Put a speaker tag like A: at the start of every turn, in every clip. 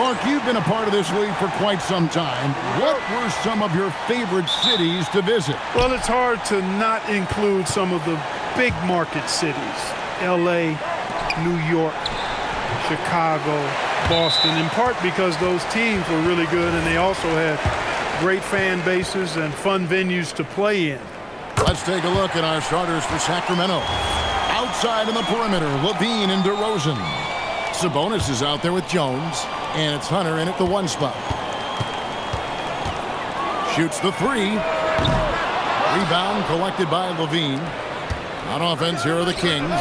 A: Mark, you've been a part of this league for quite some time. What were some of your favorite cities to visit?
B: Well, it's hard to not include some of the big market cities. L.A., New York, Chicago, Boston, in part because those teams were really good and they also had great fan bases and fun venues to play in.
A: Let's take a look at our starters for Sacramento. Outside in the perimeter, Levine and DeRozan. Sabonis is out there with Jones, and it's Hunter in at the 1 spot. Shoots the 3. Rebound collected by Levine. On offense, here are the Kings.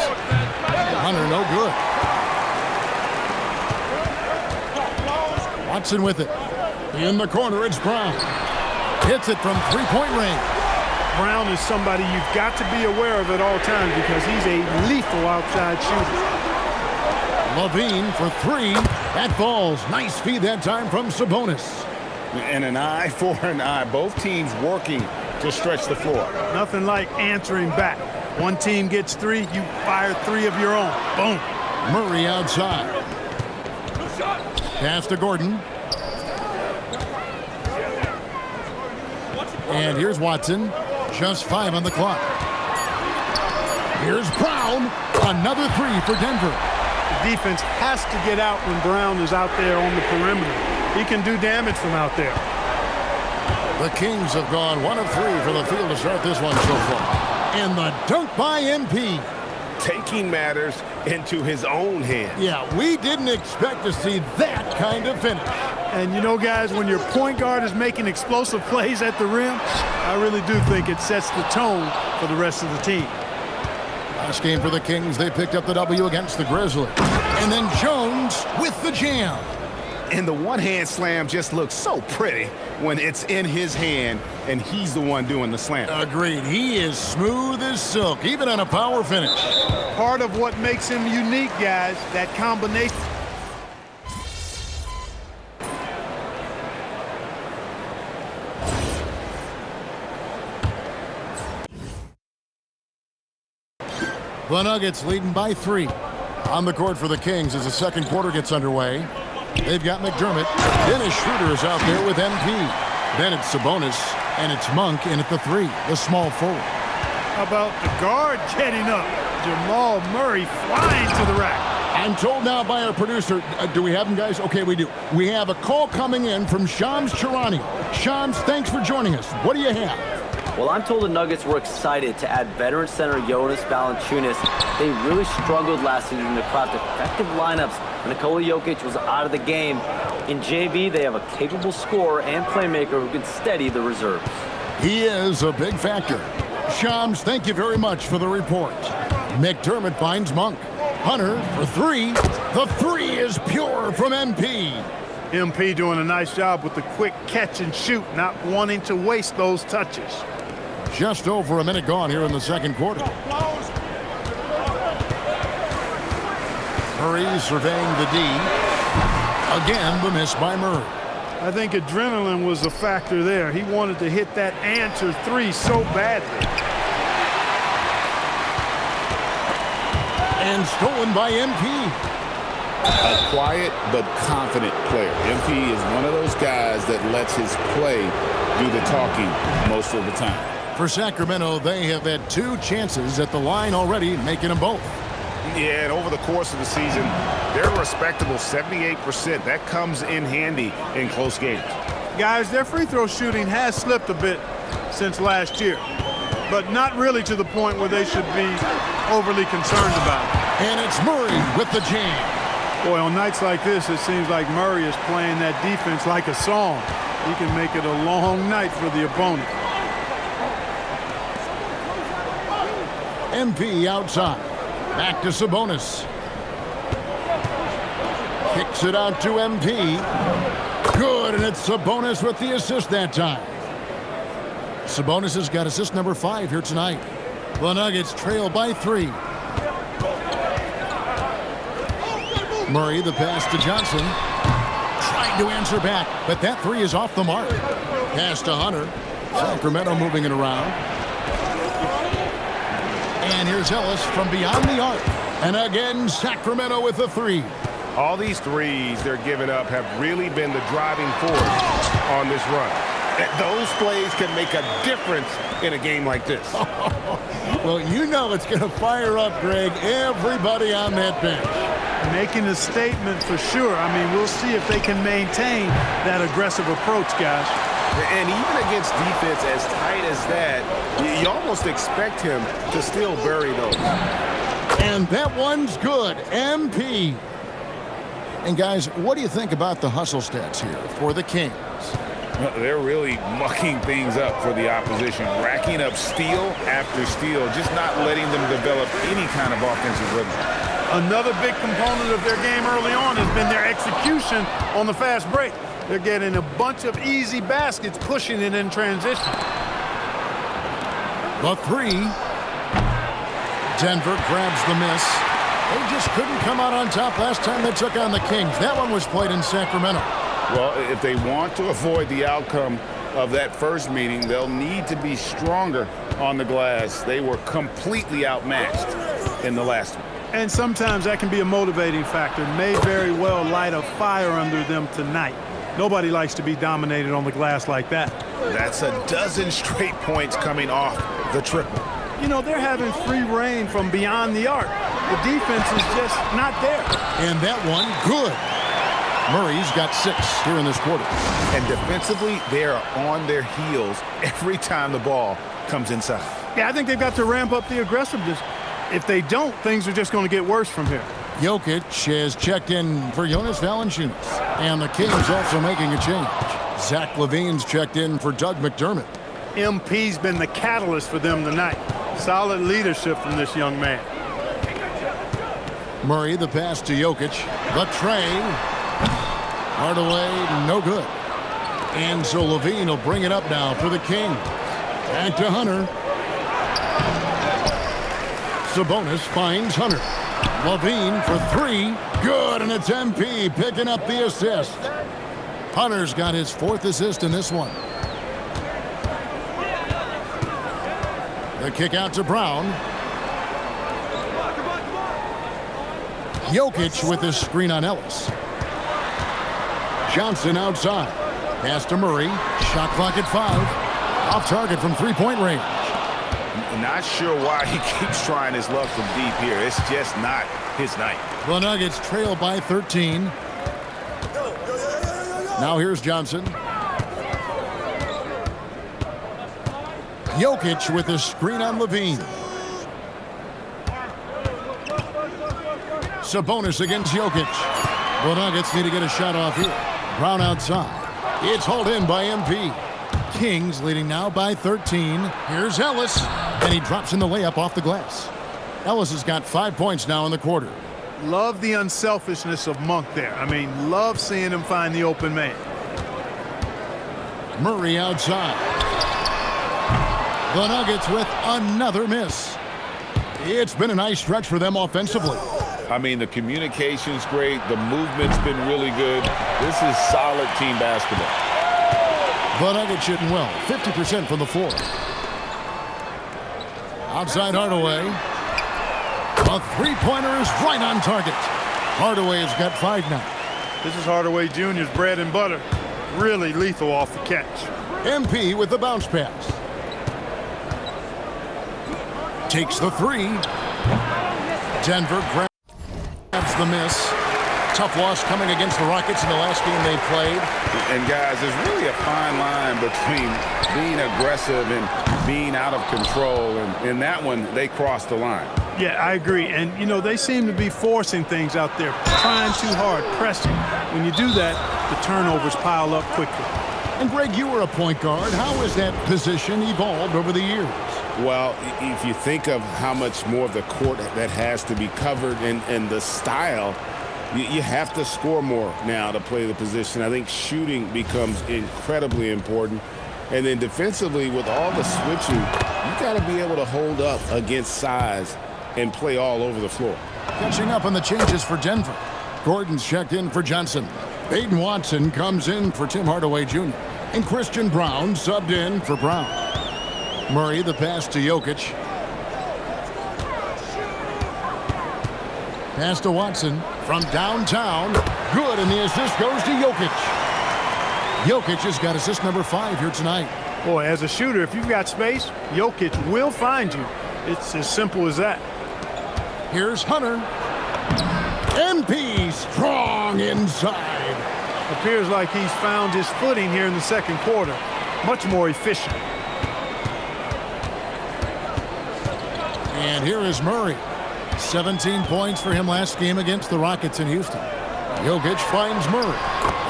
A: Hunter, no good. Watson with it. In the corner, it's Brown. Hits it from three-point range.
B: Brown is somebody you've got to be aware of at all times because he's a lethal outside shooter.
A: Levine for 3. That falls. Nice feed that time from Sabonis.
C: And an eye for an eye. Both teams working to stretch the floor.
B: Nothing like answering back. One team gets 3, you fire 3 of your own. Boom.
A: Murray outside. Pass to Gordon. And here's Watson. Just 5 on the clock. Here's Brown. Another 3 for Denver.
B: The defense has to get out when Brown is out there on the perimeter. He can do damage from out there.
A: The Kings have gone 1 of 3 for the field to start this one so far. And the dunk by MP.
C: Taking matters into his own hands.
A: Yeah, we didn't expect to see that kind of finish.
B: And you know, guys, when your point guard is making explosive plays at the rim, I really do think it sets the tone for the rest of the team.
A: Last game for the Kings, they picked up the W against the Grizzlies. And then Jones with the jam.
C: And the one-hand slam just looks so pretty when it's in his hand and he's the one doing the slam.
A: Agreed. He is smooth as silk, even on a power finish.
B: Part of what makes him unique, guys, that combination.
A: The Nuggets leading by 3. On the court for the Kings as the second quarter gets underway. They've got McDermott. Dennis Schroeder is out there with MP. Then it's Sabonis, and it's Monk in at the 3, the small forward.
B: How about the guard getting up? Jamal Murray flying to the rack.
A: I'm told now by our producer, do we have him, guys? Okay, we do. We have a call coming in from Shams Charania. Shams, thanks for joining us. What do you have?
D: Well, I'm told the Nuggets were excited to add veteran center Jonas Valanciunas. They really struggled last season to craft effective lineups when Nikola Jokic was out of the game. In JV, they have a capable scorer and playmaker who can steady the reserves.
A: He is a big factor. Shams, thank you very much for the report. McDermott finds Monk. Hunter for 3. The 3 is pure from MP.
B: MP doing a nice job with the quick catch and shoot, not wanting to waste those touches.
A: Just over a minute gone here in the second quarter. Murray surveying the D. Again, the miss by Murray.
B: I think adrenaline was a factor there. He wanted to hit that answer 3 so badly.
A: And stolen by MP.
C: A quiet but confident player. MP is one of those guys that lets his play do the talking most of the time.
A: For Sacramento, they have had 2 chances at the line already, making them both.
C: Yeah, and over the course of the season, they're a respectable 78%. That comes in handy in close games.
B: Guys, their free throw shooting has slipped a bit since last year, but not really to the point where they should be overly concerned about it.
A: And it's Murray with the jam.
B: Boy, on nights like this, it seems like Murray is playing that defense like a song. He can make it a long night for the opponent.
A: MP outside. Back to Sabonis. Kicks it out to MP. Good, and it's Sabonis with the assist that time. Sabonis has got assist number 5 here tonight. The Nuggets trail by 3. Murray, the pass to Johnson. Trying to answer back, but that 3 is off the mark. Pass to Hunter. Sacramento moving it around. And here's Ellis from beyond the arc. And again, Sacramento with the 3.
E: All these threes they're giving up have really been the driving force on this run. Those plays can make a difference in a game like this.
A: Well, you know it's going to fire up, Greg, everybody on that bench.
B: Making a statement for sure. I mean, we'll see if they can maintain that aggressive approach, guys.
E: And even against defense as tight as that, you almost expect him to still bury those.
A: And that one's good. MP. And guys, what do you think about the hustle stats here for the Kings?
C: They're really mucking things up for the opposition, racking up steal after steal, just not letting them develop any kind of offensive rhythm.
B: Another big component of their game early on has been their execution on the fast break. They're getting a bunch of easy baskets, pushing it in transition.
A: The three. Denver grabs the miss. They just couldn't come out on top last time they took on the Kings. That one was played in Sacramento.
C: Well, if they want to avoid the outcome of that first meeting, they'll need to be stronger on the glass. They were completely outmatched in the last one.
B: And sometimes that can be a motivating factor. May very well light a fire under them tonight. Nobody likes to be dominated on the glass like that.
E: That's a dozen straight points coming off the triple.
B: You know, they're having free reign from beyond the arc. The defense is just not there.
A: And that one, good. Murray's got 6 here in this quarter.
E: And defensively, they are on their heels every time the ball comes inside.
B: Yeah, I think they've got to ramp up the aggressiveness. If they don't, things are just going to get worse from here.
A: Jokic has checked in for Jonas Valanciunas. And the Kings also making a change. Zach LaVine's checked in for Doug McDermott.
B: MP's been the catalyst for them tonight. Solid leadership from this young man.
A: Murray, the pass to Jokic. The tray. Hardaway, no good. And so LaVine will bring it up now for the Kings. Back to Hunter. Sabonis finds Hunter. LaVine for 3. Good, and it's MP picking up the assist. Hunter's got his 4th assist in this one. The kick out to Brown. Jokic with his screen on Ellis. Johnson outside. Pass to Murray. Shot clock at 5. Off target from 3-point range.
E: Not sure why he keeps trying his luck from deep here. It's just not his night.
A: The Nuggets trail by 13. Now here's Johnson. Jokic with a screen on LaVine. Sabonis against Jokic. The Nuggets need to get a shot off here. Brown outside. It's hauled in by MP. Kings leading now by 13. Here's Ellis. And he drops in the layup off the glass. Ellis has got 5 points now in the quarter.
B: Love the unselfishness of Monk there. I mean, love seeing him find the open man.
A: Murray outside. The Nuggets with another miss. It's been a nice stretch for them offensively.
C: I mean, the communication's great. The movement's been really good. This is solid team basketball.
A: The Nuggets shooting well, 50% from the floor. Outside Hardaway. A three-pointer is right on target. Hardaway has got 5 now.
B: This is Hardaway Jr.'s bread and butter. Really lethal off the catch.
A: MP with the bounce pass. Takes the 3. Denver grabs the miss. Tough loss coming against the Rockets in the last game they played.
C: And guys, there's really a fine line between being aggressive and being out of control. And in that one, they crossed the line.
B: Yeah, I agree. And, you know, they seem to be forcing things out there, trying too hard, pressing. When you do that, the turnovers pile up quickly.
A: And, Greg, you were a point guard. How has that position evolved over the years?
C: Well, if you think of how much more of the court that has to be covered and the style, you have to score more now to play the position. I think shooting becomes incredibly important. And then defensively, with all the switching, you got to be able to hold up against size and play all over the floor.
A: Catching up on the changes for Denver. Gordon's checked in for Johnson. Peyton Watson comes in for Tim Hardaway Jr. And Christian Brown subbed in for Brown. Murray, the pass to Jokic. Pass to Watson from downtown. Good, and the assist goes to Jokic. Jokic has got assist number 5 here tonight.
B: Boy, as a shooter, if you've got space, Jokic will find you. It's as simple as that.
A: Here's Hunter. MP strong inside.
B: Appears like he's found his footing here in the second quarter. Much more efficient.
A: And here is Murray. 17 points for him last game against the Rockets in Houston. Jokic finds Murray.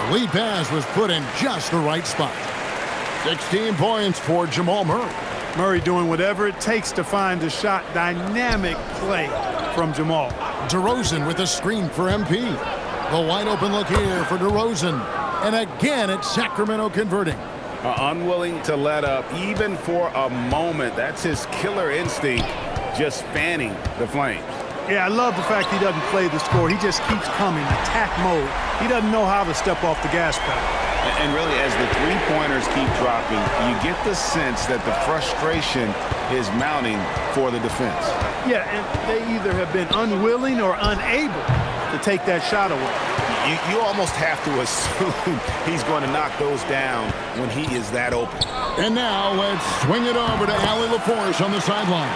A: The lead pass was put in just the right spot. 16 points for Jamal Murray.
B: Murray doing whatever it takes to find a shot. Dynamic play from Jamal.
A: DeRozan with a screen for MP. The wide open look here for DeRozan. And again, it's Sacramento converting.
C: Unwilling to let up even for a moment. That's his killer instinct, just fanning the flames.
B: Yeah, I love the fact he doesn't play the score. He just keeps coming, attack mode. He doesn't know how to step off the gas pedal.
C: And really, as the three-pointers keep dropping, you get the sense that the frustration is mounting for the defense.
B: Yeah, and they either have been unwilling or unable to take that shot away.
C: You almost have to assume he's going to knock those down when he is that open.
A: And now let's swing it over to Allie LaForce on the sideline.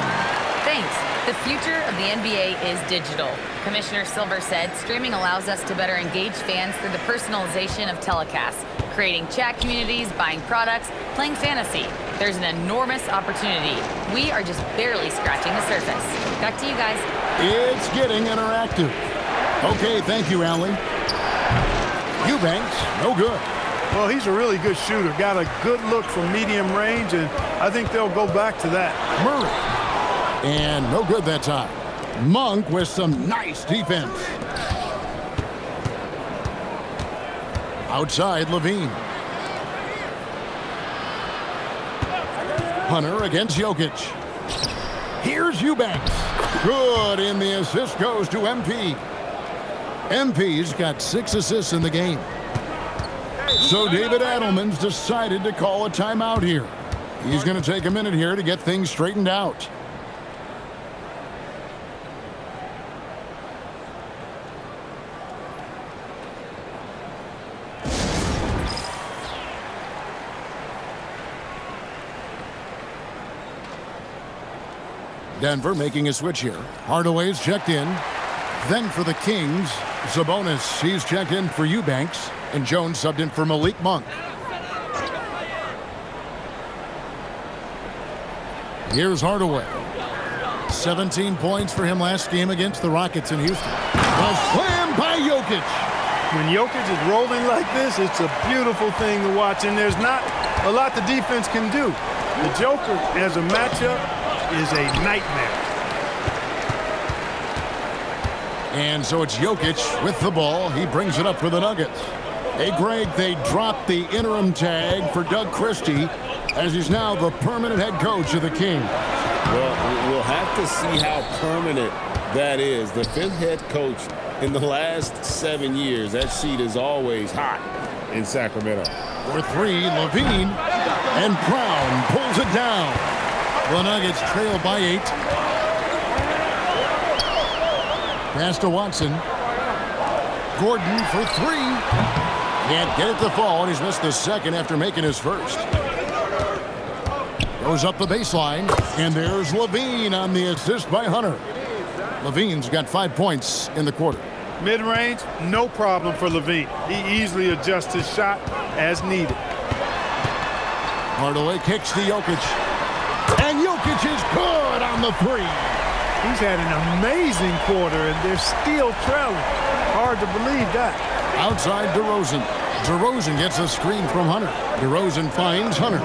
F: Thanks. The future of the NBA is digital. Commissioner Silver said streaming allows us to better engage fans through the personalization of telecasts, creating chat communities, buying products, playing fantasy. There's an enormous opportunity. We are just barely scratching the surface. Back to you guys.
A: It's getting interactive. Okay, thank you, Allie. Eubanks, no good.
B: Well, he's a really good shooter. Got a good look from medium range, and I think they'll go back to that.
A: Murray. And no good that time. Monk with some nice defense. Outside, Levine. Hunter against Jokic. Here's Eubanks. Good, and the assist goes to MP. MP's got 6 assists in the game. So David Adelman's decided to call a timeout here. He's going to take a minute here to get things straightened out. Denver making a switch here. Hardaway's checked in. Then for the Kings, Sabonis. He's checked in for Eubanks. And Jones subbed in for Malik Monk. Here's Hardaway. 17 points for him last game against the Rockets in Houston. A slam by Jokic.
B: When Jokic is rolling like this, it's a beautiful thing to watch, and there's not a lot the defense can do. The Joker, as a matchup, is a nightmare.
A: And so it's Jokic with the ball. He brings it up for the Nuggets. Hey, Greg, they dropped the interim tag for Doug Christie as he's now the permanent head coach of the Kings.
C: Well, we'll have to see how permanent that is. The 5th head coach in the last 7 years. That seat is always hot in Sacramento.
A: For 3, Levine, and Brown pulls it down. The Nuggets trail by 8. Pass to Watson. Gordon for 3. Can't get it to fall, and he's missed the second after making his first. Goes up the baseline, and there's Levine on the assist by Hunter. Levine's got 5 points in the quarter.
B: Mid-range, no problem for Levine. He easily adjusts his shot as needed.
A: Hardaway kicks to Jokic. And Jokic is good on the 3.
B: He's had an amazing quarter, and they're still trailing. Hard to believe that.
A: Outside DeRozan. DeRozan gets a screen from Hunter. DeRozan finds Hunter.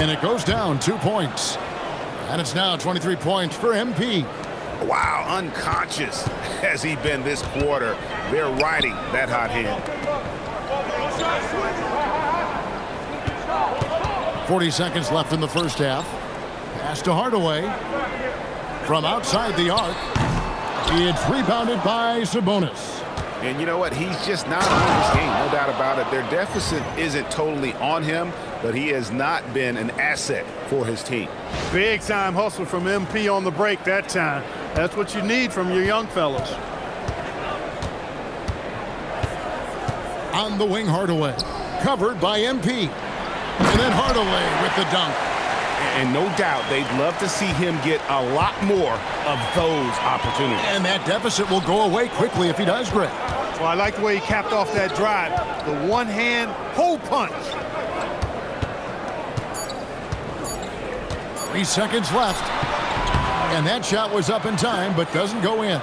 A: And it goes down 2 points. And it's now 23 points for MP.
C: Wow, unconscious has he been this quarter. They're riding that hot hand.
A: 40 seconds left in the first half. Pass to Hardaway. From outside the arc. It's rebounded by Sabonis.
C: And you know what? He's just not on his game, no doubt about it. Their deficit isn't totally on him, but he has not been an asset for his team.
B: Big time hustle from MP on the break that time. That's what you need from your young fellas.
A: On the wing, Hardaway. Covered by MP. And then Hardaway with the dunk.
C: And no doubt they'd love to see him get a lot more of those opportunities.
A: And that deficit will go away quickly if he does, Greg.
B: Well, I like the way he capped off that drive. The one-hand hole punch.
A: 3 seconds left. And that shot was up in time, but doesn't go in.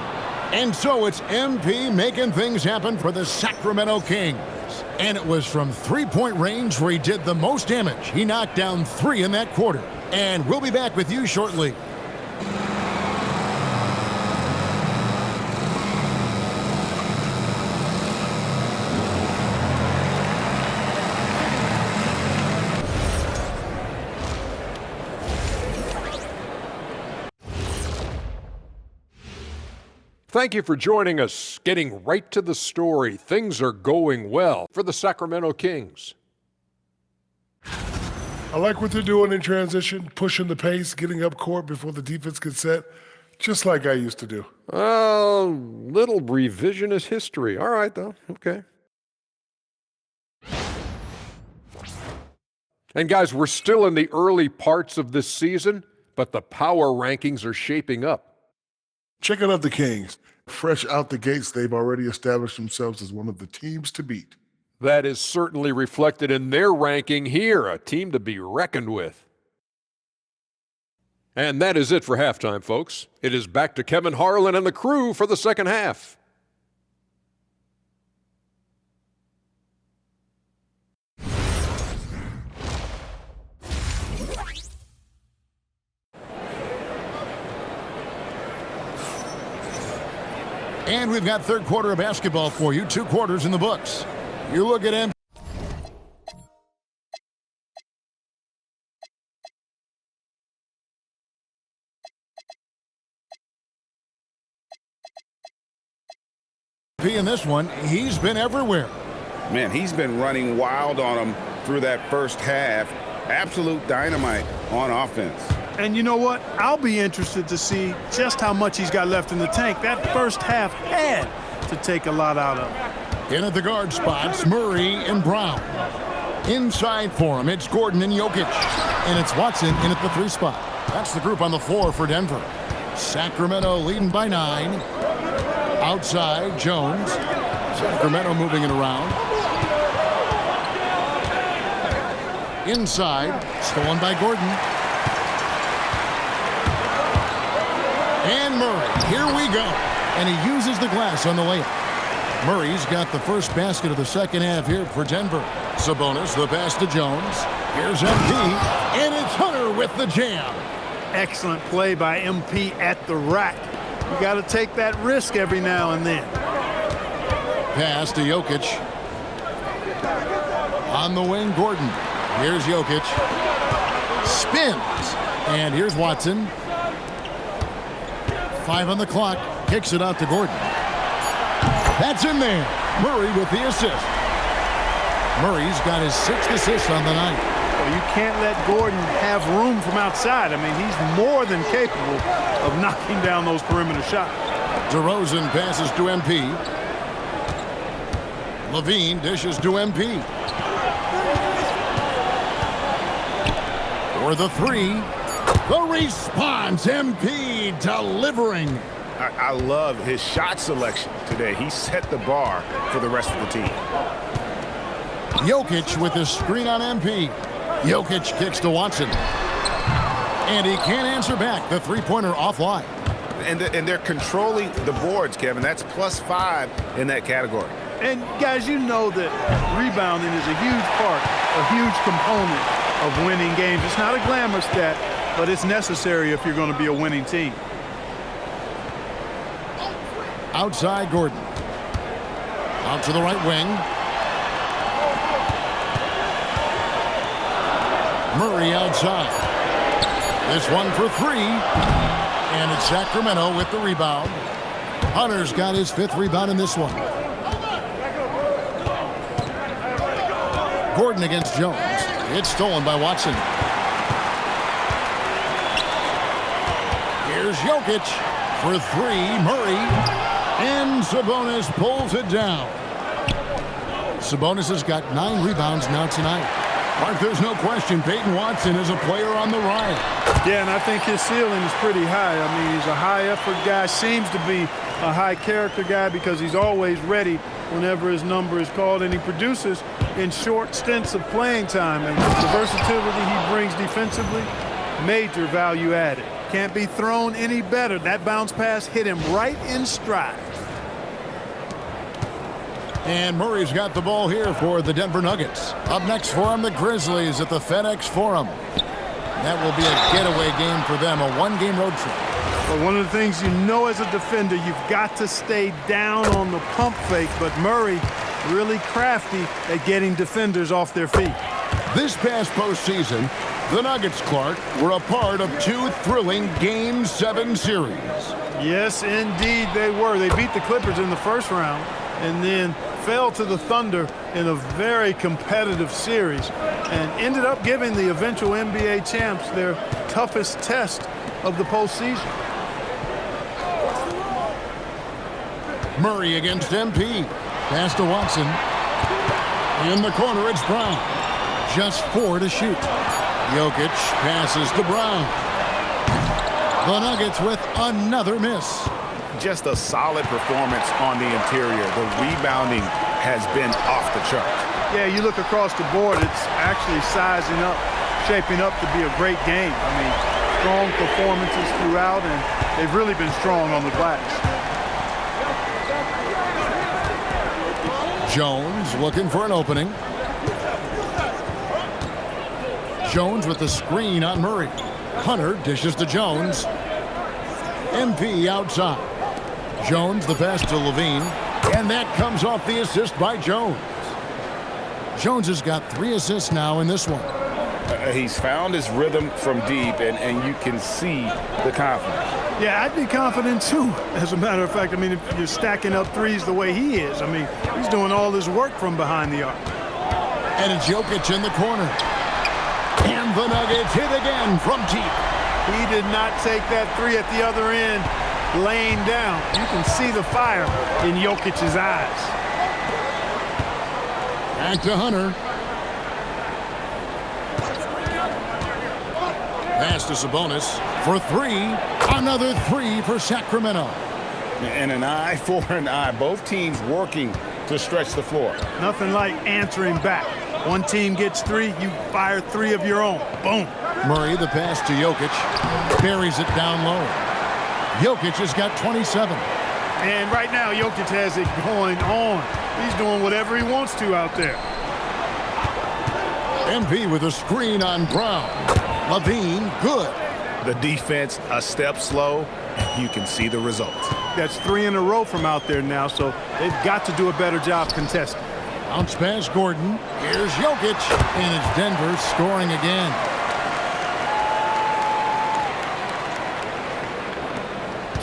A: And so it's MP making things happen for the Sacramento Kings. And it was from three-point range where he did the most damage. He knocked down 3 in that quarter. And we'll be back with you shortly.
G: Thank you for joining us. Getting right to the story. Things are going well for the Sacramento Kings.
H: I like what they're doing in transition, pushing the pace, getting up court before the defense gets set, just like I used to do.
G: Little revisionist history. All right, though. Okay. And guys, we're still in the early parts of this season, but the power rankings are shaping up.
H: Checking out the Kings. Fresh out the gates, they've already established themselves as one of the teams to beat.
G: That is certainly reflected in their ranking here, a team to be reckoned with. And that is it for halftime, folks. It is back to Kevin Harlan and the crew for the second half.
A: And we've got third quarter of basketball for you. 2 quarters in the books. You look at him. In this one, he's been everywhere.
C: Man, he's been running wild on them through that first half. Absolute dynamite on offense.
B: And you know what? I'll be interested to see just how much he's got left in the tank. That first half had to take a lot out of him.
A: In at the guard spots, Murray and Brown. Inside for him, it's Gordon and Jokic. And it's Watson in at the 3 spot. That's the group on the floor for Denver. Sacramento leading by 9. Outside, Jones. Sacramento moving it around. Inside, stolen by Gordon. And Murray, here we go. And he uses the glass on the layup. Murray's got the first basket of the second half here for Denver. Sabonis, the pass to Jones. Here's MP, and it's Hunter with the jam.
B: Excellent play by MP at the rack. You got to take that risk every now and then.
A: Pass to Jokic. On the wing, Gordon. Here's Jokic. Spins. And here's Watson. 5 on the clock. Kicks it out to Gordon. That's in there. Murray with the assist. Murray's got his 6th assist on the night.
B: Well, you can't let Gordon have room from outside. I mean, he's more than capable of knocking down those perimeter shots.
A: DeRozan passes to MP. Levine dishes to MP. For the 3. The response, MP delivering.
C: I love his shot selection today. He set the bar for the rest of the team.
A: Jokic with his screen on MP. Jokic kicks to Watson. And he can't answer back. The 3-pointer offline.
C: And they're controlling the boards, Kevin. That's +5 in that category.
B: And, guys, you know that rebounding is a huge part, a huge component of winning games. It's not a glamour stat, but it's necessary if you're going to be a winning team.
A: Outside, Gordon. Out to the right wing. Murray outside. This one for 3. And it's Sacramento with the rebound. Hunter's got his 5th rebound in this one. Gordon against Jones. It's stolen by Watson. Here's Jokic for 3. Murray. And Sabonis pulls it down. Sabonis has got 9 rebounds now tonight. Mark, there's no question Peyton Watson is a player on the rise.
B: Yeah, and I think his ceiling is pretty high. I mean, he's a high-effort guy, seems to be a high-character guy because he's always ready whenever his number is called, and he produces in short stints of playing time. And the versatility he brings defensively, major value added. Can't be thrown any better. That bounce pass hit him right in stride.
A: And Murray's got the ball here for the Denver Nuggets. Up next for him, the Grizzlies at the FedEx Forum. That will be a getaway game for them, a 1-game road trip.
B: But one of the things you know as a defender, you've got to stay down on the pump fake, but Murray really crafty at getting defenders off their feet.
A: This past postseason, the Nuggets, Clark, were a part of 2 thrilling Game 7 series.
B: Yes, indeed they were. They beat the Clippers in the first round and then fell to the Thunder in a very competitive series and ended up giving the eventual NBA champs their toughest test of the postseason.
A: Murray against MP. Pass to Watson. In the corner, it's Brown. Just 4 to shoot. Jokic passes to Brown. The Nuggets with another miss.
E: Just a solid performance on the interior. The rebounding has been off the chart.
B: Yeah, you look across the board, it's actually sizing up, shaping up to be a great game. I mean, strong performances throughout, and they've really been strong on the glass.
A: Jones looking for an opening. Jones with the screen on Murray. Hunter dishes to Jones. MP outside. Jones the pass to Levine. And that comes off the assist by Jones. Jones has got 3 assists now in this one.
E: He's found his rhythm from deep, and you can see the confidence.
B: Yeah, I'd be confident too, as a matter of fact. I mean, if you're stacking up threes the way he is, I mean, he's doing all his work from behind the arc.
A: And it's Jokic in the corner. And the Nuggets hit again from deep.
B: He did not take that 3 at the other end, laying down. You can see the fire in Jokic's eyes.
A: Back to Hunter. Pass to Sabonis for 3. Another 3 for Sacramento.
E: And an eye for an eye. Both teams working to stretch the floor.
B: Nothing like answering back. One team gets 3, you fire 3 of your own. Boom.
A: Murray the pass to Jokic. Buries it down low. Jokic has got 27.
B: And right now, Jokic has it going on. He's doing whatever he wants to out there.
A: MP with a screen on Brown. Levine, good.
E: The defense a step slow, and you can see the results.
B: That's 3 in a row from out there now, so they've got to do a better job contesting.
A: Bounce pass Gordon. Here's Jokic. And it's Denver scoring again.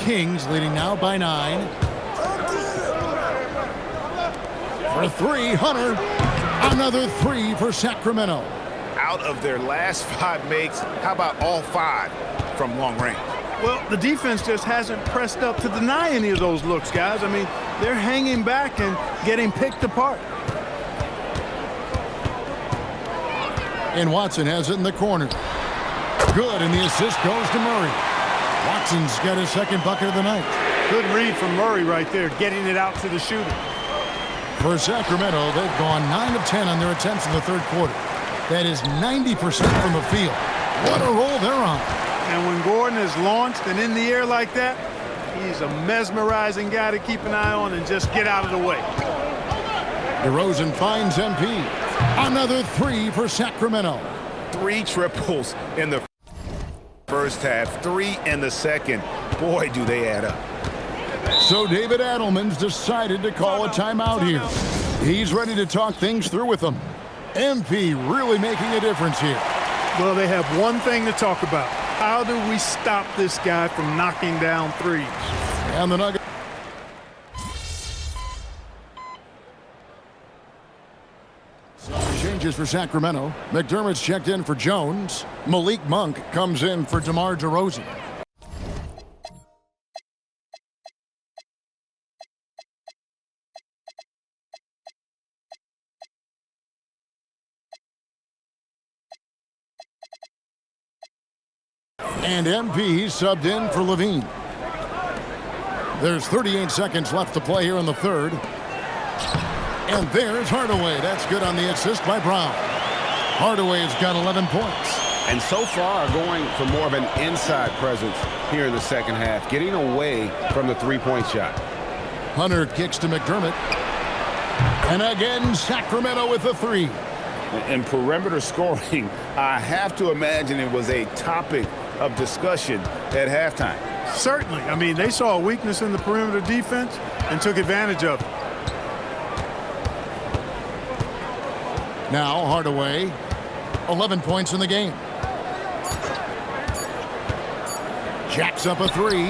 A: Kings leading now by 9. For 3, Hunter. Another 3 for Sacramento.
E: Out of their last 5 makes, how about all 5 from long range?
B: Well, the defense just hasn't pressed up to deny any of those looks, guys. I mean, they're hanging back and getting picked apart.
A: And Watson has it in the corner. Good, and the assist goes to Murray. Watson's got his 2nd bucket of the night.
B: Good read from Murray right there, getting it out to the shooter.
A: For Sacramento, they've gone 9 of 10 on their attempts in the 3rd quarter. That is 90% from the field. What a roll they're on.
B: And when Gordon is launched and in the air like that, he's a mesmerizing guy to keep an eye on and just get out of the way.
A: DeRozan finds MP. Another 3 for Sacramento.
E: 3 triples in the first half, 3 in the second. Boy, do they add up.
A: So David Adelman's decided to call a timeout here. He's ready to talk things through with them. MP really making a difference here.
B: Well, they have one thing to talk about. How do we stop this guy from knocking down threes?
A: And the Nuggets. Changes for Sacramento. McDermott's checked in for Jones. Malik Monk comes in for DeMar DeRozan. And MP subbed in for Levine. There's 38 seconds left to play here in the third. And there's Hardaway. That's good on the assist by Brown. Hardaway's got 11 points.
C: And so far, going for more of an inside presence here in the second half, getting away from the three-point shot.
A: Hunter kicks to McDermott. And again, Sacramento with the three.
C: And perimeter scoring, I have to imagine it was a topic of discussion at halftime.
B: Certainly. I mean, they saw a weakness in the perimeter defense and took advantage of it.
A: Now Hardaway, 11 points in the game. Jacks up a three.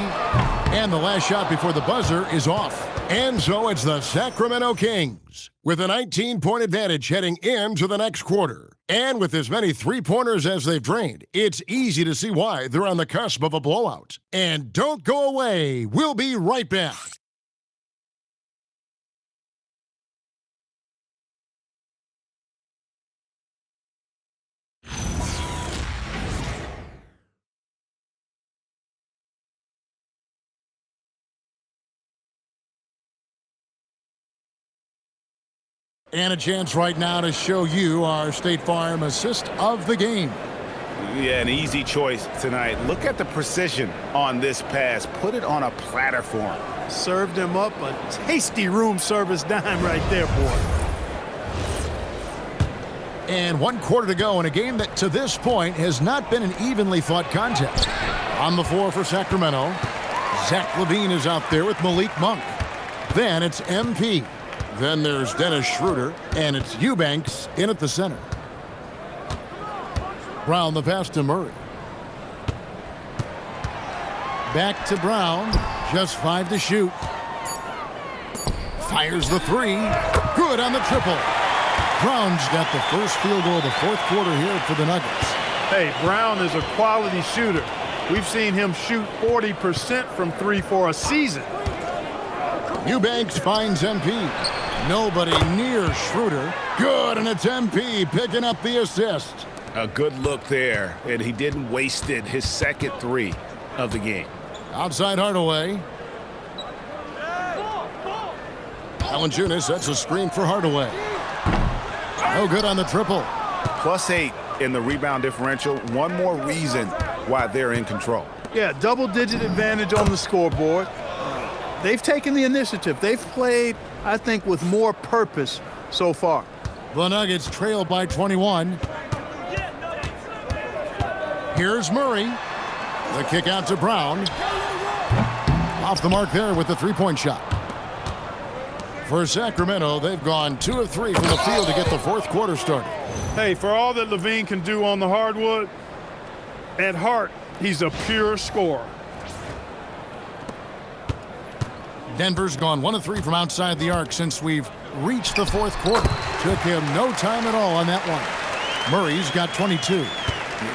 A: And the last shot before the buzzer is off. And so it's the Sacramento Kings with a 19-point advantage heading into the next quarter. And with as many three-pointers as they've drained, it's easy to see why they're on the cusp of a blowout. And don't go away. We'll be right back. And a chance right now to show you our State Farm assist of the game.
C: Yeah, an easy choice tonight. Look at the precision on this pass. Put it on a platter for him.
B: Served him up a tasty room service dime right there, boy.
A: And 1 quarter to go in a game that to this point has not been an evenly fought contest. On the floor for Sacramento, Zach LaVine is out there with Malik Monk. Then it's MP. Then there's Dennis Schroeder, and it's Eubanks in at the center. Brown the pass to Murray. Back to Brown, just 5 to shoot. Fires the three, good on the triple. Brown's got the first field goal of the fourth quarter here for the Nuggets.
B: Hey, Brown is a quality shooter. We've seen him shoot 40% from three for a season.
A: Eubanks finds MP. Nobody near Schroeder. Good, and it's MP picking up the assist.
C: A good look there, and he didn't waste it. His second three of the game.
A: Outside Hardaway. Valanciunas sets a screen for Hardaway. No good on the triple.
C: +8 in the rebound differential. One more reason why they're in control.
B: Yeah, double-digit advantage on the scoreboard. They've taken the initiative. They've played, I think, with more purpose so far.
A: The Nuggets trail by 21. Here's Murray. The kick out to Brown. Off the mark there with the three-point shot. For Sacramento, they've gone 2 of 3 from the field to get the fourth quarter started.
B: Hey, for all that LaVine can do on the hardwood, at heart, he's a pure scorer.
A: Denver's gone 1 of 3 from outside the arc since we've reached the fourth quarter. Took him no time at all on that one. Murray's got 22.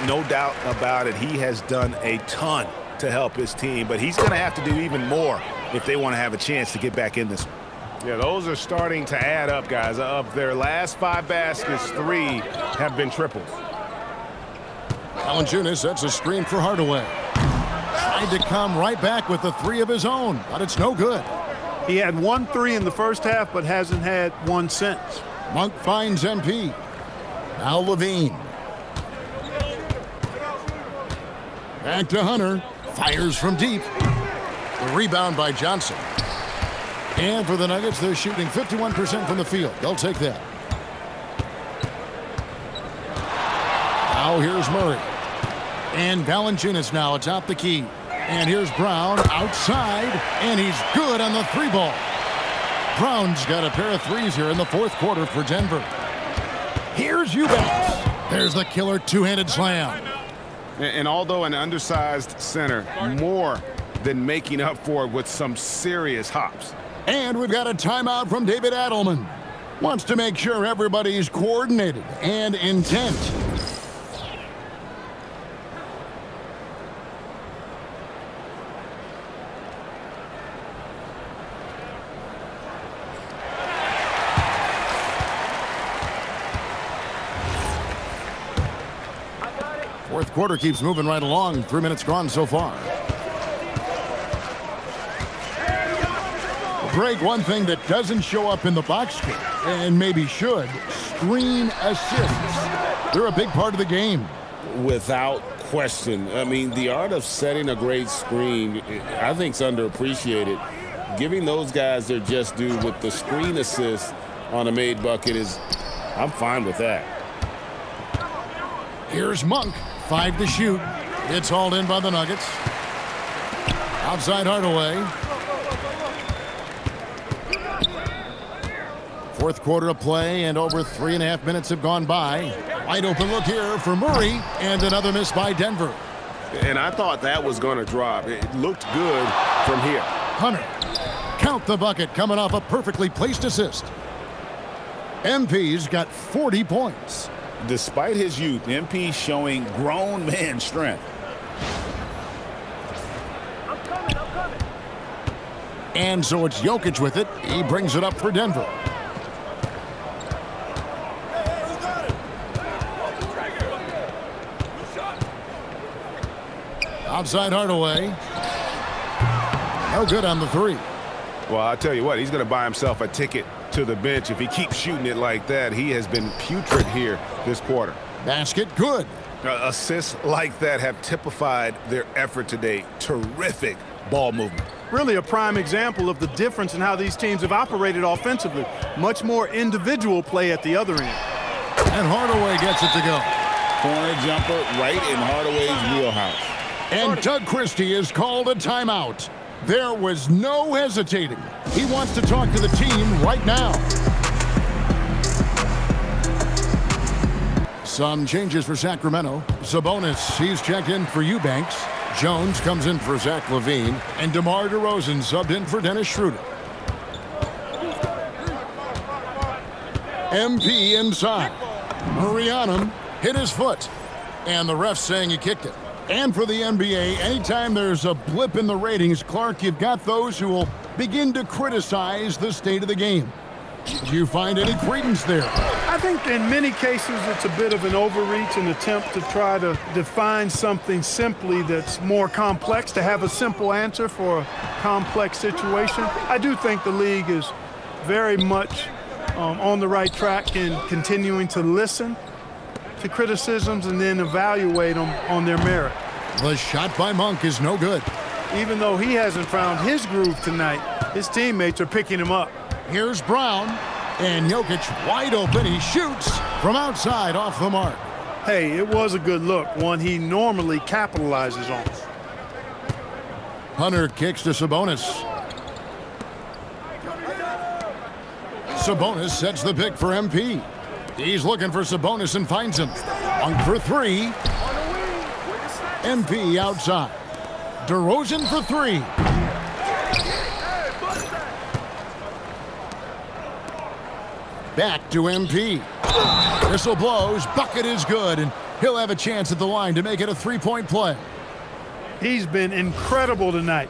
C: No doubt about it. He has done a ton to help his team, but he's going to have to do even more if they want to have a chance to get back in this.
E: Yeah, those are starting to add up, guys. Of their last 5 baskets, 3 have been triples.
A: Valanciunas sets a screen for Hardaway. Tried to come right back with the 3 of his own, but it's no good.
B: He had 1 3 in the first half, but hasn't had one since.
A: Monk finds MP. Now Levine. Back to Hunter. Fires from deep. The rebound by Johnson. And for the Nuggets, they're shooting 51% from the field. They'll take that. Now here's Murray. And Valanciunas now atop the key. And here's Brown outside, and he's good on the 3-ball. Brown's got a pair of threes here in the fourth quarter for Denver. Here's Eubanks. There's the killer two-handed slam.
E: And although an undersized center, more than making up for it with some serious hops.
A: And we've got a timeout from David Adelman. Wants to make sure everybody's coordinated and intent. Fourth quarter keeps moving right along. 3 minutes gone so far. Greg, one thing that doesn't show up in the box score, and maybe should, screen assists. They're a big part of the game.
C: Without question. I mean, the art of setting a great screen, I think, is underappreciated. Giving those guys their just due with the screen assist on a made bucket is, I'm fine with that.
A: Here's Monk, 5 to shoot. It's hauled in by the Nuggets. Outside Hardaway. Fourth quarter of play, and over 3.5 minutes have gone by. Wide open look here for Murray, and another miss by Denver.
E: And I thought that was going to drop. It looked good from here.
A: Hunter, count the bucket, coming off a perfectly placed assist. MP's got 40 points.
I: Despite his youth, MP showing grown man strength.
A: And so it's Jokic with it. He brings it up for Denver. Outside Hardaway. No good on the three.
E: Well, I'll tell you what, he's going to buy himself a ticket to the bench if he keeps shooting it like that. He has been putrid here this quarter.
A: Basket good.
E: Assists like that have typified their effort today. Terrific ball movement.
B: Really a prime example of the difference in how these teams have operated offensively. Much more individual play at the other end.
A: And Hardaway gets it to go.
C: Corner jumper right in Hardaway's wheelhouse.
A: And Doug Christie has called a timeout. There was no hesitating. He wants to talk to the team right now. Some changes for Sacramento. Sabonis, he's checked in for Eubanks. Jones comes in for Zach LaVine. And DeMar DeRozan subbed in for Dennis Schroeder. MP inside. Murray on him. Hit his foot. And the ref saying he kicked it. And for the NBA, anytime there's a blip in the ratings, Clark, you've got those who will begin to criticize the state of the game. Do you find any credence there?
B: I think in many cases it's a bit of an overreach, an attempt to try to define something simply that's more complex, to have a simple answer for a complex situation. I do think the league is very much on the right track in continuing to listen to criticisms and then evaluate them on their merit.
A: The shot by Monk is no good.
B: Even though he hasn't found his groove tonight, his teammates are picking him up.
A: Here's Brown, and Jokic wide open. He shoots from outside off the mark.
B: Hey, it was a good look, one he normally capitalizes on.
A: Hunter kicks to Sabonis. Sabonis sets the pick for MP. He's looking for Sabonis and finds him. Monk for three. MP outside. DeRozan for three. Back to MP. Whistle blows. Bucket is good, and he'll have a chance at the line to make it a three-point play.
B: He's been incredible tonight,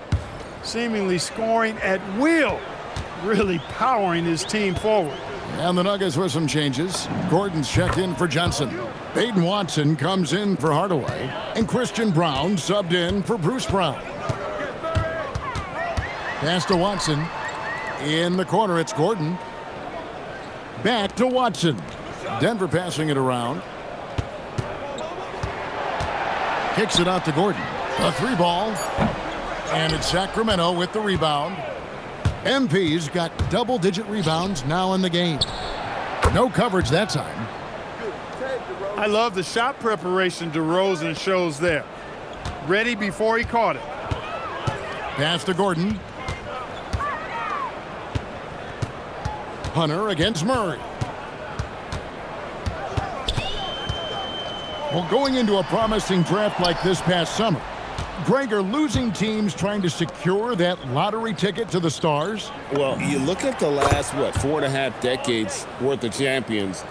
B: seemingly scoring at will, really powering his team forward.
A: And the Nuggets with some changes. Gordon's checked in for Johnson. Peyton Watson comes in for Hardaway. And Christian Brown subbed in for Bruce Brown. Pass to Watson. In the corner, it's Gordon. Back to Watson. Denver passing it around. Kicks it out to Gordon. A three ball. And it's Sacramento with the rebound. MP's got double-digit rebounds now in the game. No coverage that time.
B: I love the shot preparation DeRozan shows there. Ready before he caught it.
A: Pass to Gordon. Hunter against Murray. Well, going into a promising draft like this past summer, Greg, are losing teams trying to secure that lottery ticket to the stars?
C: Well, you look at the last, 4.5 decades worth of champions.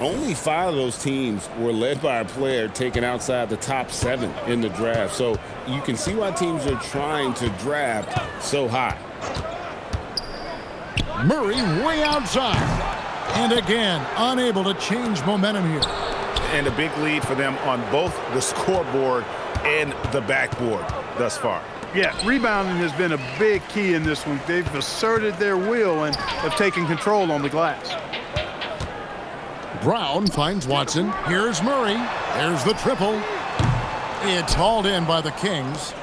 C: only 5 of those teams were led by a player taken outside the top 7 in the draft. So you can see why teams are trying to draft so high.
A: Murray way outside. And again, unable to change momentum here.
E: And a big lead for them on both the scoreboard and the backboard thus far.
B: Yeah, rebounding has been a big key in this one. They've asserted their will and have taken control on the glass.
A: Brown finds Watson. Here's Murray. There's the triple. It's hauled in by the Kings.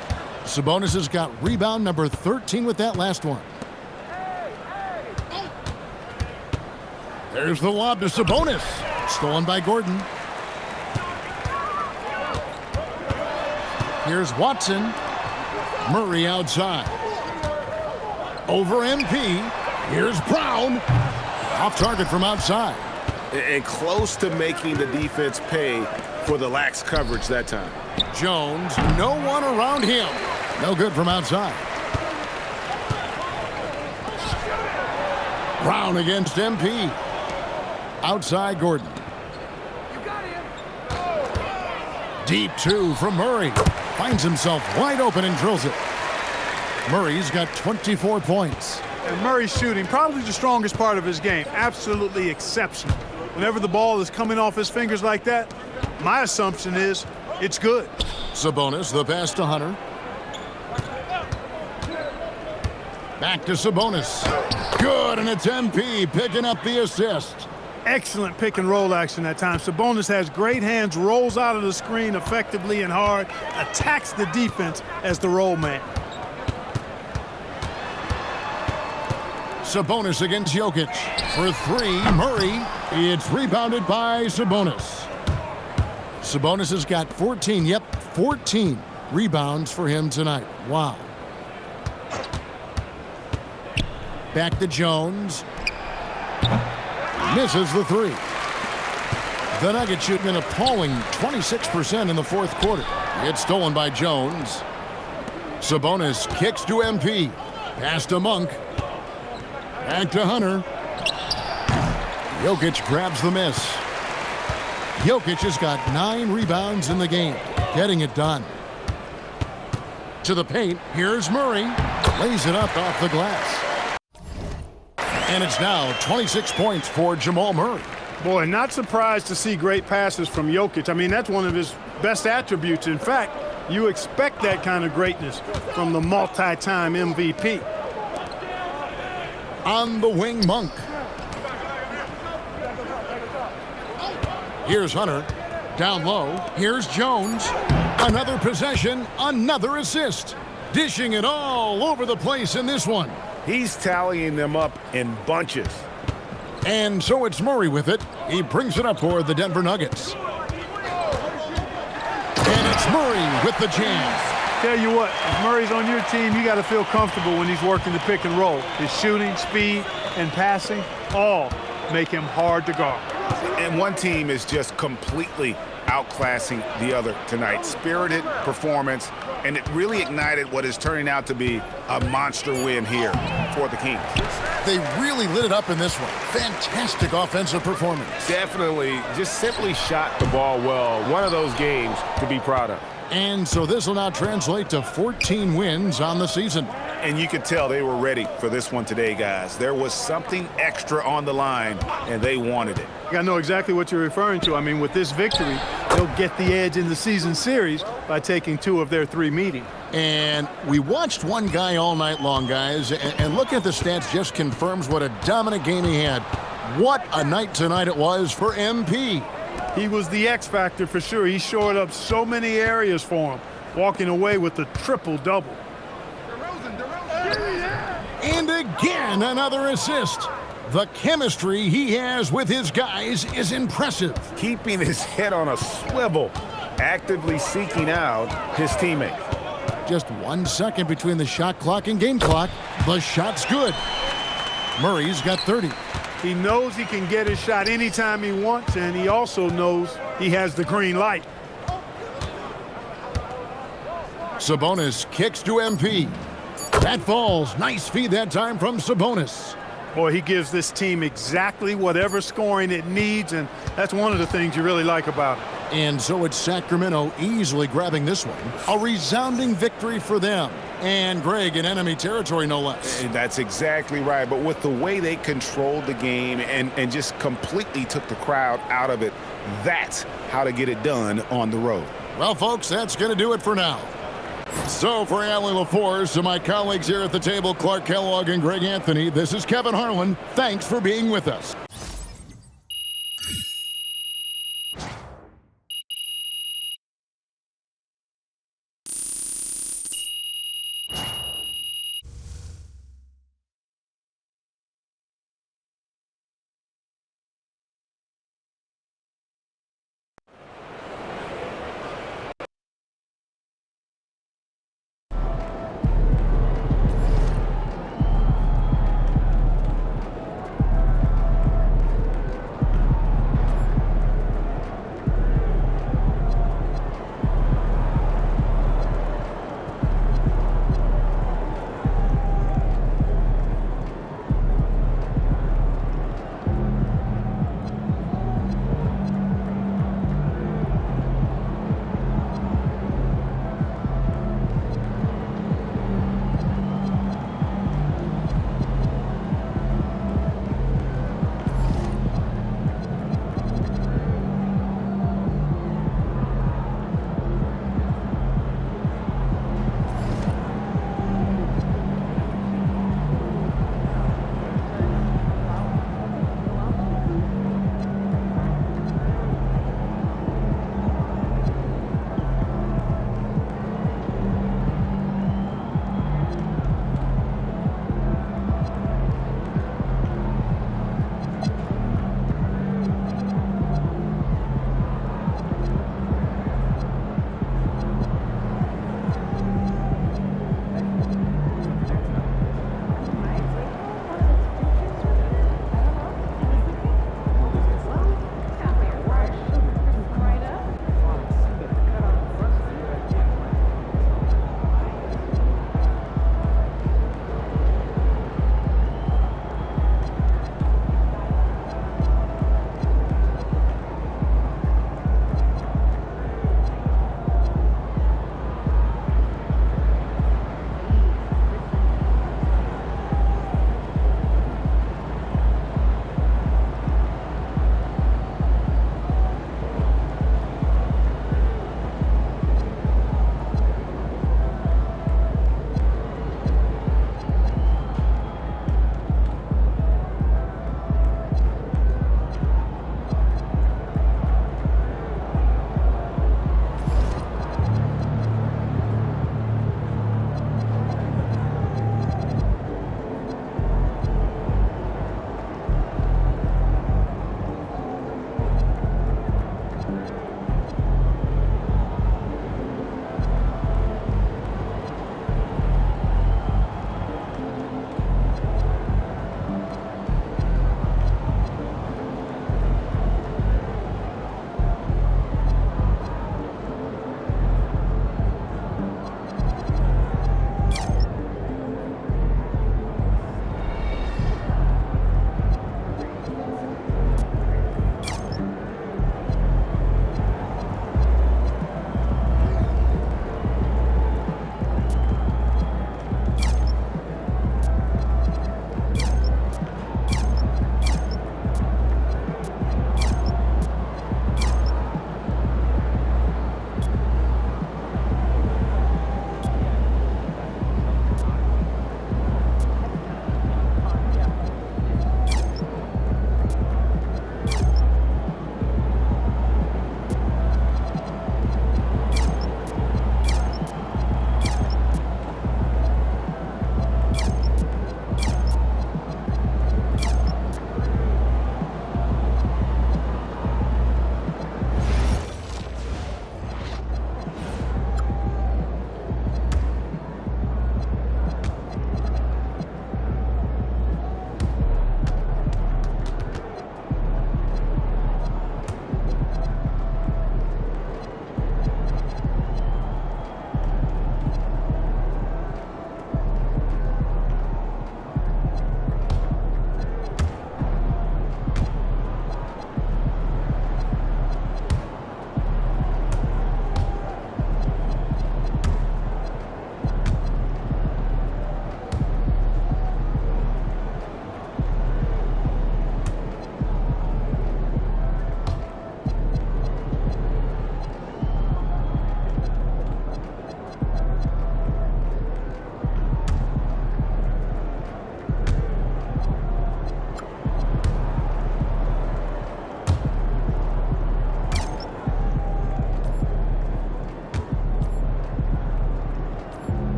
A: Sabonis has got rebound number 13 with that last one. There's the lob to Sabonis. Stolen by Gordon. Here's Watson. Murray outside. Over MP. Here's Brown. Off target from outside.
E: And close to making the defense pay for the lax coverage that time.
A: Jones, no one around him. No good from outside. Brown against MP. Outside Gordon. Deep 2 from Murray. Finds himself wide open and drills it. Murray's got 24 points.
B: And Murray's shooting, probably the strongest part of his game. Absolutely exceptional. Whenever the ball is coming off his fingers like that, my assumption is it's good.
A: Sabonis, the pass to Hunter. Back to Sabonis. Good, and it's MP picking up the assist.
B: Excellent pick and roll action that time. Sabonis has great hands, rolls out of the screen effectively and hard, attacks the defense as the roll man.
A: Sabonis against Jokic. For 3, Murray. It's rebounded by Sabonis. Sabonis has got 14, 14 rebounds for him tonight. Wow. Back to Jones. Misses the 3. The Nuggets shoot an appalling 26% in the fourth quarter. It's stolen by Jones. Sabonis kicks to MP. Pass to Monk. Back to Hunter. Jokic grabs the miss. Jokic has got 9 rebounds in the game. Getting it done. To the paint. Here's Murray. Lays it up off the glass. And it's now 26 points for Jamal Murray.
B: Boy, not surprised to see great passes from Jokic. I mean, that's one of his best attributes. In fact, you expect that kind of greatness from the multi-time MVP.
A: On the wing, Monk. Here's Hunter. Down low. Here's Jones. Another possession, another assist. Dishing it all over the place in this one.
E: He's tallying them up in bunches.
A: And so it's Murray with it. He brings it up for the Denver Nuggets. And it's Murray with the jam.
B: Tell you what, if Murray's on your team, you got to feel comfortable when he's working the pick and roll. His shooting, speed, and passing all make him hard to guard.
E: And one team is just completely outclassing the other tonight. Spirited performance, and it really ignited what is turning out to be a monster win here for the Kings.
A: They really lit it up in this one. Fantastic offensive performance.
E: Definitely just simply shot the ball well. One of those games to be proud of.
A: And so this will now translate to 14 wins on the season.
E: And you could tell they were ready for this one today, guys. There was something extra on the line, and they wanted it.
B: I know exactly what you're referring to. I mean, with this victory, they'll get the edge in the season series by taking 2 of their 3 meetings.
A: And we watched one guy all night long, guys, and looking at the stats just confirms what a dominant game he had. What a night tonight it was for MP.
B: He was the X factor for sure. He shored up so many areas for him, walking away with the triple-double.
A: And again, another assist. The chemistry he has with his guys is impressive.
E: Keeping his head on a swivel, actively seeking out his teammates.
A: Just 1 second between the shot clock and game clock. The shot's good. Murray's got 30.
B: He knows he can get his shot anytime he wants, and he also knows he has the green light.
A: Sabonis kicks to MP. That falls. Nice feed that time from Sabonis.
B: Boy, he gives this team exactly whatever scoring it needs, and that's one of the things you really like about it.
A: And so it's Sacramento easily grabbing this one. A resounding victory for them. And Greg in enemy territory, no less.
E: And that's exactly right. But with the way they controlled the game and just completely took the crowd out of it, that's how to get it done on the road.
A: Well, folks, that's going to do it for now. So for Allie LaForce and my colleagues here at the table, Clark Kellogg and Greg Anthony, this is Kevin Harlan. Thanks for being with us.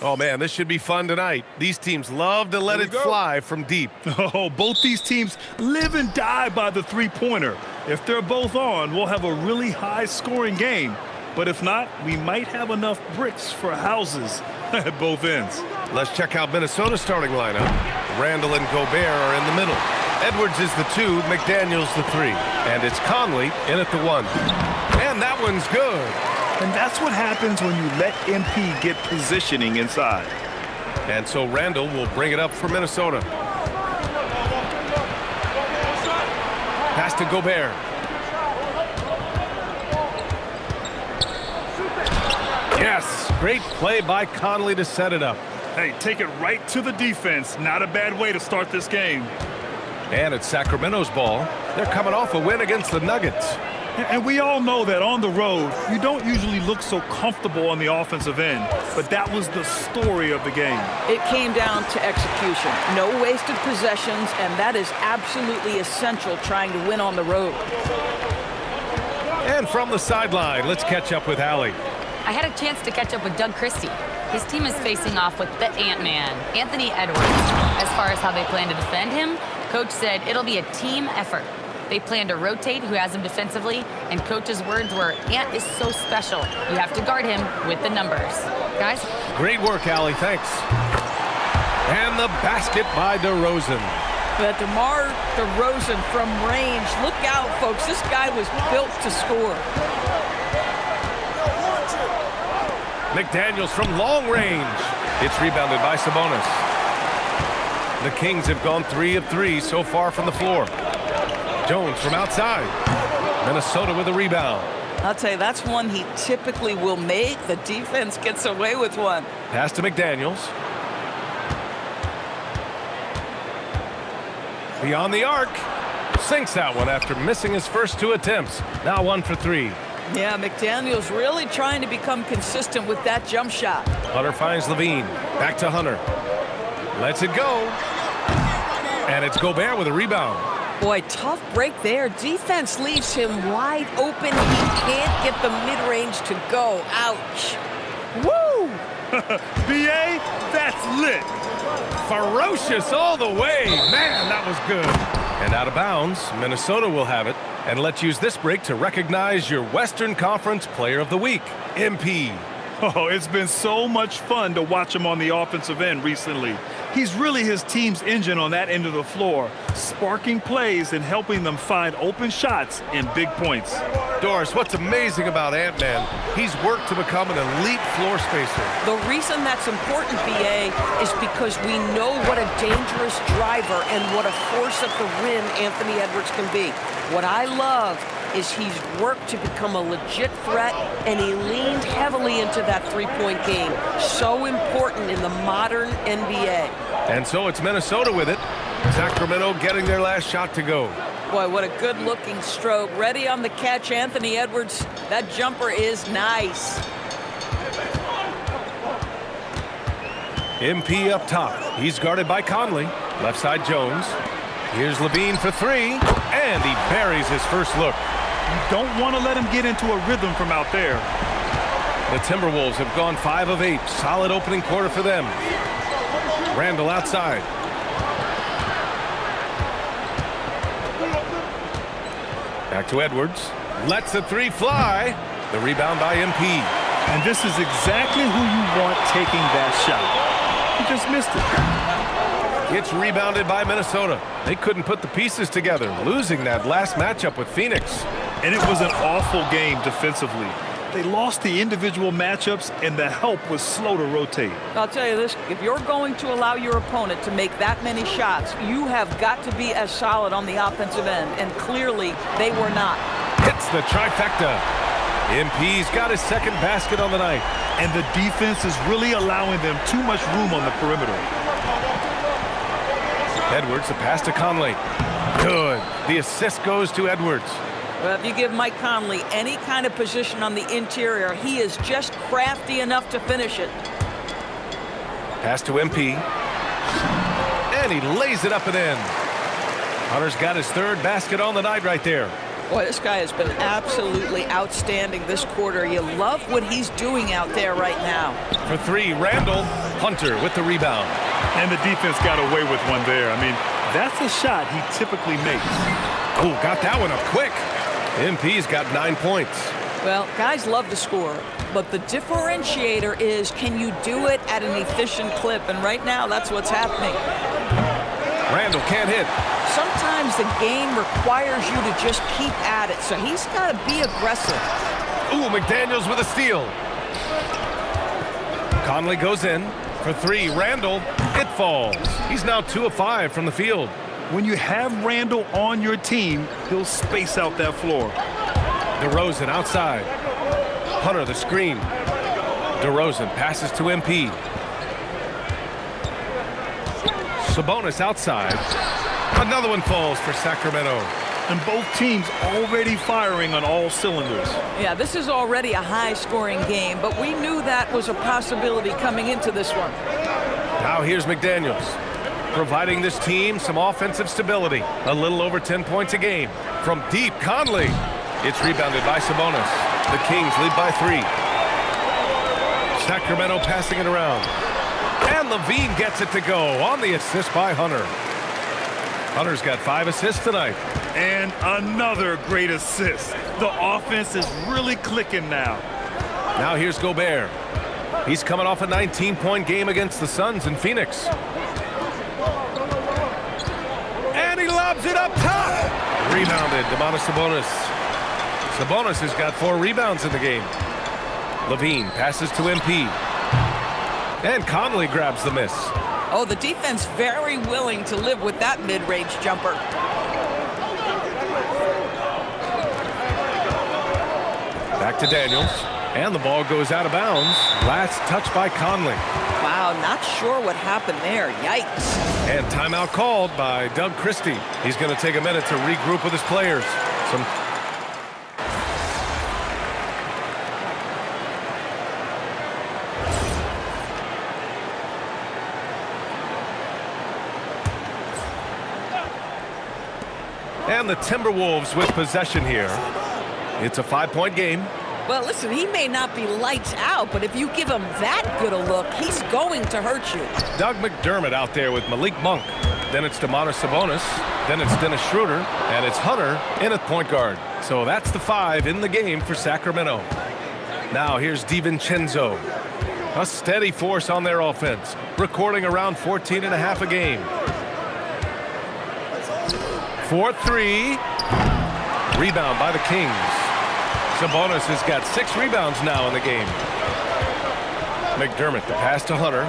J: Oh, man, this should be fun tonight. These teams love to let it fly from deep.
B: Oh, both these teams live and die by the three-pointer. If they're both on, we'll have a really high-scoring game. But if not, we might have enough bricks for houses at both ends.
J: Let's check out Minnesota's starting lineup. Randall and Gobert are in the middle. Edwards is the 2, McDaniels the 3. And it's Conley in at the 1. And that one's good.
B: And that's what happens when you let MP get positioning inside.
J: And so Randall will bring it up for Minnesota. Pass to Gobert. Yes, great play by Conley to set it up.
B: Hey, take it right to the defense. Not a bad way to start this game.
J: And it's Sacramento's ball. They're coming off a win against the Nuggets.
B: And we all know that on the road, you don't usually look so comfortable on the offensive end. But that was the story of the game.
K: It came down to execution. No wasted possessions, and that is absolutely essential trying to win on the road.
J: And from the sideline, let's catch up with Allie.
F: I had a chance to catch up with Doug Christie. His team is facing off with the Ant-Man, Anthony Edwards. As far as how they plan to defend him, Coach said it'll be a team effort. They plan to rotate who has him defensively, and Coach's words were, Ant is so special. You have to guard him with the numbers. Guys?
J: Great work, Allie. Thanks. And the basket by DeRozan.
K: But DeMar DeRozan from range. Look out, folks. This guy was built to score.
J: McDaniels from long range. It's rebounded by Sabonis. The Kings have gone 3 of 3 so far from the floor. Jones from outside. Minnesota with a rebound.
K: I'll tell you, that's one he typically will make. The defense gets away with one.
J: Pass to McDaniels. Beyond the arc. Sinks that one after missing his first 2 attempts. Now 1 for 3.
K: Yeah, McDaniels really trying to become consistent with that jump shot.
J: Hunter finds Levine. Back to Hunter. Lets it go. And it's Gobert with a rebound.
K: Boy, tough break there. Defense leaves him wide open. He can't get the mid-range to go. Ouch.
B: Woo! B.A., that's lit.
J: Ferocious all the way. Man, that was good. And out of bounds, Minnesota will have it. And let's use this break to recognize your Western Conference Player of the Week, MP.
B: Oh, it's been so much fun to watch him on the offensive end recently. He's really his team's engine on that end of the floor, sparking plays and helping them find open shots and big points.
J: Doris, what's amazing about Ant-Man, he's worked to become an elite floor spacer.
K: The reason that's important, B.A., is because we know what a dangerous driver and what a force at the rim Anthony Edwards can be. What I love is he's worked to become a legit threat, and he leaned heavily into that three-point game. So important in the modern NBA.
J: And so it's Minnesota with it. Sacramento getting their last shot to go.
K: Boy, what a good-looking stroke. Ready on the catch, Anthony Edwards. That jumper is nice.
J: MP up top. He's guarded by Conley. Left side Jones. Here's Levine for 3, and he buries his first look.
B: You don't want to let him get into a rhythm from out there.
J: The Timberwolves have gone 5 of 8. Solid opening quarter for them. Randall outside. Back to Edwards. Lets the 3 fly. The rebound by MP.
B: And this is exactly who you want taking that shot. He just missed it.
J: It's rebounded by Minnesota. They couldn't put the pieces together, losing that last matchup with Phoenix.
B: And it was an awful game defensively. They lost the individual matchups, and the help was slow to rotate.
K: I'll tell you this, if you're going to allow your opponent to make that many shots, you have got to be as solid on the offensive end, and clearly they were not.
J: Hits the trifecta. MP's got his second basket on the night.
B: And the defense is really allowing them too much room on the perimeter.
J: Edwards, the pass to Conley. Good. The assist goes to Edwards.
K: Well, if you give Mike Conley any kind of position on the interior, he is just crafty enough to finish it.
J: Pass to MP. And he lays it up and in. Hunter's got his third basket on the night right there.
K: Boy, this guy has been absolutely outstanding this quarter. You love what he's doing out there right now.
J: For 3, Randall. Hunter with the rebound.
I: And the defense got away with one there. I mean, that's a shot he typically makes.
J: Oh, got that one up quick. MP's got 9 points.
K: Well, guys love to score, but the differentiator is, can you do it at an efficient clip? And right now, that's what's happening.
J: Randall can't hit.
K: Sometimes the game requires you to just keep at it, so he's got to be aggressive.
J: Ooh, McDaniels with a steal. Conley goes in for 3. Randall, it falls. He's now 2 of 5 from the field.
I: When you have Randall on your team, he'll space out that floor.
J: DeRozan outside. Hunter the screen. DeRozan passes to MP. Sabonis outside. Another one falls for Sacramento.
I: And both teams already firing on all cylinders.
K: Yeah, this is already a high-scoring game, but we knew that was a possibility coming into this one.
J: Now here's McDaniels, providing this team some offensive stability. A little over 10 points a game. From deep, Conley. It's rebounded by Sabonis. The Kings lead by 3. Sacramento passing it around. And Levine gets it to go on the assist by Hunter. Hunter's got 5 assists tonight.
I: And another great assist. The offense is really clicking now.
J: Now here's Gobert. He's coming off a 19-point game against the Suns in Phoenix. And he lobs it up top. Rebounded, Domantas Sabonis. Sabonis has got 4 rebounds in the game. Levine passes to MP. And Conley grabs the miss.
K: Oh, the defense very willing to live with that mid-range jumper.
J: Back to Daniels. And the ball goes out of bounds. Last touch by Conley.
K: Wow, not sure what happened there. Yikes.
J: And timeout called by Doug Christie. He's going to take a minute to regroup with his players. And the Timberwolves with possession here. It's a 5-point game.
K: Well, listen, he may not be lights out, but if you give him that good a look, he's going to hurt you.
J: Doug McDermott out there with Malik Monk. Then it's Domantas Sabonis. Then it's Dennis Schroeder. And it's Hunter in at point guard. So that's the 5 in the game for Sacramento. Now here's DiVincenzo. A steady force on their offense, recording around 14.5 a game. 4-3. Rebound by the Kings. Sabonis has got 6 rebounds now in the game. McDermott, the pass to Hunter.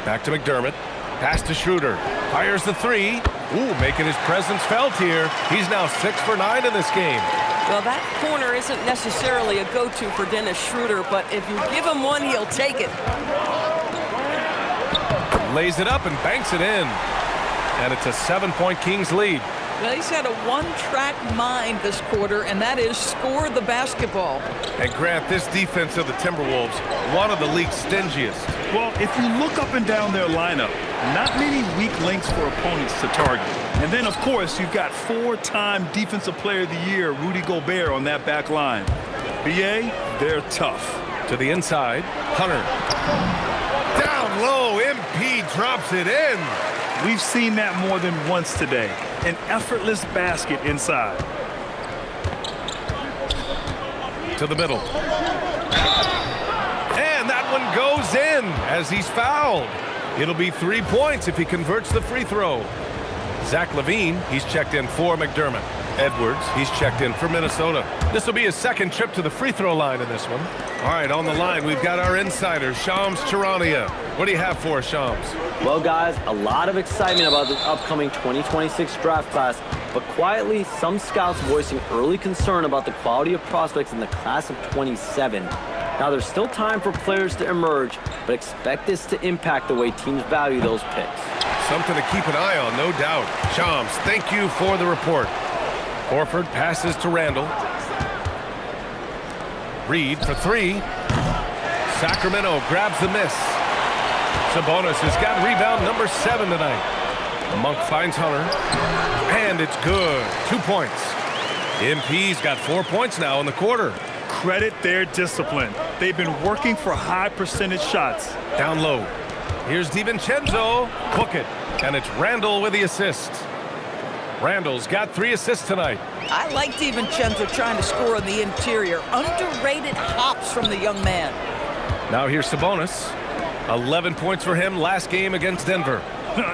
J: Back to McDermott. Pass to Schroeder. Fires the 3. Ooh, making his presence felt here. He's now 6 for 9 in this game.
K: Well, that corner isn't necessarily a go-to for Dennis Schroeder, but if you give him one, he'll take it.
J: Lays it up and banks it in. And it's a 7-point Kings lead.
K: Well, he's had a one-track mind this quarter, and that is score the basketball.
J: And Grant, this defense of the Timberwolves, one of the league's stingiest.
I: Well, if you look up and down their lineup, not many weak links for opponents to target. And then, of course, you've got 4-time Defensive Player of the Year, Rudy Gobert, on that back line. BA, they're tough.
J: To the inside, Hunter. Down low, MP drops it in.
I: We've seen that more than once today. An effortless basket inside.
J: To the middle. And that one goes in as he's fouled. It'll be 3 points if he converts the free throw. Zach LaVine, he's checked in for McDermott. Edwards, he's checked in for Minnesota. This will be his 2nd trip to the free throw line in this one. All right, on the line, we've got our insider, Shams Charania. What do you have for us, Shams?
D: Well, guys, a lot of excitement about this upcoming 2026 draft class, but quietly, some scouts voicing early concern about the quality of prospects in the class of 27. Now, there's still time for players to emerge, but expect this to impact the way teams value those picks.
J: Something to keep an eye on, no doubt. Shams, thank you for the report. Horford passes to Randall. Reed for 3. Sacramento grabs the miss. Sabonis has got rebound number 7 tonight. Monk finds Hunter. And it's good. 2 points. MP's got 4 points now in the quarter.
I: credit their discipline. They've been working for high percentage shots.
J: Down low. Here's DiVincenzo. Book it. And it's Randall with the assist. Randall's got 3 assists tonight.
K: I like DiVincenzo trying to score on the interior. Underrated hops from the young man.
J: Now here's Sabonis. 11 points for him last game against Denver.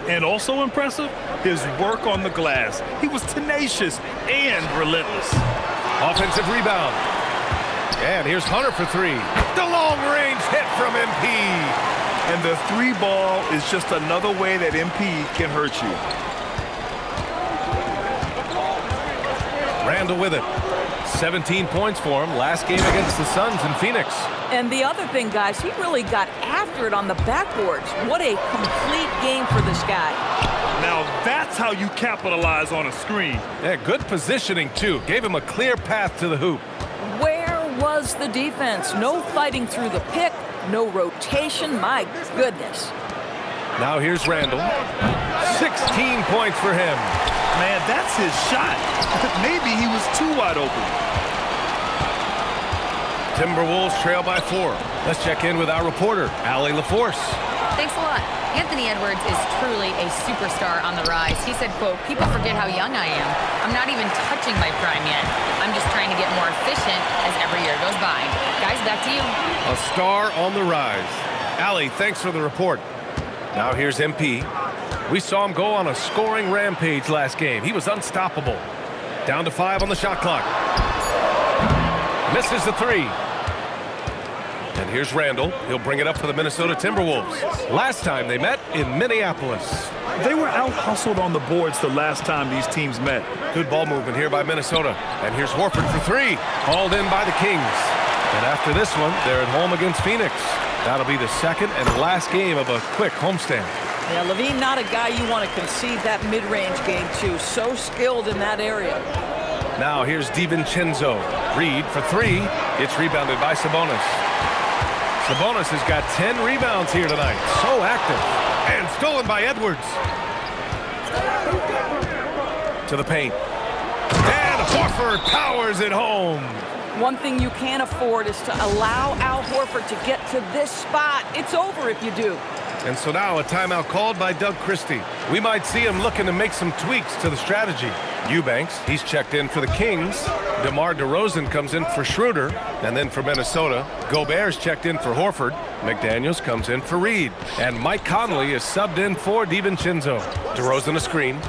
I: And also impressive, his work on the glass. He was tenacious and relentless.
J: Offensive rebound. And here's Hunter for 3. The long-range hit from MP.
I: And the 3 ball is just another way that MP can hurt you.
J: Randall with it. 17 points for him last game against the Suns in Phoenix.
K: And the other thing, guys, he really got after it on the backboards. What a complete game for this guy.
I: Now that's how you capitalize on a screen.
J: Yeah, good positioning, too. Gave him a clear path to the hoop.
K: Where was the defense? No fighting through the pick, no rotation. My goodness.
J: Now here's Randall. 16 points for him.
I: Man, that's his shot. Maybe he was too wide open.
J: Timberwolves trail by 4. Let's check in with our reporter, Allie LaForce.
F: Thanks a lot. Anthony Edwards is truly a superstar on the rise. He said, quote, "People forget how young I am. I'm not even touching my prime yet. I'm just trying to get more efficient as every year goes by." Guys, back to you.
J: A star on the rise. Allie, thanks for the report. Now here's MP. We saw him go on a scoring rampage last game. He was unstoppable. Down to 5 on the shot clock. Misses the 3. And here's Randall. He'll bring it up for the Minnesota Timberwolves. Last time they met in Minneapolis.
I: They were out-hustled on the boards the last time these teams met.
J: Good ball movement here by Minnesota. And here's Horford for 3. Hauled in by the Kings. And after this one, they're at home against Phoenix. That'll be the second and last game of a quick homestand.
K: Yeah, Levine, not a guy you want to concede that mid-range game to. So skilled in that area.
J: Now here's DiVincenzo. Reed for 3. It's rebounded by Sabonis. Sabonis has got 10 rebounds here tonight. So active. And stolen by Edwards. To the paint. And Horford powers it home.
K: One thing you can't afford is to allow Al Horford to get to this spot. It's over if you do.
J: And so now a timeout called by Doug Christie. We might see him looking to make some tweaks to the strategy. Eubanks, he's checked in for the Kings. DeMar DeRozan comes in for Schroeder. And then for Minnesota, Gobert's checked in for Horford. McDaniels comes in for Reed. And Mike Conley is subbed in for DiVincenzo. DeRozan a screen.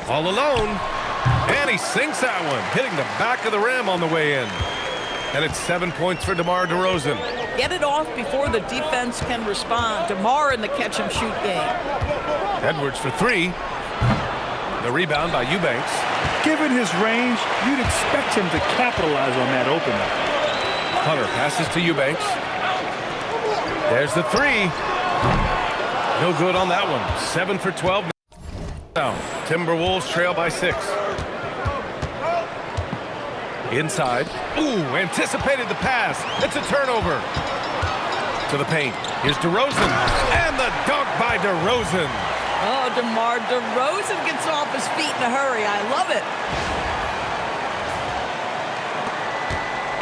J: All alone. And he sinks that one, hitting the back of the rim on the way in. And it's 7 points for DeMar DeRozan.
K: Get it off before the defense can respond. DeMar in the catch-and-shoot game.
J: Edwards for 3. The rebound by Eubanks.
I: Given his range, you'd expect him to capitalize on that opener.
J: Hunter passes to Eubanks. There's the 3. No good on that one. 7 for 12. Now, Timberwolves trail by 6. Inside. Ooh, anticipated the pass. It's a turnover. To the paint. Here's DeRozan. And the dunk by DeRozan.
K: Oh, DeMar DeRozan gets off his feet in a hurry. I love it.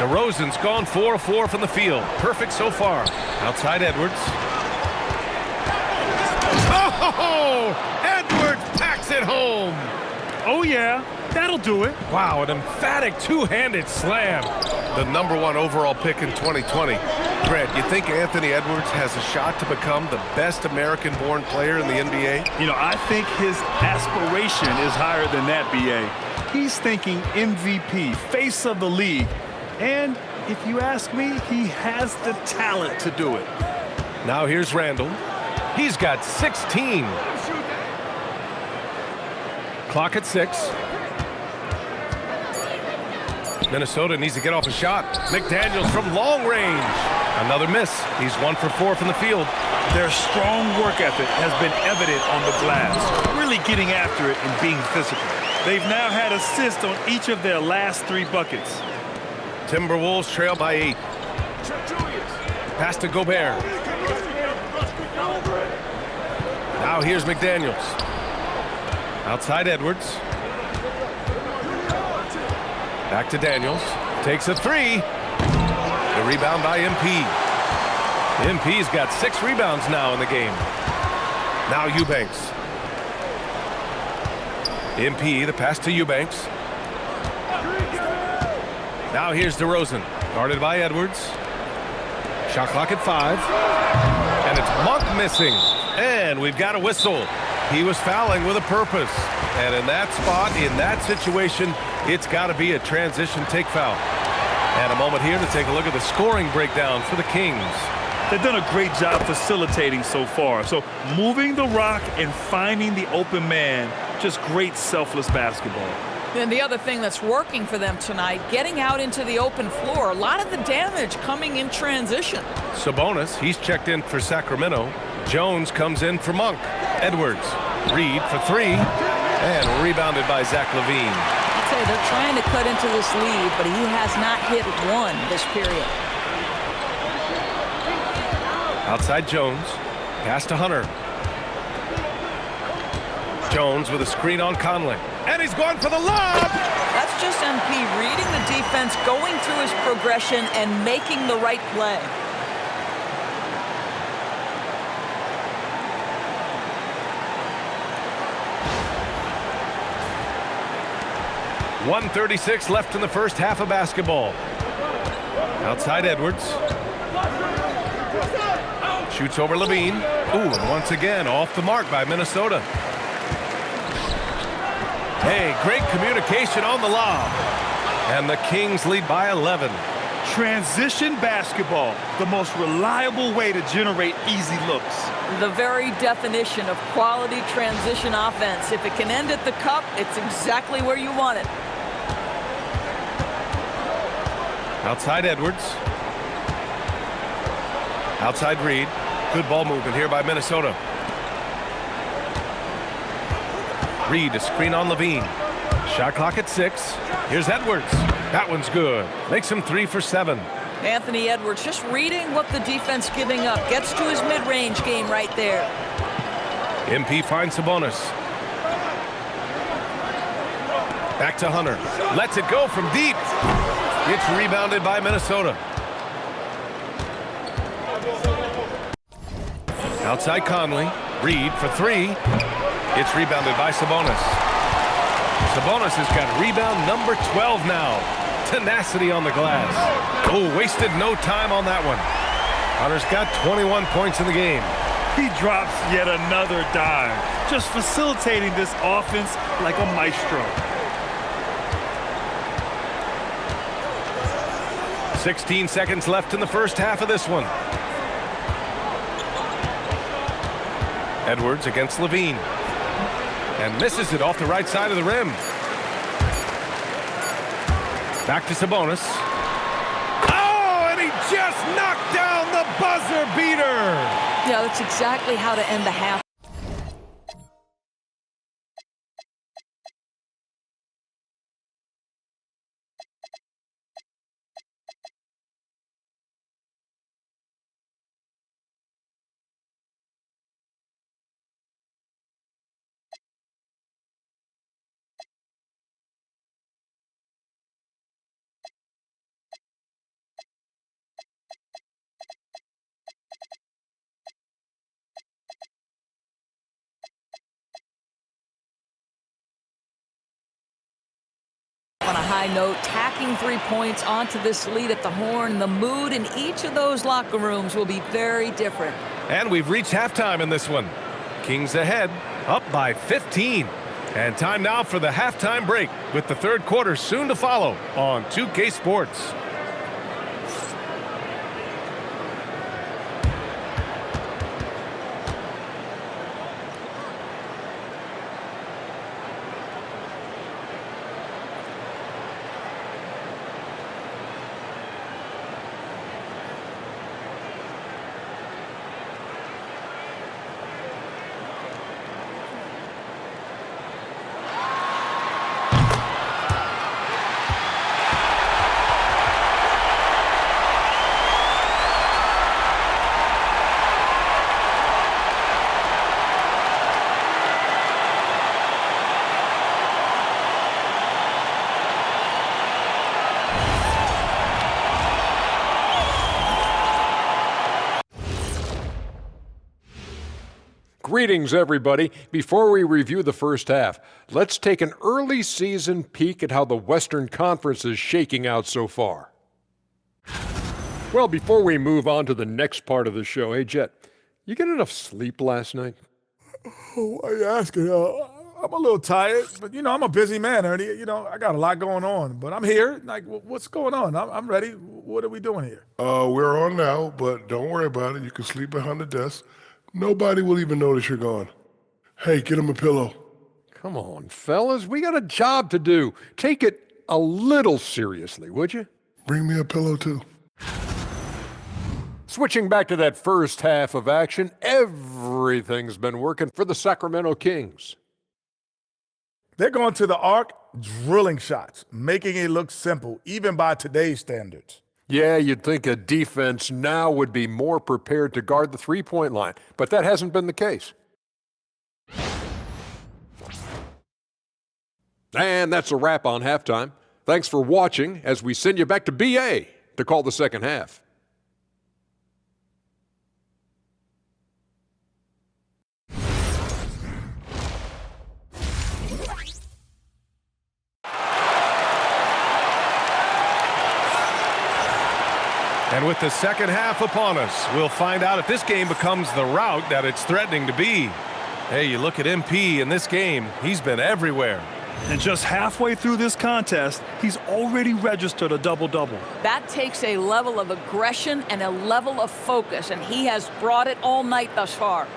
J: DeRozan's gone 4 of 4 from the field. Perfect so far. Outside Edwards. Oh! Edwards packs it home.
I: Oh, yeah. That'll do it.
J: Wow, an emphatic two-handed slam. The #1 overall pick in 2020. Grant, you think Anthony Edwards has a shot to become the best American-born player in the NBA?
I: You know, I think his aspiration is higher than that, B.A. He's thinking MVP, face of the league. And if you ask me, he has the talent to do it.
J: Now here's Randall. He's got 16. Clock at 6. Minnesota needs to get off a shot. McDaniels from long range. Another miss. He's 1 for 4 from the field.
I: Their strong work ethic has been evident on the glass, really getting after it and being physical. They've now had assists on each of their last 3 buckets.
J: Timberwolves trail by 8. Pass to Gobert. Now here's McDaniels. Outside Edwards. Back to Daniels. Takes a three. The rebound by MP. MP's got 6 rebounds now in the game. Now Eubanks. MP, the pass to Eubanks. Now here's DeRozan, guarded by Edwards. Shot clock at 5. And it's Monk missing. And we've got a whistle. He was fouling with a purpose. And in that spot, in that situation, it's got to be a transition take foul. And a moment here to take a look at the scoring breakdown for the Kings.
I: They've done a great job facilitating so far. So moving the rock and finding the open man, just great selfless basketball.
L: And the other thing that's working for them tonight, getting out into the open floor. A lot of the damage coming in transition.
J: Sabonis, he's checked in for Sacramento. Jones comes in for Monk. Edwards, Reed for 3, and rebounded by Zach LaVine.
L: I'd say they're trying to cut into this lead, but he has not hit one this period.
J: Outside Jones, pass to Hunter. Jones with a screen on Conley. And he's going for the lob!
L: That's just MP reading the defense, going through his progression, and making the right play.
J: .136 left in the first half of basketball. Outside Edwards. Shoots over LaVine. Ooh, and once again off the mark by Minnesota. Hey, great communication on the lob. And the Kings lead by 11.
I: Transition basketball, the most reliable way to generate easy looks.
L: The very definition of quality transition offense. If it can end at the cup, it's exactly where you want it.
J: Outside Edwards. Outside Reed. Good ball movement here by Minnesota. Reed, a screen on LaVine. Shot clock at 6. Here's Edwards. That one's good. Makes him 3 for 7.
L: Anthony Edwards just reading what the defense giving up. Gets to his mid-range game right there.
J: MP finds Sabonis. Back to Hunter. Lets it go from deep. It's rebounded by Minnesota. Outside Conley. Reed for 3. It's rebounded by Sabonis. Sabonis has got rebound number 12 now. Tenacity on the glass. Oh, wasted no time on that one. Hunter's got 21 points in the game.
I: He drops yet another dime, just facilitating this offense like a maestro.
J: 16 seconds left in the first half of this one. Edwards against LaVine. And misses it off the right side of the rim. Back to Sabonis. Oh, and he just knocked down the buzzer beater.
L: Yeah, that's exactly how to end the half. On a high note, tacking 3 points onto this lead at the Horn. The mood in each of those locker rooms will be very different.
J: And we've reached halftime in this one. Kings ahead, up by 15. And time now for the halftime break, with the third quarter soon to follow on 2K Sports.
G: Greetings, everybody. Before we review the first half, let's take an early season peek at how the Western Conference is shaking out so far. Well, before we move on to the next part of the show, hey, Jet, you get enough sleep last night?
M: Oh, why are you asking? I'm a little tired, but, I'm a busy man, Ernie. I got a lot going on, but I'm here. Like, what's going on? I'm ready. What are we doing here?
H: We're on now, but don't worry about it. You can sleep behind the desk. Nobody will even notice you're gone. Hey, get him a pillow.
G: Come on, fellas. We got a job to do. Take it a little seriously, would you?
H: Bring me a pillow, too.
G: Switching back to that first half of action, everything's been working for the Sacramento Kings.
M: They're going to the arc, drilling shots, making it look simple, even by today's standards.
G: Yeah, you'd think a defense now would be more prepared to guard the three-point line, but that hasn't been the case. And that's a wrap on halftime. Thanks for watching as we send you back to BA to call the second half.
J: And with the second half upon us, we'll find out if this game becomes the route that it's threatening to be. Hey, you look at MP in this game, he's been everywhere.
I: And just halfway through this contest, he's already registered a double-double.
L: That takes a level of aggression and a level of focus, and he has brought it all night thus far.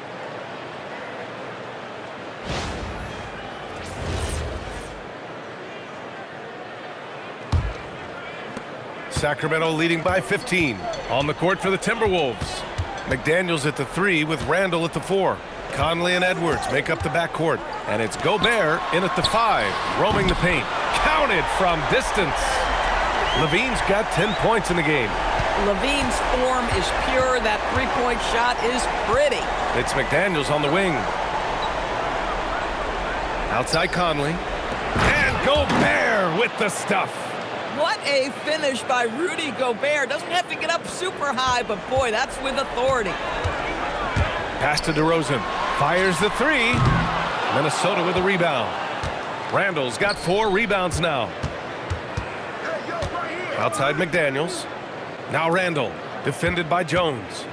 J: Sacramento leading by 15. On the court for the Timberwolves. McDaniels at the 3 with Randall at the 4. Conley and Edwards make up the backcourt. And it's Gobert in at the 5, roaming the paint. Counted from distance. Levine's got 10 points in the game.
L: Levine's form is pure. That three-point shot is pretty.
J: It's McDaniels on the wing. Outside Conley. And Gobert with the stuff.
L: What a finish by Rudy Gobert. Doesn't have to get up super high, but boy, that's with authority.
J: Pass to DeRozan. Fires the 3. Minnesota with a rebound. Randall's got 4 rebounds now. Outside McDaniels. Now Randall, defended by Jones.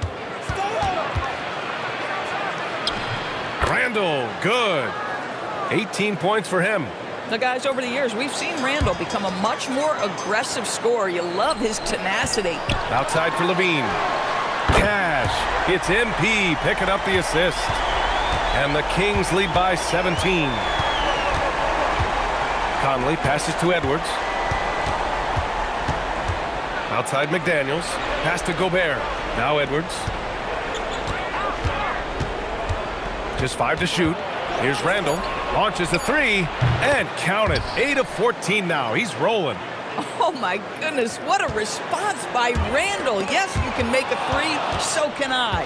J: Randall, good. 18 points for him.
L: Now, guys, over the years, we've seen Randall become a much more aggressive scorer. You love his tenacity.
J: Outside for Levine. Cash. It's MP picking up the assist. And the Kings lead by 17. Conley passes to Edwards. Outside McDaniels. Pass to Gobert. Now Edwards. Just 5 to shoot. Here's Randall. Launches the 3 and count it. 8 of 14 now. He's rolling.
L: Oh, my goodness. What a response by Randall. Yes, you can make a 3. So can I.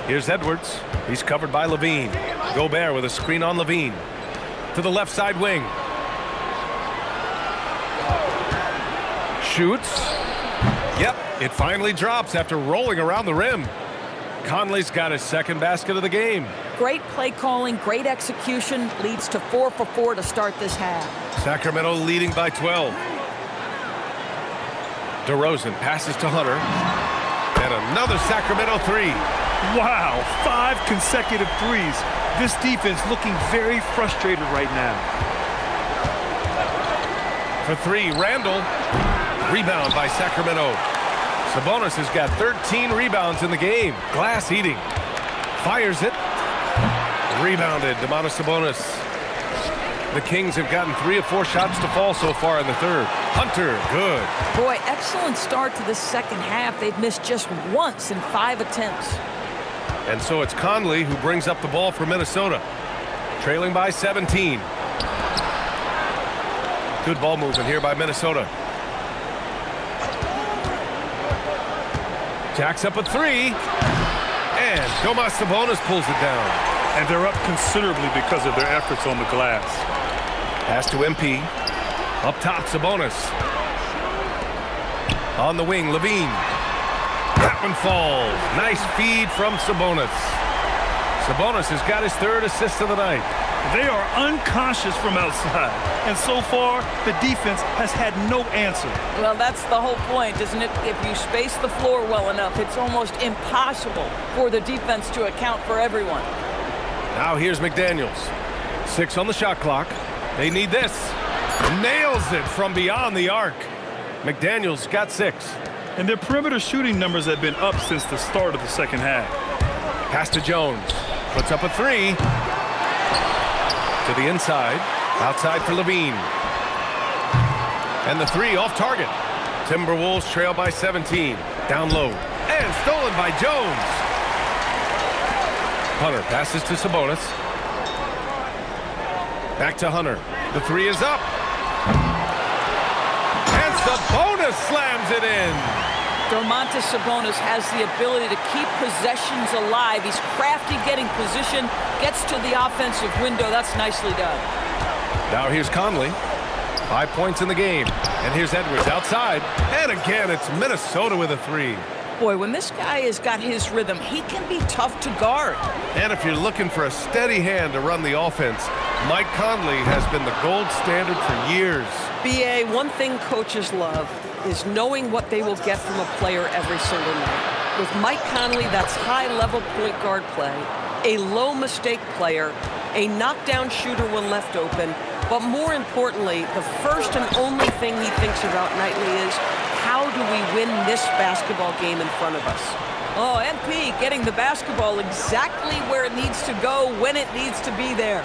J: Here's Edwards. He's covered by Levine. Gobert with a screen on Levine. To the left side wing. Shoots. Yep, it finally drops after rolling around the rim. Conley's got his second basket of the game.
L: Great play calling, great execution, leads to 4 for 4 to start this half.
J: Sacramento leading by 12. DeRozan passes to Hunter. And another Sacramento 3.
I: Wow, 5 consecutive threes. This defense looking very frustrated right now.
J: For 3, Randall. Rebound by Sacramento. Sabonis has got 13 rebounds in the game. Glass eating. Fires it. Rebounded. Domantas Sabonis. The Kings have gotten 3 of 4 shots to fall so far in the third. Hunter, good.
L: Boy, excellent start to the second half. They've missed just once in 5 attempts.
J: And so it's Conley who brings up the ball for Minnesota. Trailing by 17. Good ball movement here by Minnesota. Jacks up a 3. And Domantas Sabonis pulls it down.
I: And they're up considerably because of their efforts on the glass.
J: Pass to MP. Up top, Sabonis. On the wing, Levine. That one falls. Nice feed from Sabonis. Sabonis has got his 3rd assist of the night.
I: They are unconscious from outside. And so far, the defense has had no answer.
L: Well, that's the whole point, isn't it? If you space the floor well enough, it's almost impossible for the defense to account for everyone.
J: Now here's McDaniels. 6 on the shot clock. They need this. Nails it from beyond the arc. McDaniels got 6.
I: And their perimeter shooting numbers have been up since the start of the second half.
J: Pass to Jones. Puts up a 3. To the inside. Outside for Levine. And the 3 off target. Timberwolves trail by 17. Down low. And stolen by Jones. Hunter passes to Sabonis. Back to Hunter. The 3 is up. And Sabonis slams it in.
L: Domantas Sabonis has the ability to keep possessions alive. He's crafty getting position, gets to the offensive window. That's nicely done.
J: Now here's Conley. 5 points in the game. And here's Edwards outside. And again, it's Minnesota with a 3.
L: Boy, when this guy has got his rhythm, he can be tough to guard.
J: And if you're looking for a steady hand to run the offense, Mike Conley has been the gold standard for years.
K: BA, one thing coaches love is knowing what they will get from a player every single night. With Mike Conley, that's high-level point guard play, a low-mistake player, a knockdown shooter when left open, but more importantly, the first and only thing he thinks about nightly is, how do we win this basketball game in front of us?
L: Oh, MP getting the basketball exactly where it needs to go, when it needs to be there.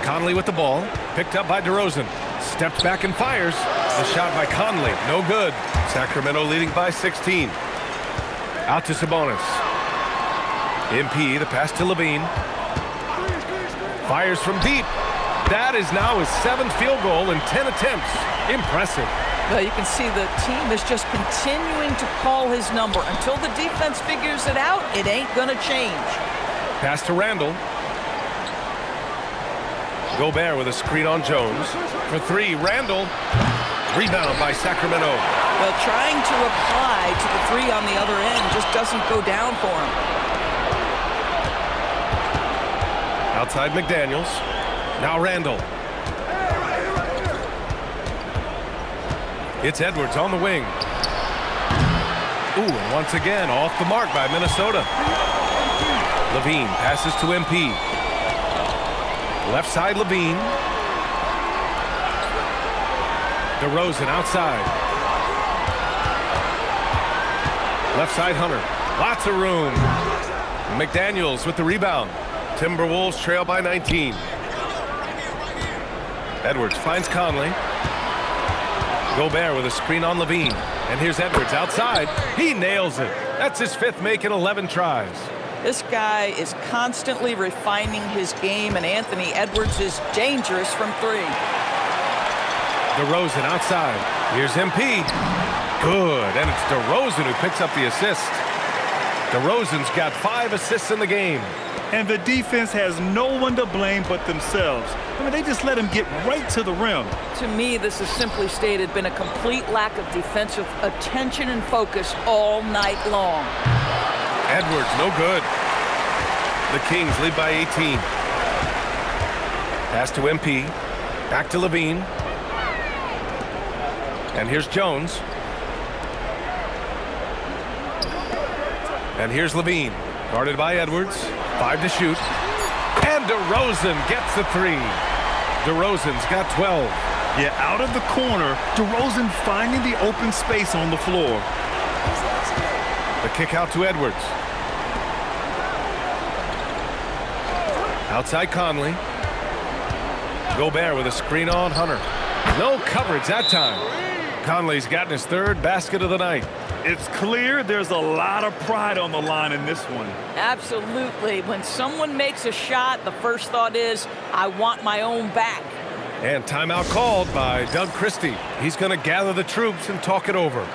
J: Conley with the ball, picked up by DeRozan. Steps back and fires. The shot by Conley, no good. Sacramento leading by 16. Out to Sabonis. MP, the pass to Levine. Fires from deep. That is now his 7th field goal in 10 attempts. Impressive.
L: Well, you can see the team is just continuing to call his number. Until the defense figures it out, it ain't gonna change.
J: Pass to Randall. Gobert with a screen on Jones. For 3, Randall. Rebound by Sacramento.
L: Well, trying to reply to the 3 on the other end just doesn't go down for him.
J: Outside McDaniels. Now Randall. It's Edwards on the wing. Ooh, and once again off the mark by Minnesota. Levine passes to MP. Left side Levine. DeRozan outside. Left side Hunter. Lots of room. McDaniels with the rebound. Timberwolves trail by 19. Edwards finds Conley. Gobert with a screen on Levine. And here's Edwards outside. He nails it. That's his 5th make in 11 tries.
L: This guy is constantly refining his game, and Anthony Edwards is dangerous from 3.
J: DeRozan outside. Here's MP. Good. And it's DeRozan who picks up the assist. DeRozan's got 5 assists in the game.
I: And the defense has no one to blame but themselves. I mean, they just let him get right to the rim.
L: To me, this has simply stated been a complete lack of defensive attention and focus all night long.
J: Edwards, no good. The Kings lead by 18. Pass to MP. Back to Levine. And here's Jones. And here's Levine. Guarded by Edwards. 5 to shoot. And DeRozan gets the 3. DeRozan's got 12.
I: Yeah, out of the corner, DeRozan finding the open space on the floor.
J: The kick out to Edwards. Outside Conley. Gobert with a screen on Hunter. No coverage that time. Conley's gotten his 3rd basket of the night.
I: It's clear there's a lot of pride on the line in this one.
L: Absolutely. When someone makes a shot, the first thought is, I want my own back.
J: And timeout called by Doug Christie. He's going to gather the troops and talk it over.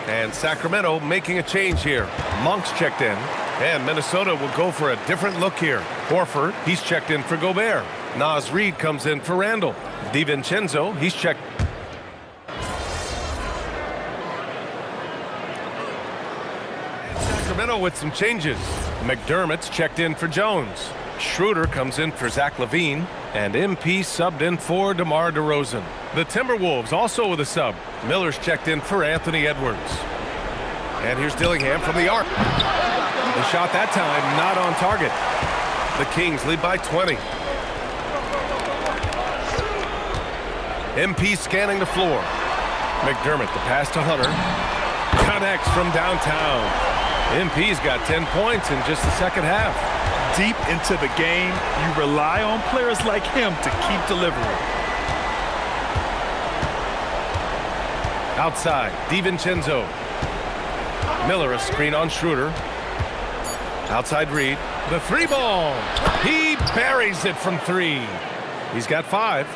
J: And Sacramento making a change here. Monk's checked in. And Minnesota will go for a different look here. Horford, he's checked in for Gobert. Naz Reid comes in for Randall. DiVincenzo, he's checked. Sacramento with some changes. McDermott's checked in for Jones. Schroeder comes in for Zach LaVine. And MP subbed in for DeMar DeRozan. The Timberwolves also with a sub. Miller's checked in for Anthony Edwards. And here's Dillingham from the arc. The shot that time not on target. The Kings lead by 20. MP scanning the floor. McDermott the pass to Hunter. Connects from downtown. MP's got 10 points in just the second half.
I: Deep into the game, you rely on players like him to keep delivering.
J: Outside, DiVincenzo. Miller a screen on Schroeder. Outside Reed. The three ball. He buries it from three. He's got 5.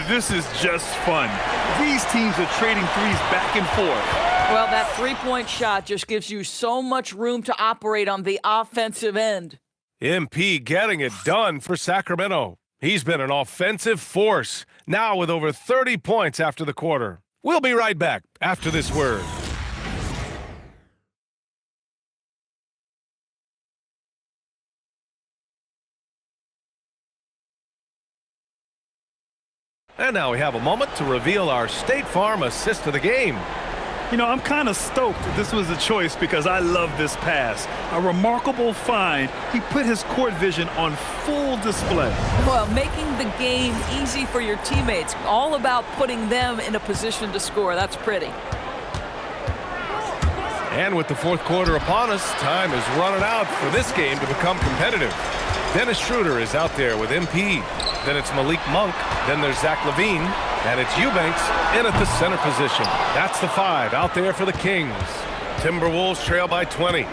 I: This is just fun. These teams are trading threes back and forth.
L: Well, that three-point shot just gives you so much room to operate on the offensive end.
J: MP getting it done for Sacramento. He's been an offensive force, now with over 30 points after the quarter. We'll be right back after this word. And now we have a moment to reveal our State Farm assist of the game.
I: You know, I'm kind of stoked that this was a choice because I love this pass. A remarkable find. He put his court vision on full display.
L: Well, making the game easy for your teammates. All about putting them in a position to score. That's pretty.
J: And with the fourth quarter upon us, time is running out for this game to become competitive. Dennis Schroeder is out there with MP. Then it's Malik Monk. Then there's Zach LaVine. And it's Eubanks in at the center position. That's the 5 out there for the Kings. Timberwolves trail by 20.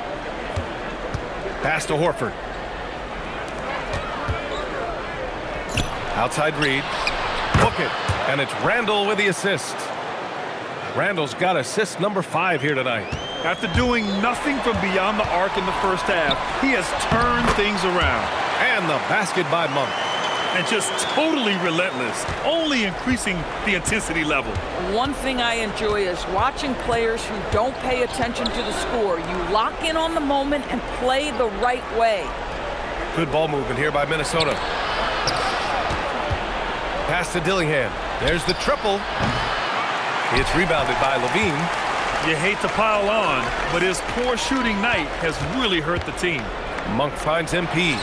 J: Pass to Horford. Outside Reed. Book it. And it's Randall with the assist. Randall's got assist number 5 here tonight.
I: After doing nothing from beyond the arc in the first half, he has turned things around.
J: And the basket by Monk.
I: And just totally relentless, only increasing the intensity level.
L: One thing I enjoy is watching players who don't pay attention to the score. You lock in on the moment and play the right way.
J: Good ball movement here by Minnesota. Pass to Dillingham. There's the triple. It's rebounded by LaVine.
I: You hate to pile on, but his poor shooting night has really hurt the team.
J: Monk finds MP.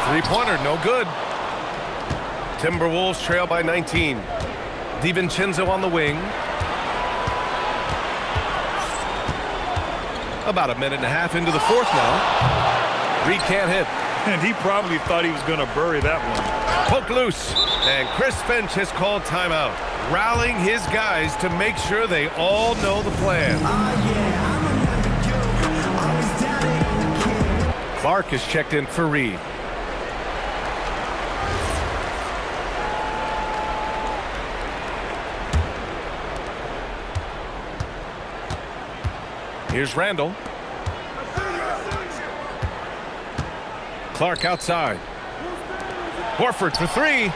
J: Three-pointer, no good. Timberwolves trail by 19. DiVincenzo on the wing. About a minute and a half into the fourth now. Reed can't hit.
I: And he probably thought he was going to bury that one.
J: Poked loose. And Chris Finch has called timeout, rallying his guys to make sure they all know the plan. Clark is checked in for Reed. Here's Randall. Clark outside. Horford for 3.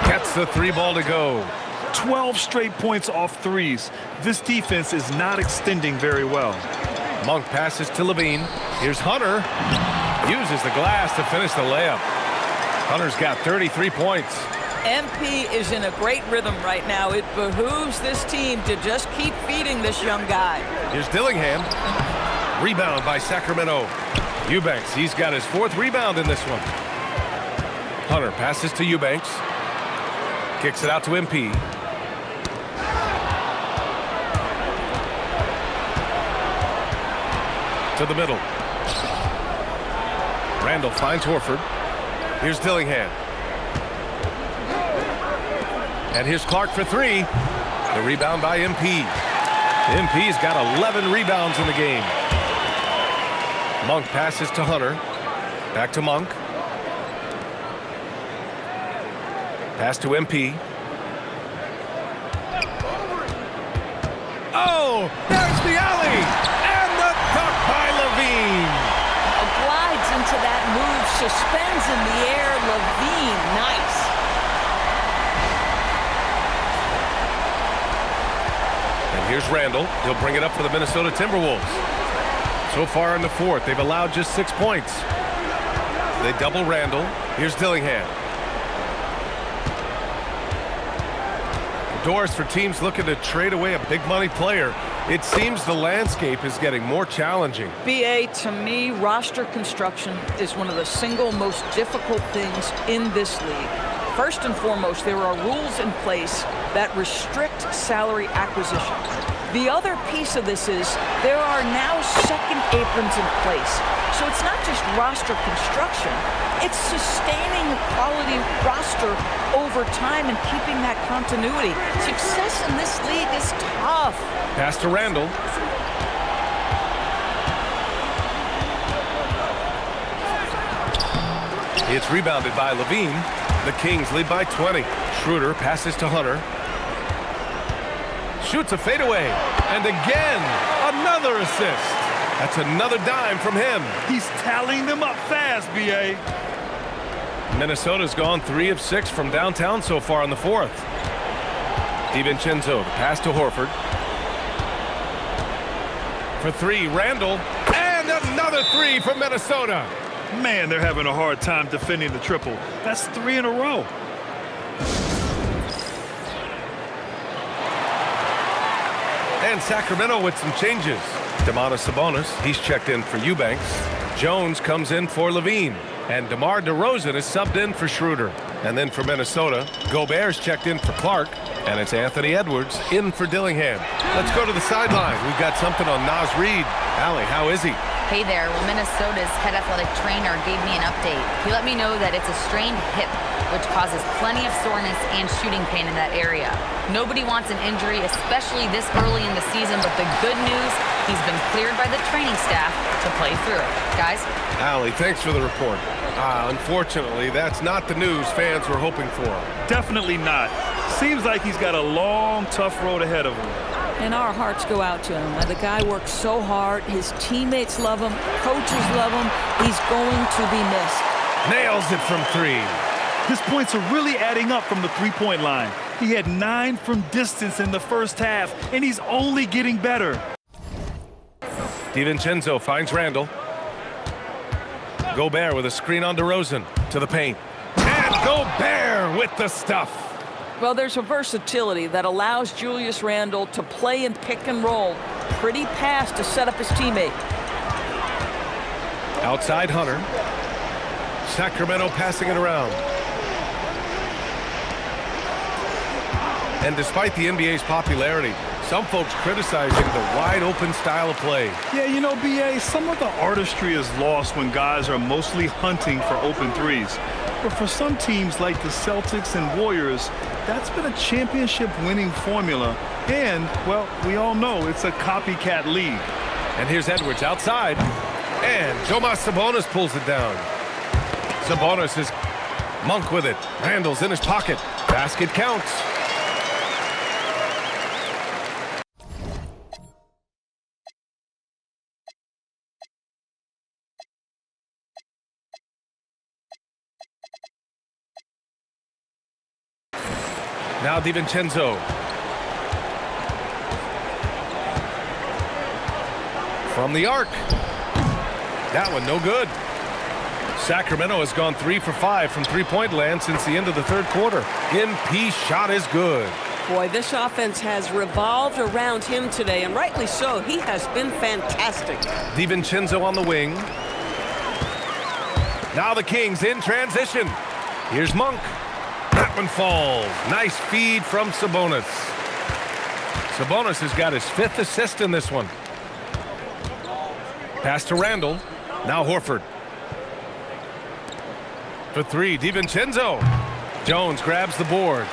J: Gets the 3 ball to go.
I: 12 straight points off threes. This defense is not extending very well.
J: Monk passes to LaVine. Here's Hunter. Uses the glass to finish the layup. Hunter's got 33 points.
L: MP is in a great rhythm right now. It behooves this team to just keep feeding this young guy.
J: Here's Dillingham. Rebound by Sacramento. Eubanks, he's got his 4th rebound in this one. Hunter passes to Eubanks. Kicks it out to MP. To the middle. Randall finds Horford. Here's Dillingham. And here's Clark for 3. The rebound by MP. MP's got 11 rebounds in the game. Monk passes to Hunter. Back to Monk. Pass to MP. Oh, there's the alley! And the dunk by LaVine!
L: Glides into that move, suspends in the air. LaVine, nice.
J: And here's Randall. He'll bring it up for the Minnesota Timberwolves. So far in the fourth, they've allowed just 6 points. They double Randall. Here's Dillingham. Doors for teams looking to trade away a big money player. It seems the landscape is getting more challenging.
L: BA, to me, roster construction is one of the single most difficult things in this league. First and foremost, there are rules in place that restrict salary acquisition. The other piece of this is there are now second aprons in place. So it's not just roster construction, it's sustaining a quality roster over time and keeping that continuity. Success in this league is tough.
J: Pass to Randall. It's rebounded by Levine. The Kings lead by 20. Schroeder passes to Hunter. Shoots a fadeaway. And again, another assist. That's another dime from him.
I: He's tallying them up fast, B.A.
J: Minnesota's gone 3 of 6 from downtown so far in the fourth. DiVincenzo, the pass to Horford. For 3, Randall. And another 3 from Minnesota.
I: Man, they're having a hard time defending the triple. That's 3 in a row.
J: And Sacramento with some changes. Domantas Sabonis, he's checked in for Eubanks. Jones comes in for Levine. And DeMar DeRozan is subbed in for Schroeder. And then for Minnesota, Gobert's checked in for Clark. And it's Anthony Edwards in for Dillingham. Let's go to the sideline. We've got something on Naz Reid. Allie, how is he?
F: Hey there. Well, Minnesota's head athletic trainer gave me an update. He let me know that it's a strained hip, which causes plenty of soreness and shooting pain in that area. Nobody wants an injury, especially this early in the season, but the good news, he's been cleared by the training staff to play through it. Guys?
J: Allie, thanks for the report. Unfortunately, that's not the news fans were hoping for.
I: Definitely not. Seems like he's got a long, tough road ahead of him.
L: And our hearts go out to him. The guy works so hard. His teammates love him. Coaches love him. He's going to be missed.
J: Nails it from 3.
I: His points are really adding up from the three-point line. He had 9 from distance in the first half, and he's only getting better.
J: DiVincenzo finds Randall. Gobert with a screen on DeRozan to the paint. And Gobert with the stuff.
L: Well, there's a versatility that allows Julius Randle to play in pick and roll. Pretty pass to set up his teammate.
J: Outside Hunter. Sacramento passing it around. And despite the NBA's popularity, some folks criticizing the wide-open style of play.
I: Yeah, you know, B.A., some of the artistry is lost when guys are mostly hunting for open threes. But for some teams like the Celtics and Warriors, that's been a championship-winning formula. And, well, we all know it's a copycat league.
J: And here's Edwards outside. And Domas Sabonis pulls it down. Sabonis is Monk with it. Randall's in his pocket. Basket counts. Now DiVincenzo. From the arc. That one no good. Sacramento has gone 3 for 5 from three-point land since the end of the third quarter. MP shot is good.
K: Boy, this offense has revolved around him today, and rightly so. He has been fantastic.
J: DiVincenzo on the wing. Now the Kings in transition. Here's Monk. That one falls. Nice feed from Sabonis. Sabonis has got his 5th assist in this one. Pass to Randall. Now Horford. For 3, DiVincenzo. Jones grabs the board.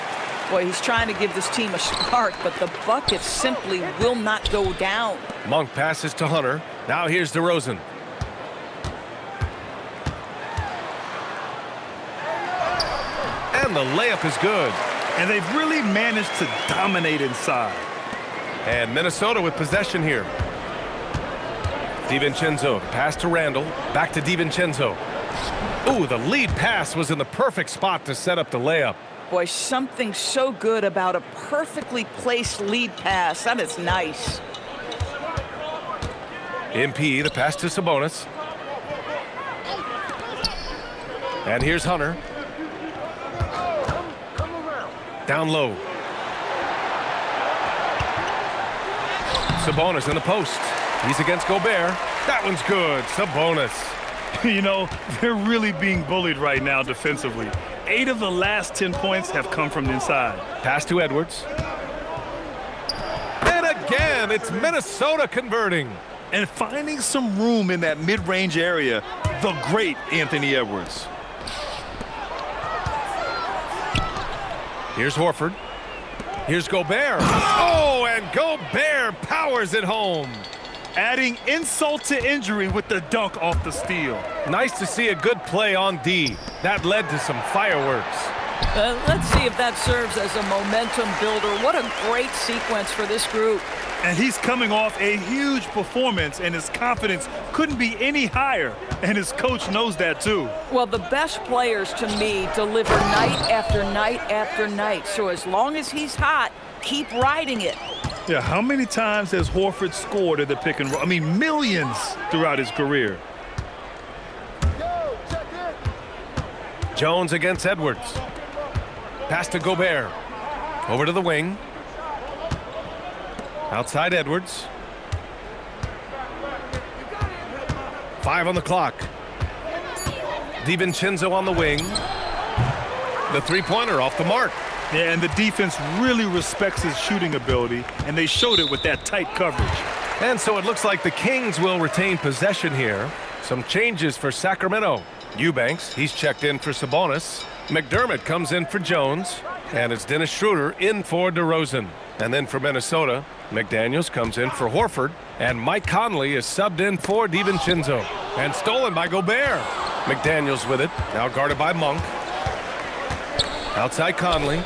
L: Boy, he's trying to give this team a spark, but the bucket simply will not go down.
J: Monk passes to Hunter. Now here's DeRozan. And the layup is good.
I: And they've really managed to dominate inside.
J: And Minnesota with possession here. DiVincenzo, pass to Randall. Back to DiVincenzo. Ooh, the lead pass was in the perfect spot to set up the layup.
L: Boy, something so good about a perfectly placed lead pass. That is nice.
J: MP, the pass to Sabonis. And here's Hunter. Down low. Sabonis in the post. He's against Gobert. That one's good. Sabonis.
I: You know, they're really being bullied right now defensively. 8 of the last 10 points have come from inside.
J: Pass to Edwards. And again, it's Minnesota converting.
I: And finding some room in that mid-range area, the great Anthony Edwards.
J: Here's Horford. Here's Gobert. Oh, and Gobert powers it home.
I: Adding insult to injury with the dunk off the steal.
J: Nice to see a good play on D. That led to some fireworks.
L: Let's see if that serves as a momentum builder. What a great sequence for this group.
I: And he's coming off a huge performance, and his confidence couldn't be any higher. And his coach knows that, too.
L: Well, the best players, to me, deliver night after night after night. So as long as he's hot, keep riding it.
I: Yeah, how many times has Horford scored at the pick and roll? I mean, millions throughout his career.
J: Jones against Edwards. Pass to Gobert. Over to the wing. Outside Edwards. 5 on the clock. DiVincenzo on the wing. The three-pointer off the mark.
I: Yeah, and the defense really respects his shooting ability, and they showed it with that tight coverage.
J: And so it looks like the Kings will retain possession here. Some changes for Sacramento. Eubanks, he's checked in for Sabonis. McDermott comes in for Jones. And it's Dennis Schroeder in for DeRozan. And then for Minnesota, McDaniels comes in for Horford. And Mike Conley is subbed in for DiVincenzo. And stolen by Gobert. McDaniels with it, now guarded by Monk. Outside Conley.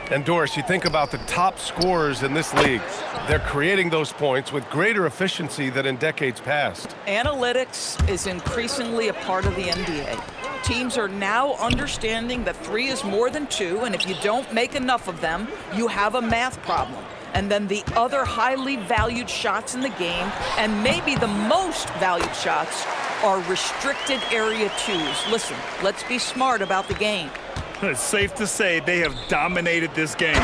J: And Doris, you think about the top scorers in this league. They're creating those points with greater efficiency than in decades past.
L: Analytics is increasingly a part of the NBA. Teams are now understanding that 3 is more than 2, and if you don't make enough of them, you have a math problem. And then the other highly valued shots in the game, and maybe the most valued shots, are restricted area 2s. Listen, let's be smart about the game.
I: It's safe to say they have dominated this game.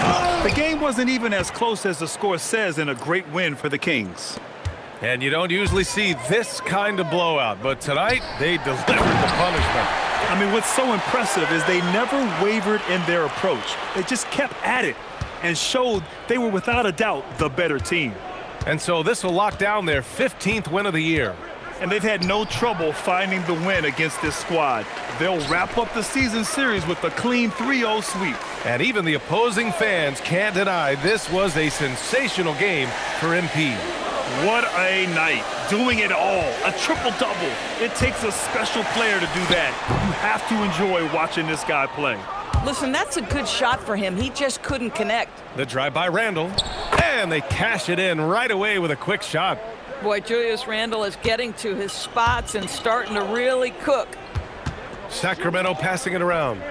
I: The game wasn't even as close as the score says in a great win for the Kings.
J: And you don't usually see this kind of blowout, but tonight they delivered the punishment.
I: I mean, what's so impressive is they never wavered in their approach. They just kept at it and showed they were without a doubt the better team.
J: And so this will lock down their 15th win of the year.
I: And they've had no trouble finding the win against this squad. They'll wrap up the season series with a clean 3-0 sweep.
J: And even the opposing fans can't deny this was a sensational game for MP.
I: What a night. Doing it all. A triple-double. It takes a special player to do that. You have to enjoy watching this guy play.
L: Listen, that's a good shot for him. He just couldn't connect.
J: The drive by Randall. And they cash it in right away with a quick shot.
L: Boy, Julius Randle is getting to his spots and starting to really cook.
J: Sacramento passing it around.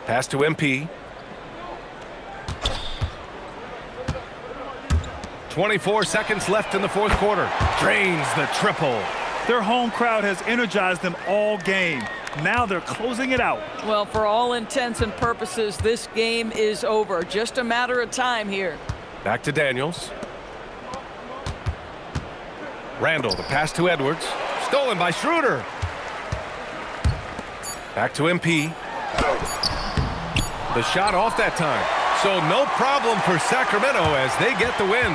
J: Pass to MP. 24 seconds left in the fourth quarter. Drains the triple.
I: Their home crowd has energized them all game. Now they're closing it out.
L: Well, for all intents and purposes, this game is over. Just a matter of time here.
J: Back to Daniels. Randall, the pass to Edwards. Stolen by Schroeder. Back to MP. The shot off that time. So no problem for Sacramento as they get the win.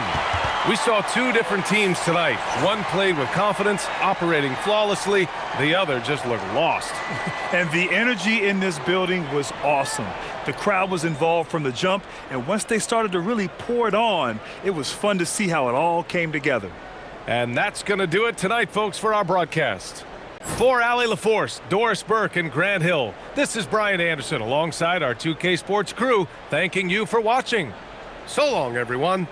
J: We saw 2 different teams tonight. One played with confidence, operating flawlessly. The other just looked lost.
I: And the energy in this building was awesome. The crowd was involved from the jump, and once they started to really pour it on, it was fun to see how it all came together.
J: And that's going to do it tonight, folks, for our broadcast. For Allie LaForce, Doris Burke, and Grant Hill, this is Brian Anderson alongside our 2K Sports crew, thanking you for watching. So long, everyone.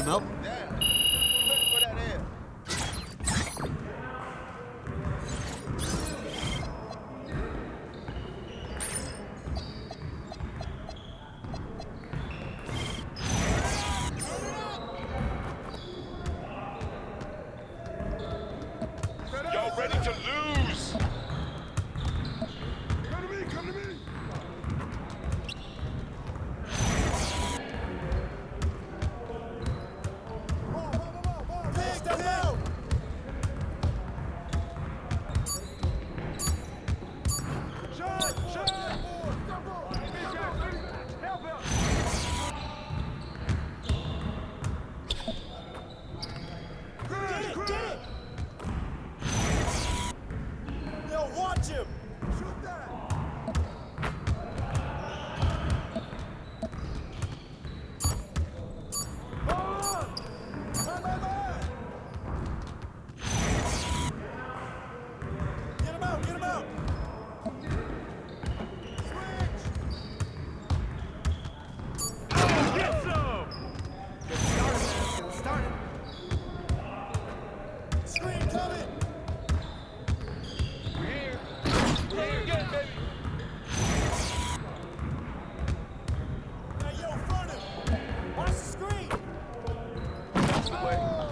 N: Nope.
O: Y'all ready to lose?
H: Come to me, come to me.
O: Take them out! Watch him! Shoot that! Get him out! Get him out! Switch! Get some! Get started, man. Get started. Screen coming!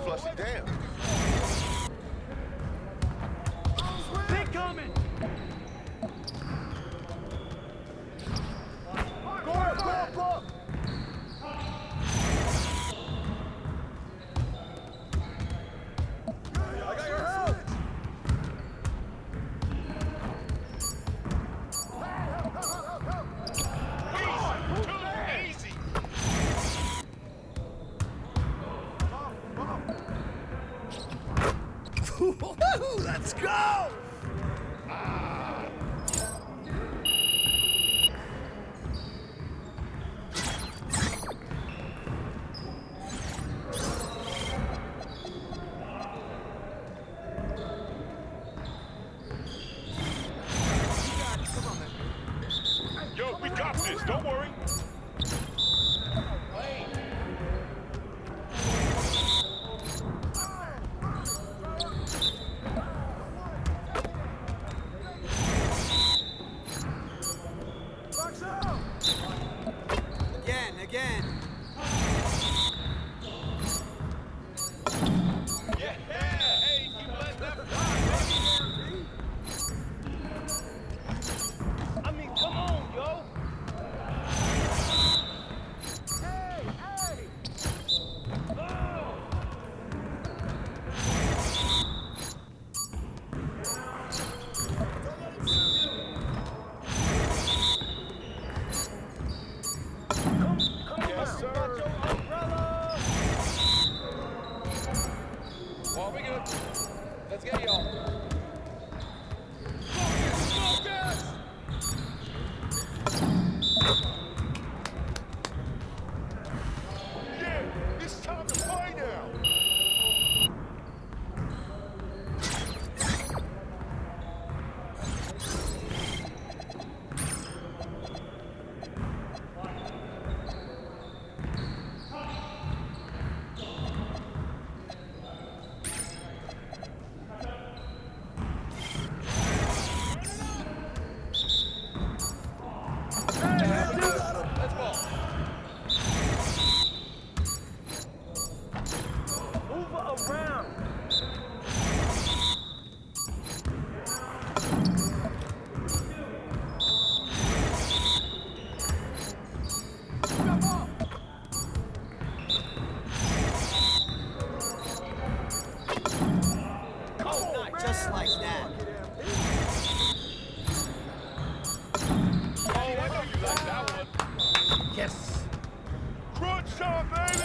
O: Flush it down.
P: Big coming!
O: Go! I got your help! Easy!
P: Let's go!
O: Yo, we got this, don't worry.
P: Again.
O: Yeah, hey, you let that fly, baby. I mean, come on, yo. Hey! Yes, sir. Got your umbrella. Well, we good. Let's get y'all. Focus! Yeah, it's time to play now. Let's ball. Move around.
P: Oh, not just like that.
O: Oh, I know you like that one.
P: Yes.
O: Crunch time, baby!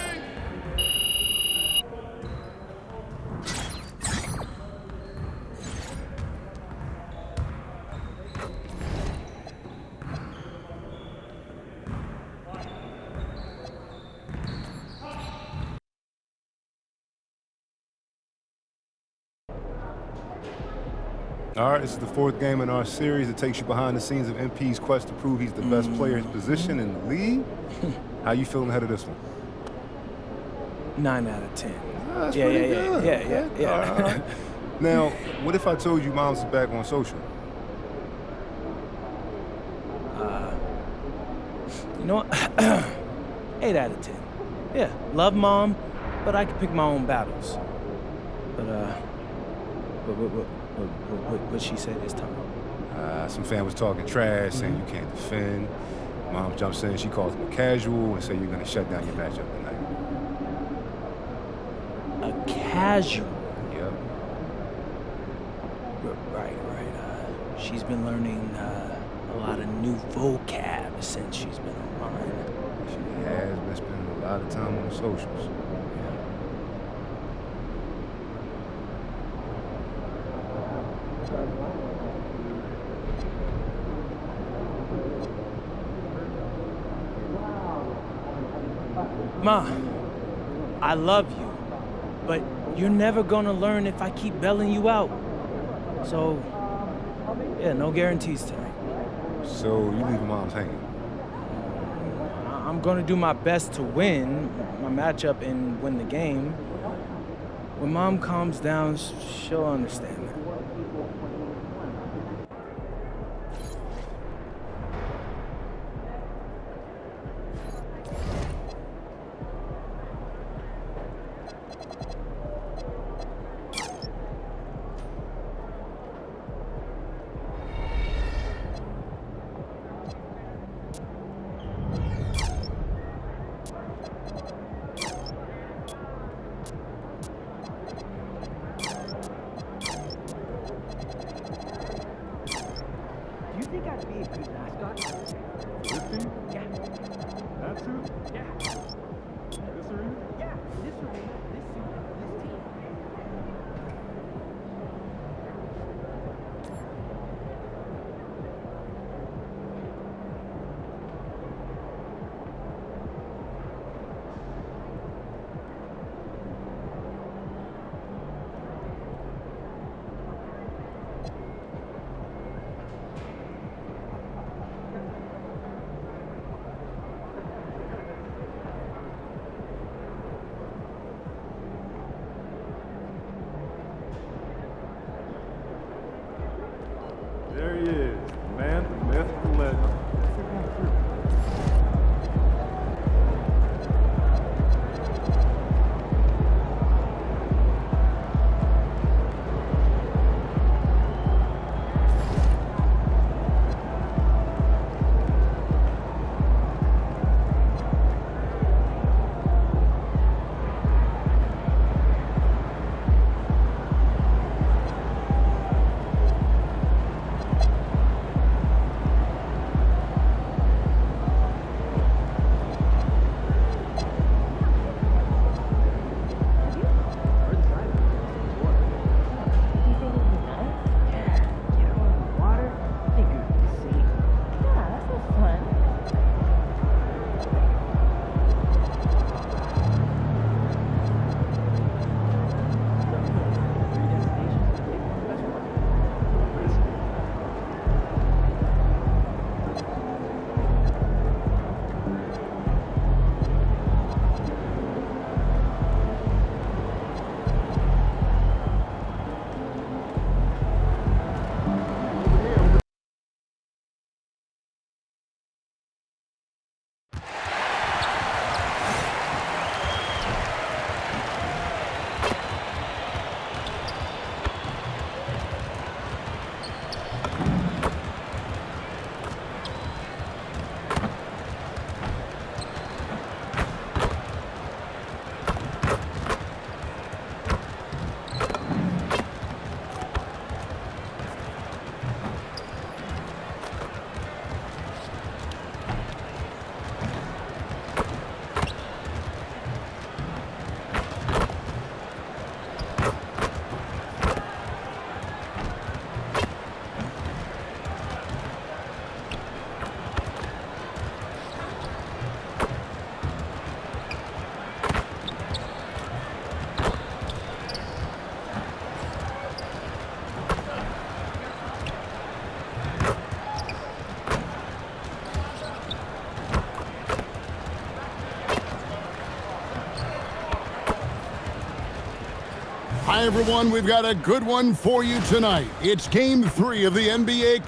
Q: All right, this is the fourth game in our series. It takes you behind the scenes of MP's quest to prove he's the best player in his position in the league. How you feeling ahead of this one?
N: 9 out of 10.
Q: That's
N: Yeah.
Q: pretty good.
N: Yeah.
Q: All right. Now, what if I told you mom's back on social?
N: You know what? 8 out of 10. Yeah, love mom, but I can pick my own battles. But what she said this time?
Q: Some fan was talking trash, saying you can't defend. Mom jumps in, she calls him a casual and say you're gonna shut down your matchup tonight.
N: A casual?
Q: Yep.
N: Right. She's been learning a lot of new vocab since she's been online.
Q: She has been spending a lot of time on the socials.
N: Ma, I love you, but you're never gonna learn if I keep bailing you out. So, yeah, no guarantees tonight.
Q: So you leaving mom's hanging?
N: I'm gonna do my best to win my matchup and win the game. When mom calms down, she'll understand that.
A: Hi, everyone. We've got a good one for you tonight. It's Game 3 of the NBA.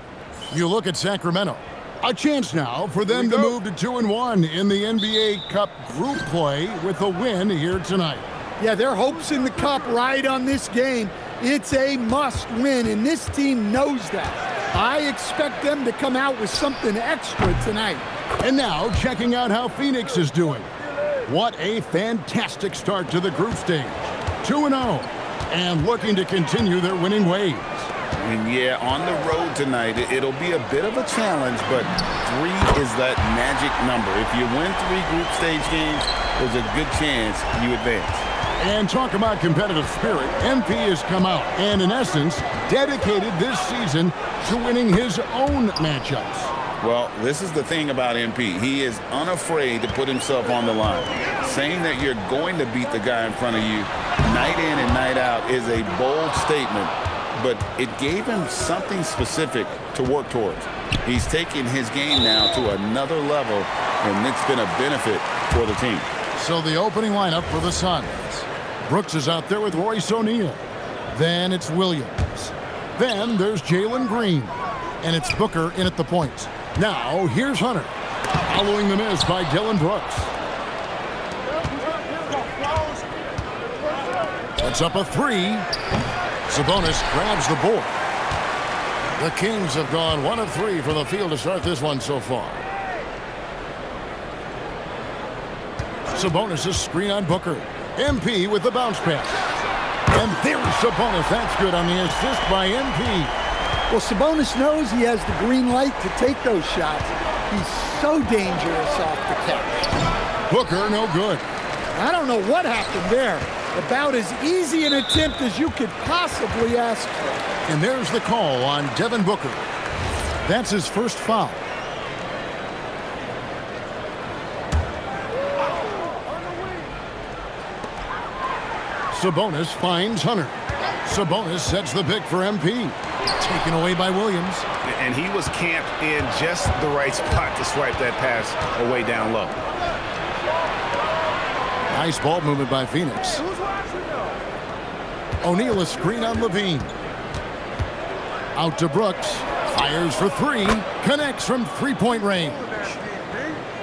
A: You look at Sacramento. A chance now for them to move to 2-1 in the NBA Cup group play with a win here tonight.
R: Yeah, their hopes in the Cup ride on this game. It's a must win, and this team knows that. I expect them to come out with something extra tonight.
A: And now, checking out how Phoenix is doing. What a fantastic start to the group stage. 2-0, and looking to continue their winning ways.
E: And yeah, on the road tonight, it'll be a bit of a challenge, but 3 is that magic number. If you win 3 group stage games, there's a good chance you advance.
A: And talk about competitive spirit. MP has come out and, in essence, dedicated this season to winning his own matchups.
E: Well, this is the thing about MP. He is unafraid to put himself on the line. Saying that you're going to beat the guy in front of you night in and night out is a bold statement, but it gave him something specific to work towards. He's taken his game now to another level, and it's been a benefit for the team.
A: So the opening lineup for the Suns. Brooks is out there with Royce O'Neal. Then it's Williams. Then there's Jalen Green. And it's Booker in at the point. Now, here's Hunter, following the miss by Dillon Brooks. Puts up a 3. Sabonis grabs the board. The Kings have gone 1 of 3 from the field to start this one so far. Sabonis' screen on Booker. MP with the bounce pass. And there's Sabonis. That's good on the assist by MP.
R: Well, Sabonis knows he has the green light to take those shots. He's so dangerous off the catch.
A: Booker, no good.
R: I don't know what happened there. About as easy an attempt as you could possibly ask for.
A: And there's the call on Devin Booker. That's his first foul. Sabonis finds Hunter. Sabonis sets the pick for MP. Taken away by Williams.
E: And he was camped in just the right spot to swipe that pass away down low.
A: Nice ball movement by Phoenix. O'Neal a screen on Levine. Out to Brooks. Fires for 3. Connects from three-point range.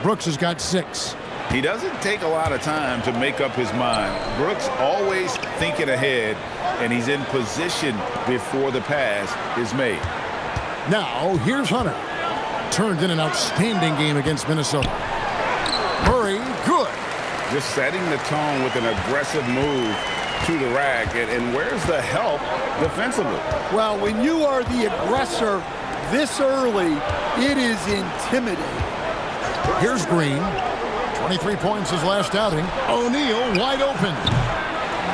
A: Brooks has got 6.
E: He doesn't take a lot of time to make up his mind. Brooks always thinking ahead, and he's in position before the pass is made.
A: Now, here's Hunter. Turned in an outstanding game against Minnesota. Murray, good.
E: Just setting the tone with an aggressive move to the rack. And where's the help defensively?
R: Well, when you are the aggressor this early, it is intimidating.
A: Here's Green. 23 points his last outing. O'Neal wide open.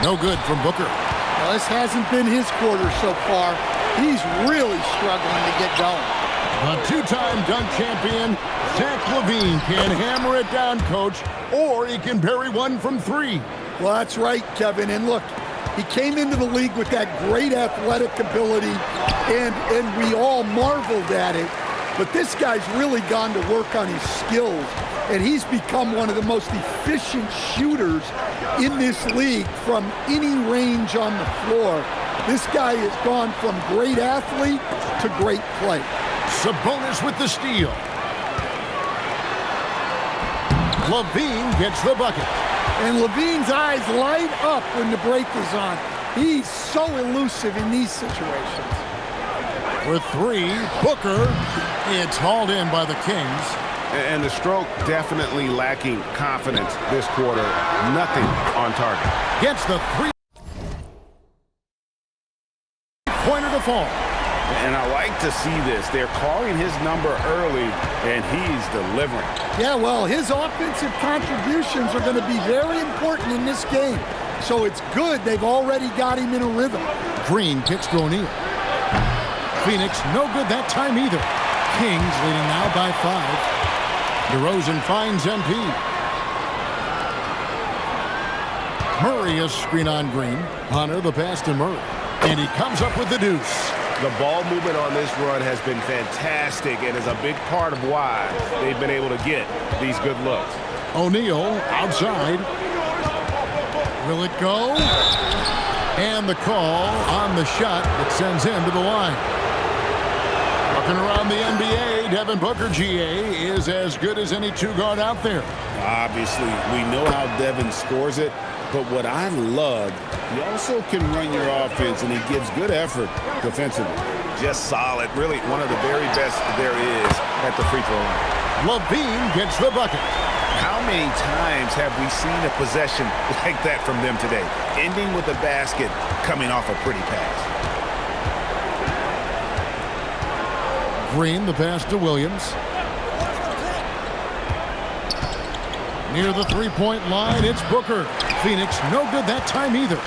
A: No good from Booker.
R: Well, this hasn't been his quarter so far. He's really struggling to get going.
A: The 2-time dunk champion, Zach LaVine, can hammer it down, coach, or he can bury one from 3.
R: Well, that's right, Kevin. And look, he came into the league with that great athletic ability, and we all marveled at it. But this guy's really gone to work on his skills, and he's become one of the most efficient shooters in this league from any range on the floor. This guy has gone from great athlete to great play.
A: Sabonis with the steal. LaVine gets the bucket.
R: And LaVine's eyes light up when the break is on. He's so elusive in these situations.
A: With 3, Booker. It's hauled in by the Kings.
E: And the stroke definitely lacking confidence this quarter. Nothing on target.
A: Gets the 3-pointer to fall.
E: And I like to see this. They're calling his number early, and he's delivering.
R: Yeah, well, his offensive contributions are going to be very important in this game. So it's good they've already got him in a rhythm.
A: Green kicks to O'Neal. Phoenix, no good that time either. Kings leading now by 5. DeRozan finds MP. Murray a screen on Green. Hunter the pass to Murray. And he comes up with the deuce.
E: The ball movement on this run has been fantastic and is a big part of why they've been able to get these good looks.
A: O'Neal outside. Will it go? And the call on the shot that sends him to the line. Looking around the NBA, Devin Booker, GA, is as good as any two-guard out there.
C: Obviously, we know how Devin scores it, but what I love, he also can run your offense, and he gives good effort defensively.
E: Just solid. Really one of the very best there is at the free throw line.
A: LaVine gets the bucket.
E: How many times have we seen a possession like that from them today? Ending with a basket, coming off a pretty pass.
A: Green, the pass to Williams. Near the three-point line, it's Booker. Phoenix, no good that time either.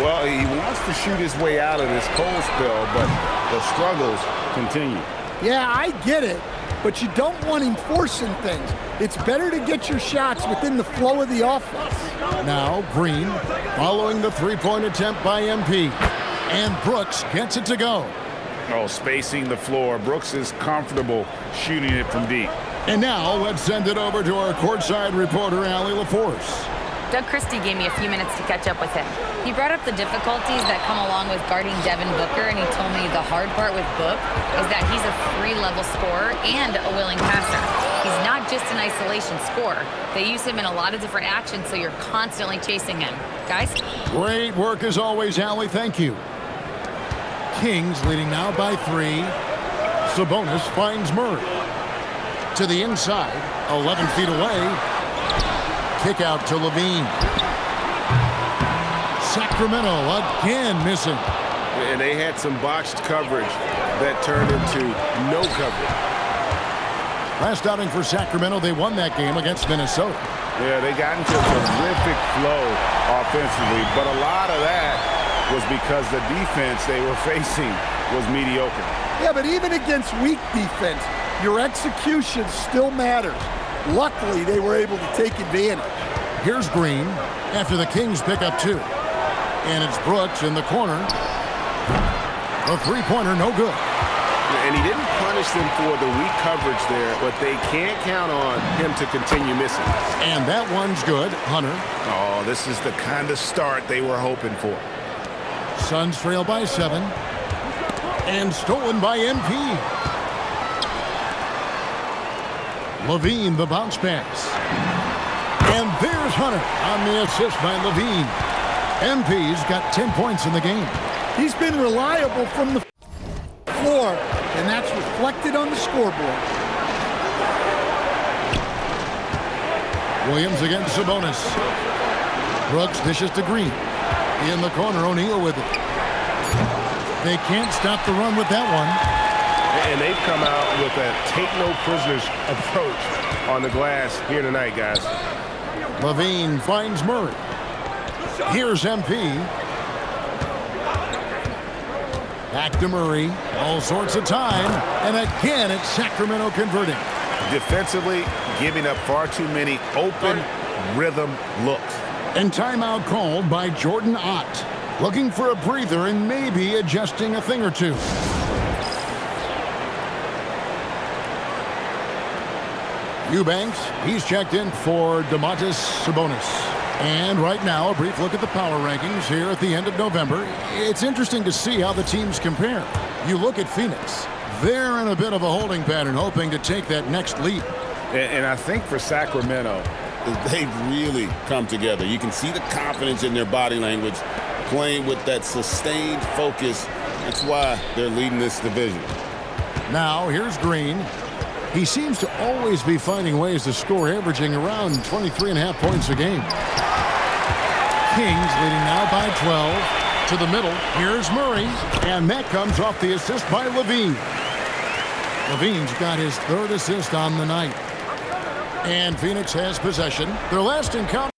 C: Well, he wants to shoot his way out of this cold spell, but the struggles continue.
R: Yeah, I get it, but you don't want him forcing things. It's better to get your shots within the flow of the offense.
A: Now Green following the three-point attempt by MP. And Brooks gets it to go.
E: Oh, spacing the floor. Brooks is comfortable shooting it from deep.
A: And now let's send it over to our courtside reporter, Allie LaForce.
F: Doug Christie gave me a few minutes to catch up with him. He brought up the difficulties that come along with guarding Devin Booker, and he told me the hard part with Book is that he's a three-level scorer and a willing passer. He's not just an isolation scorer. They use him in a lot of different actions, so you're constantly chasing him. Guys?
A: Great work as always, Allie. Thank you. Kings leading now by 3. Sabonis finds Murray. To the inside, 11 feet away. Kick out to LaVine. Sacramento again missing.
C: And they had some botched coverage that turned into no coverage.
A: Last outing for Sacramento, they won that game against Minnesota.
C: Yeah, they got into a terrific flow offensively, but a lot of that was because the defense they were facing was mediocre.
R: Yeah, but even against weak defense, your execution still matters. Luckily, they were able to take advantage.
A: Here's Green after the Kings pick up 2. And it's Brooks in the corner. A three-pointer, no good.
C: And he didn't punish them for the weak coverage there, but they can't count on him to continue missing.
A: And that one's good. Hunter.
E: Oh, this is the kind of start they were hoping for.
A: Suns trail by 7. And stolen by MP. LaVine, the bounce pass. And there's Hunter on the assist by LaVine. MP's got 10 points in the game.
R: He's been reliable from the floor, and that's reflected on the scoreboard.
A: Williams against Sabonis. Brooks dishes to Green. In the corner, O'Neal with it. They can't stop the run with that one.
C: And they've come out with a take-no-prisoners approach on the glass here tonight, guys.
A: LaVine finds Murray. Here's MP. Back to Murray. All sorts of time. And again, it's Sacramento converting.
E: Defensively, giving up far too many open rhythm looks.
A: And timeout called by Jordan Ott. Looking for a breather and maybe adjusting a thing or two. Eubanks, he's checked in for Domantas Sabonis. And right now, a brief look at the power rankings here at the end of November. It's interesting to see how the teams compare. You look at Phoenix. They're in a bit of a holding pattern, hoping to take that next leap.
C: And I think for Sacramento, they've really come together. You can see the confidence in their body language, playing with that sustained focus. That's why they're leading this division.
A: Now, here's Green. He seems to always be finding ways to score, averaging around 23.5 points a game. Kings leading now by 12. To the middle, here's Murray. And that comes off the assist by LaVine. LaVine's got his 3rd assist on the night. And Phoenix has possession. Their last encounter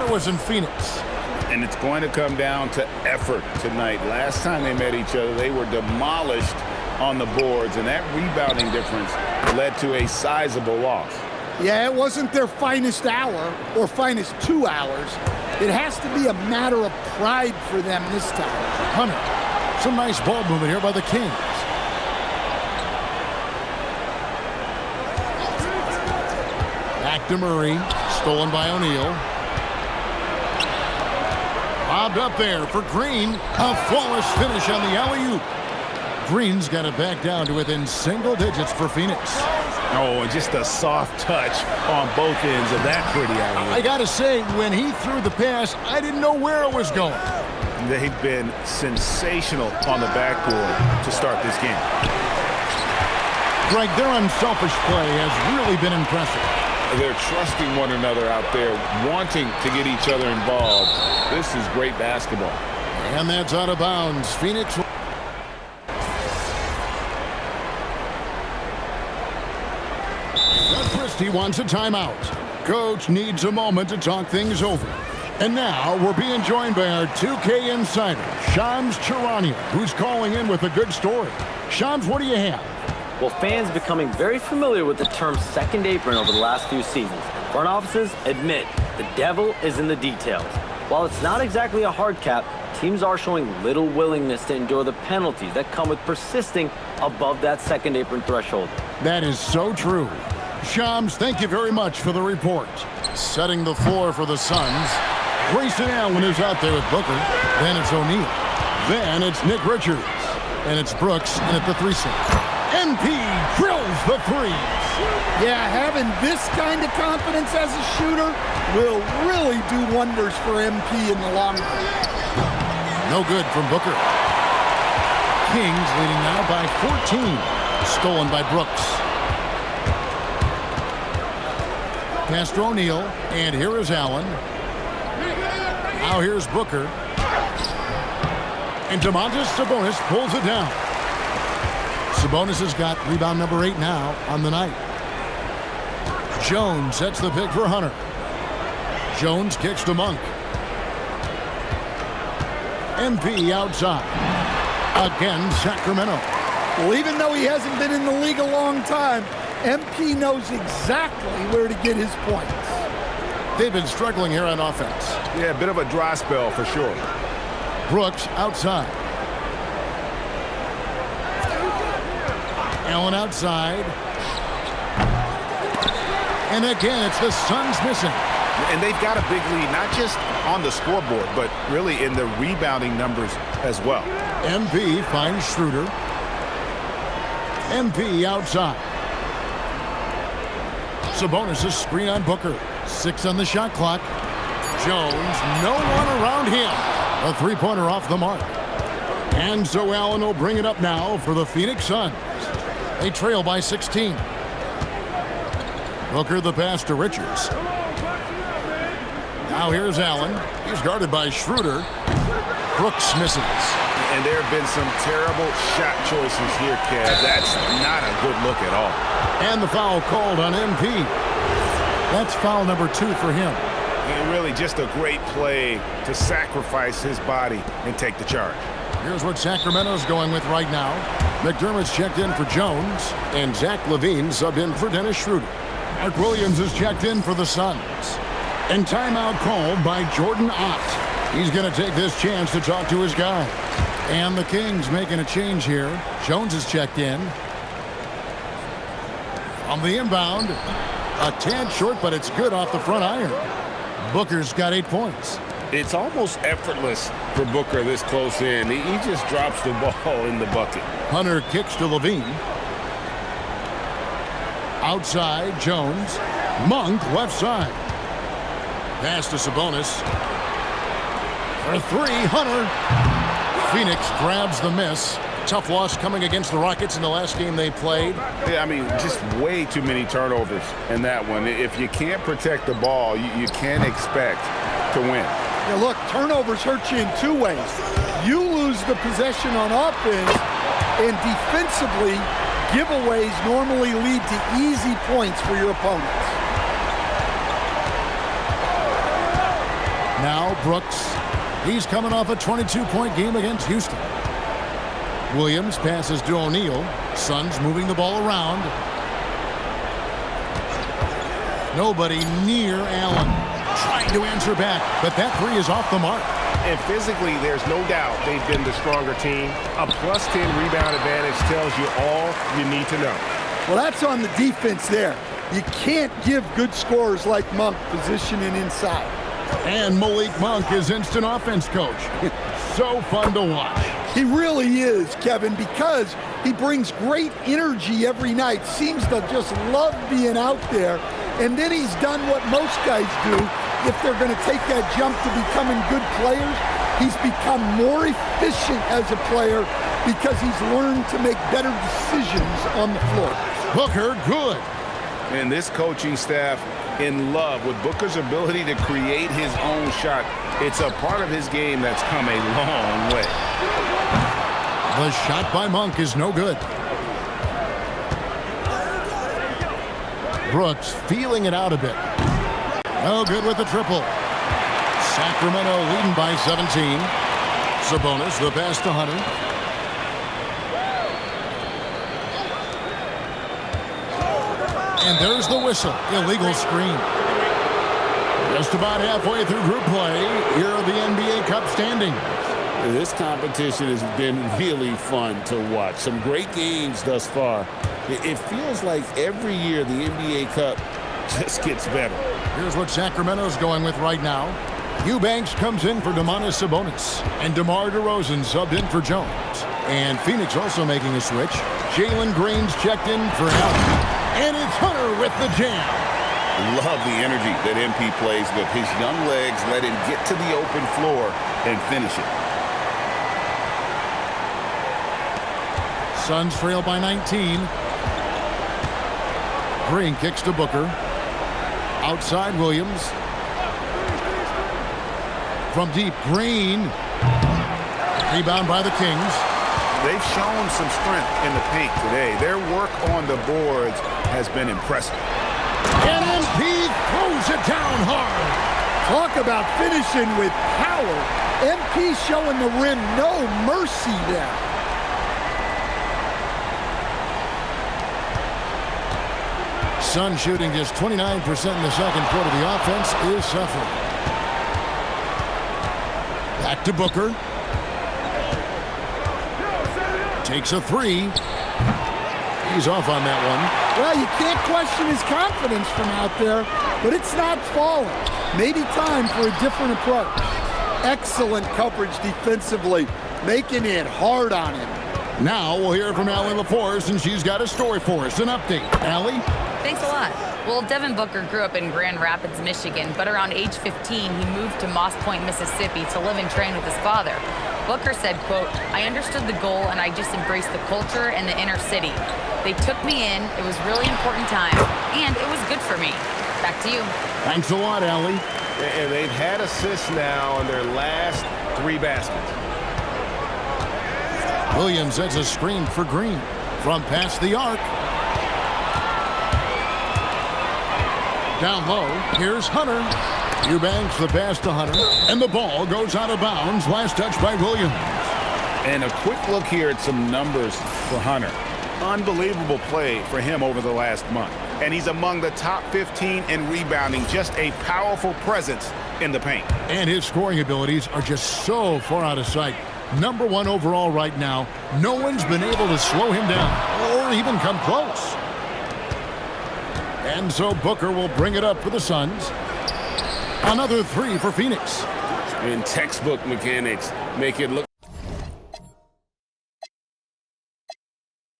A: was in Phoenix.
C: And it's going to come down to effort tonight. Last time they met each other, they were demolished on the boards, and that rebounding difference led to a sizable loss.
R: Yeah, it wasn't their finest hour or finest 2 hours. It has to be a matter of pride for them this time.
A: Hunter, some nice ball movement here by the Kings. Back to Murray, stolen by O'Neal. Lobbed up there for Green. A flawless finish on the alley-oop. Green's got it back down to within single digits for Phoenix.
E: Oh, and just a soft touch on both ends of that pretty alley-oop.
A: I got to say, when he threw the pass, I didn't know where it was going.
E: They've been sensational on the backboard to start this game.
A: Greg, their unselfish play has really been impressive.
C: They're trusting one another out there, wanting to get each other involved. This is great basketball.
A: And that's out of bounds. Phoenix. He wants a timeout. Coach needs a moment to talk things over. And now we're being joined by our 2K insider, Shams Charania, who's calling in with a good story. Shams, what do you have?
D: Well, fans becoming very familiar with the term second apron over the last few seasons. Front offices admit the devil is in the details. While it's not exactly a hard cap, teams are showing little willingness to endure the penalties that come with persisting above that second apron threshold.
A: That is so true. Shams, thank you very much for the report. Setting the floor for the Suns. Grayson Allen is out there with Booker. Then it's O'Neal. Then it's Nick Richards. And it's Brooks in at the 3-6. MP drills the three.
R: Yeah, having this kind of confidence as a shooter will really do wonders for MP in the long run.
A: No good from Booker. Kings leading now by 14. Stolen by Brooks. Pass to O'Neal, and here is Allen. Now here's Booker. And Domantas Sabonis pulls it down. Sabonis has got rebound number 8 now on the night. Jones sets the pick for Hunter. Jones kicks to Monk. MP outside. Again, Sacramento.
R: Well, even though he hasn't been in the league a long time, MP knows exactly where to get his points.
A: They've been struggling here on offense.
E: Yeah, a bit of a dry spell for sure.
A: Brooks outside. Allen outside. And again, it's the Suns missing.
E: And they've got a big lead, not just on the scoreboard, but really in the rebounding numbers as well.
A: MP finds Schroeder. MP outside. Sabonis' screen on Booker. 6 on the shot clock. Jones, no one around him. A three-pointer off the mark. And so Allen will bring it up now for the Phoenix Suns. They trail by 16. Booker the pass to Richards. Now here's Allen. He's guarded by Schroeder. Brooks misses.
E: And there have been some terrible shot choices here, Kev. That's not a good look at all.
A: And the foul called on MP. That's foul number 2 for him.
E: And really just a great play to sacrifice his body and take the charge.
A: Here's what Sacramento's going with right now. McDermott's checked in for Jones, and Zach LaVine subbed in for Dennis Schroeder. Mark Williams is checked in for the Suns. And timeout called by Jordan Ott. He's going to take this chance to talk to his guy. And the Kings making a change here. Jones is checked in. On the inbound, a tad short, but it's good off the front iron. Booker's got 8 points.
C: It's almost effortless for Booker this close in. He just drops the ball in the bucket.
A: Hunter kicks to LaVine. Outside, Jones. Monk left side. Pass to Sabonis. For 3, Hunter. Phoenix grabs the miss. Tough loss coming against the Rockets in the last game they played.
C: Yeah, I mean, just way too many turnovers in that one. If you can't protect the ball, you can't expect to win.
R: Yeah, look, turnovers hurt you in 2 ways. You lose the possession on offense, and defensively, giveaways normally lead to easy points for your opponents.
A: Now Brooks. He's coming off a 22-point game against Houston. Williams passes to O'Neal. Suns moving the ball around. Nobody near Allen. Trying to answer back, but that 3 is off the mark.
J: And physically, there's no doubt they've been the stronger team. A plus 10 rebound advantage tells you all you need to know.
R: Well, that's on the defense there. You can't give good scorers like Monk positioning inside.
A: And Malik Monk is instant offense coach. So fun to watch.
R: He really is, Kevin, because he brings great energy every night, seems to just love being out there, and then he's done what most guys do. If they're going to take that jump to becoming good players, he's become more efficient as a player because he's learned to make better decisions on the floor.
A: Booker, good.
E: And this coaching staff in love with Booker's ability to create his own shot. It's a part of his game that's come a long way.
A: The shot by Monk is no good. Brooks feeling it out a bit. No good with the triple. Sacramento leading by 17. Sabonis, the pass to Hunter. And there's the whistle. Illegal screen. Just about halfway through group play. Here are the NBA Cup standings.
C: This competition has been really fun to watch. Some great games thus far. It feels like every year the NBA Cup just gets better.
A: Here's what Sacramento's going with right now. Eubanks comes in for Domantas Sabonis. And DeMar DeRozan subbed in for Jones. And Phoenix also making a switch. Jalen Green's checked in for Allen. And it's Hunter with the jam.
E: Love the energy that MP plays with. His young legs let him get to the open floor and finish it.
A: Suns trail by 19. Green kicks to Booker. Outside Williams. From deep, Green. Rebound by the Kings.
E: They've shown some strength in the paint today. Their work on the boards has been impressive.
A: And MP throws it down hard.
R: Talk about finishing with power. MP showing the rim no mercy there.
A: Sun shooting just 29% in the second quarter. The offense is suffering. Back to Booker. Takes a three. He's off on that one.
R: Well, you can't question his confidence from out there, but it's not falling. Maybe time for a different approach. Excellent coverage defensively, making it hard on him.
A: Now we'll hear from Allie LaForce, and she's got a story for us. An update. Allie?
F: Thanks a lot. Well, Devin Booker grew up in Grand Rapids, Michigan, but around age 15, he moved to Moss Point, Mississippi to live and train with his father. Booker said, quote, "I understood the goal and I just embraced the culture and the inner city. They took me in, it was really important time, and it was good for me." Back to you.
A: Thanks a lot, Allie.
C: And they've had assists now on their last 3 baskets.
A: Williams sets a screen for Green. From past the arc. Down low, here's Hunter. Eubanks the pass to Hunter. And the ball goes out of bounds. Last touch by Williams.
E: And a quick look here at some numbers for Hunter. Unbelievable play for him over the last month. And he's among the top 15 in rebounding. Just a powerful presence in the paint.
A: And his scoring abilities are just so far out of sight. Number 1 overall right now. No one's been able to slow him down or even come close. And so Booker will bring it up for the Suns. Another 3 for Phoenix.
C: In textbook mechanics, make it look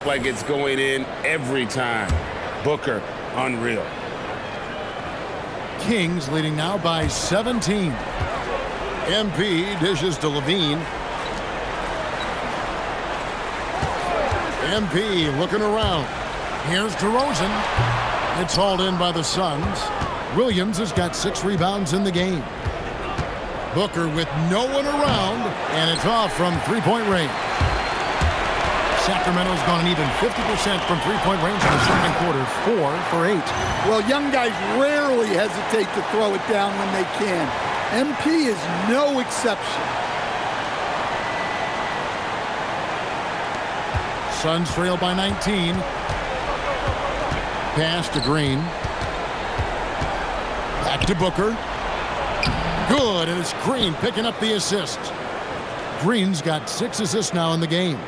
C: like it's going in every time. Booker, unreal.
A: Kings leading now by 17. MP dishes to Levine. MP looking around. Here's DeRozan. It's hauled in by the Suns. Williams has got 6 rebounds in the game. Booker with no one around, and it's off from three-point range. Sacramento's gone an even 50% from three-point range in the second quarter, 4 for 8.
R: Well, young guys rarely hesitate to throw it down when they can. MP is no exception.
A: Suns trail by 19. Pass to Green. Back to Booker. Good, and it's Green picking up the assist. Green's got 6 assists now in the game.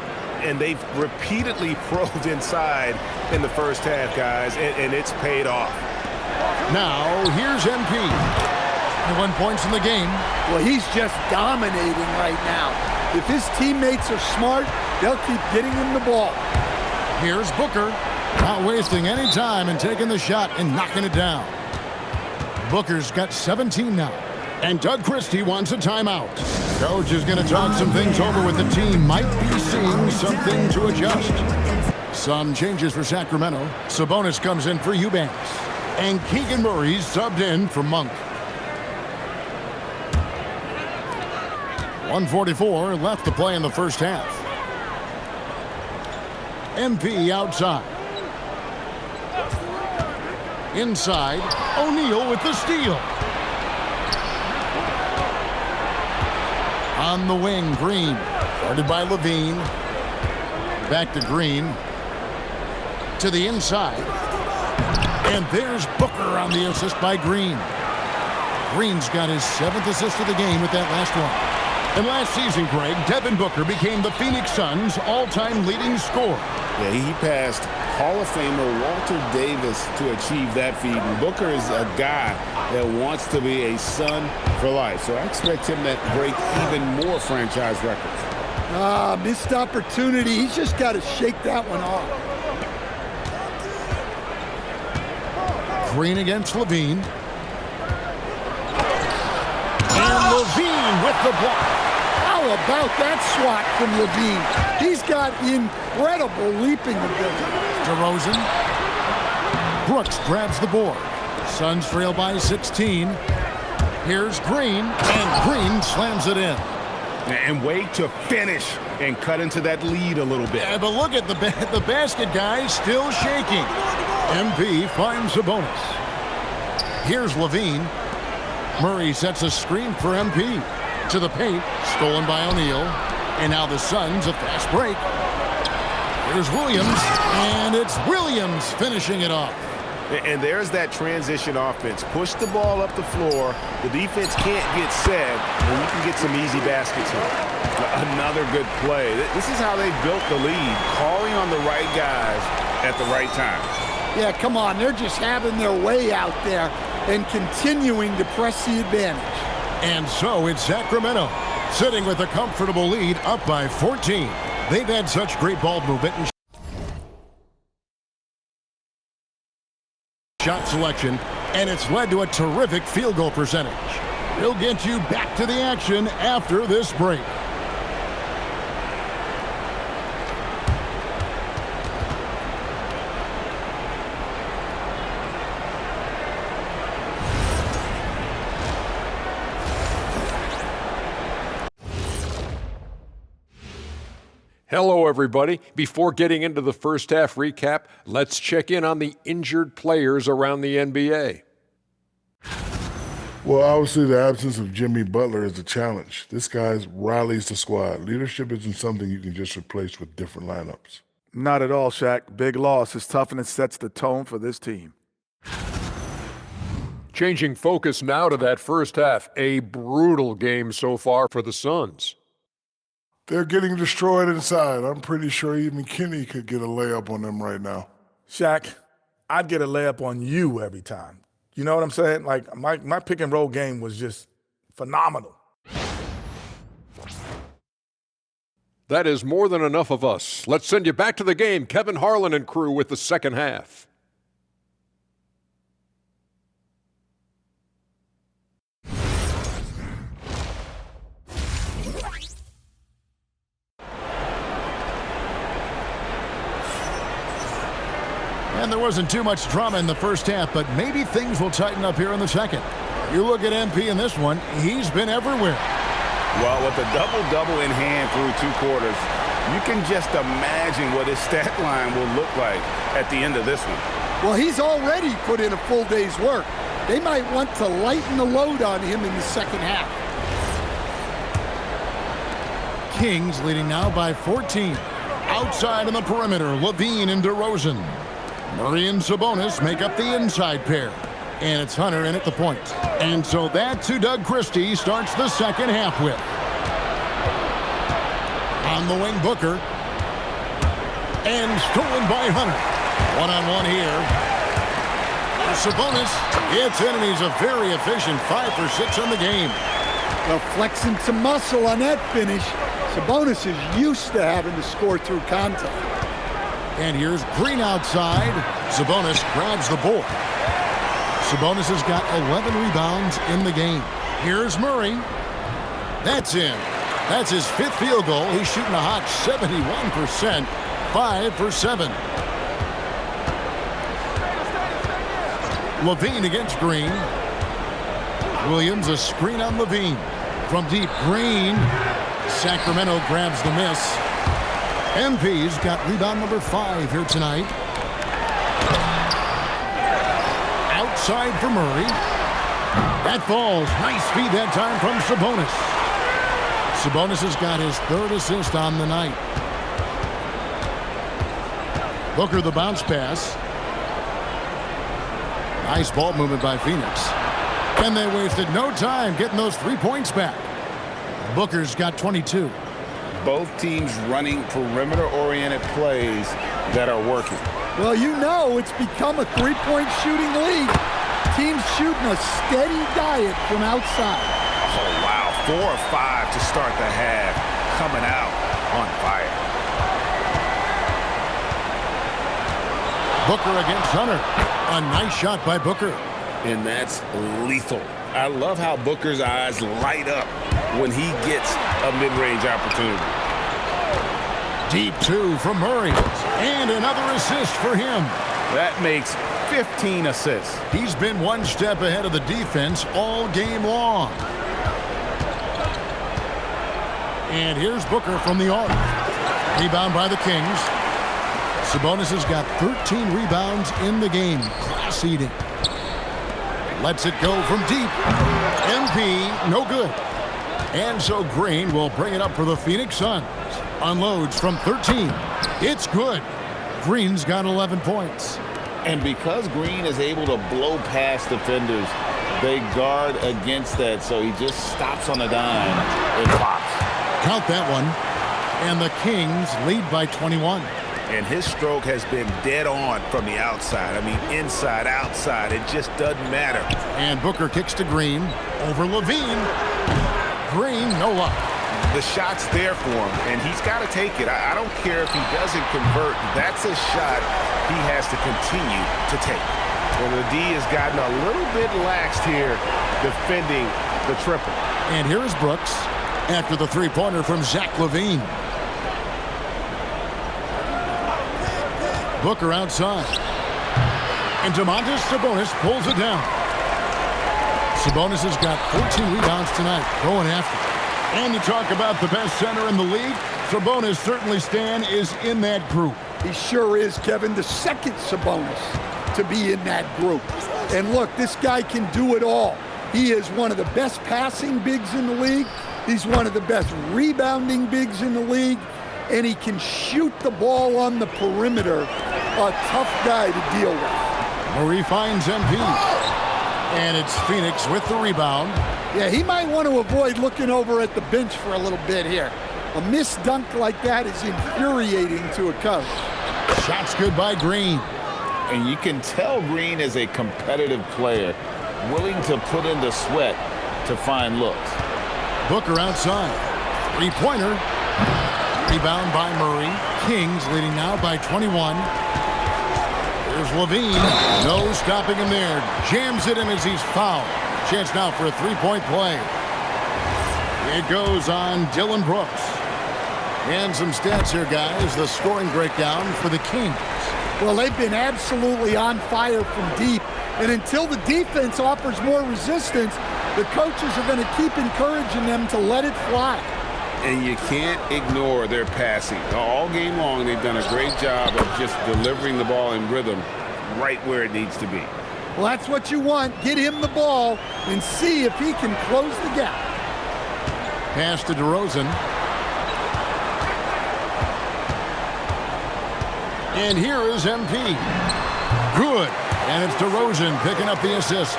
E: And they've repeatedly probed inside in the first half, guys, and it's paid off.
A: Now, here's MP. 21 points in the game.
R: Well, he's just dominating right now. If his teammates are smart, they'll keep getting him the ball.
A: Here's Booker, not wasting any time and taking the shot and knocking it down. Booker's got 17 now. And Doug Christie wants a timeout. Coach is going to talk some things over with the team. Might be seeing something to adjust. Some changes for Sacramento. Sabonis comes in for Eubanks. And Keegan Murray's subbed in for Monk. 1:44 left to play in the first half. MP outside. Inside, O'Neal with the steal. On the wing, Green. Guarded by Levine. Back to Green. To the inside. And there's Booker on the assist by Green. Green's got his 7th assist of the game with that last one. And last season, Greg, Devin Booker became the Phoenix Suns' all-time leading scorer.
C: Yeah, he passed Hall of Famer Walter Davis to achieve that feat. And Booker is a guy that wants to be a Sun for life. So I expect him to break even more franchise records.
R: Missed opportunity. He's just got to shake that one off.
A: Green against Levine. And Levine with the block.
R: How about that swat from Levine? He's got incredible leaping ability.
A: DeRozan. Brooks grabs the board. Suns trail by 16. Here's Green, and Green slams it in.
E: And wait to finish and cut into that lead a little bit.
A: Yeah, but look at the basket guy still shaking. MP finds Sabonis. Here's Levine. Murray sets a screen for MP. To the paint, stolen by O'Neal. And now the Suns, a fast break. Here's Williams, and it's Williams finishing it off.
C: And there's that transition offense. Push the ball up the floor. The defense can't get set, and you can get some easy baskets here. Another good play. This is how they built the lead, calling on the right guys at the right time.
R: Yeah, come on. They're just having their way out there and continuing to press the advantage.
A: And so it's Sacramento, sitting with a comfortable lead, up by 14. They've had such great ball movement and shot selection, and it's led to a terrific field goal percentage. We'll get you back to the action after this break.
G: Hello, everybody. Before getting into the first half recap, let's check in on the injured players around the NBA.
H: Well, obviously the absence of Jimmy Butler is a challenge. This guy rallies the squad. Leadership isn't something you can just replace with different lineups.
M: Not at all, Shaq. Big loss. His toughness sets the tone for this team.
G: Changing focus now to that first half. A brutal game so far for the Suns.
H: They're getting destroyed inside. I'm pretty sure even Kenny could get a layup on them right now.
M: Shaq, I'd get a layup on you every time. You know what I'm saying? Like, my pick and roll game was just phenomenal.
G: That is more than enough of us. Let's send you back to the game. Kevin Harlan and crew with the second half.
A: And there wasn't too much drama in the first half, but maybe things will tighten up here in the second. You look at MP in this one, he's been everywhere.
C: Well, with a double-double in hand through 2 quarters, you can just imagine what his stat line will look like at the end of this one.
R: Well, he's already put in a full day's work. They might want to lighten the load on him in the second half.
A: Kings leading now by 14. Outside on the perimeter, Levine and DeRozan. Murray and Sabonis make up the inside pair. And it's Hunter in at the point. And so that's who Doug Christie starts the second half with. On the wing, Booker. And stolen by Hunter. One-on-one here. Sabonis, it's in, and he's a very efficient 5 for 6 on the game.
R: Well, flexing some muscle on that finish. Sabonis is used to having to score through contact.
A: And here's Green outside. Sabonis grabs the board. Sabonis has got 11 rebounds in the game. Here's Murray. That's in. That's his 5th field goal. He's shooting a hot 71%, 5 for 7. Levine against Green. Williams, a screen on Levine. From deep, Green. Sacramento grabs the miss. MP's got rebound number 5 here tonight. Outside for Murray. That falls. Nice feed that time from Sabonis. Sabonis has got his 3rd assist on the night. Booker the bounce pass. Nice ball movement by Phoenix. And they wasted no time getting those 3 points back. Booker's got 22.
E: Both teams running perimeter-oriented plays that are working.
R: Well, you know it's become a 3-point shooting league. Teams shooting a steady diet from outside.
E: Oh, wow. 4 or 5 to start the half. Coming out on fire.
A: Booker against Hunter. A nice shot by Booker.
C: And that's lethal. I love how Booker's eyes light up when he gets a mid-range opportunity.
A: Deep 2 from Murray. And another assist for him.
E: That makes 15 assists.
A: He's been one step ahead of the defense all game long. And here's Booker from the arc. Rebound by the Kings. Sabonis has got 13 rebounds in the game. Class eating. Lets it go from deep. MP, no good. And so Green will bring it up for the Phoenix Suns. Unloads from 13. It's good. Green's got 11 points.
E: And because Green is able to blow past defenders, they guard against that, so he just stops on a dime and pops.
A: Count that one. And the Kings lead by 21.
E: And his stroke has been dead on from the outside. I mean, inside, outside, it just doesn't matter.
A: And Booker kicks to Green over Levine. Green, no luck.
E: The shot's there for him, and he's got to take it. I don't care if he doesn't convert. That's a shot he has to continue to take. Well, the D has gotten a little bit laxed here defending the triple.
A: And here is Brooks after the three-pointer from Zach LaVine. Booker outside. And Domantas Sabonis pulls it down. Sabonis has got 14 rebounds tonight, going after it. And you talk about the best center in the league, Sabonis certainly, Stan, is in that group.
R: He sure is, Kevin, the second Sabonis to be in that group. And look, this guy can do it all. He is one of the best passing bigs in the league. He's one of the best rebounding bigs in the league. And he can shoot the ball on the perimeter. A tough guy to deal with.
A: Murray finds MP. And it's Phoenix with the rebound.
R: Yeah, he might want to avoid looking over at the bench for a little bit here. A missed dunk like that is infuriating to a coach.
A: Shot's good by Green.
E: And you can tell Green is a competitive player, willing to put in the sweat to find looks.
A: Booker outside. Three-pointer. Rebound by Murray. Kings leading now by 21. Here's LaVine. No stopping him there. Jams it in as he's fouled. Chance now for a three-point play. It goes on Dillon Brooks. And some stats here, guys. The scoring breakdown for the Kings.
R: Well, they've been absolutely on fire from deep. And until the defense offers more resistance, the coaches are going to keep encouraging them to let it fly.
C: And you can't ignore their passing. All game long, they've done a great job of just delivering the ball in rhythm right where it needs to be.
R: Well, that's what you want. Get him the ball and see if he can close the gap.
A: Pass to DeRozan. And here is MP. Good. And it's DeRozan picking up the assist.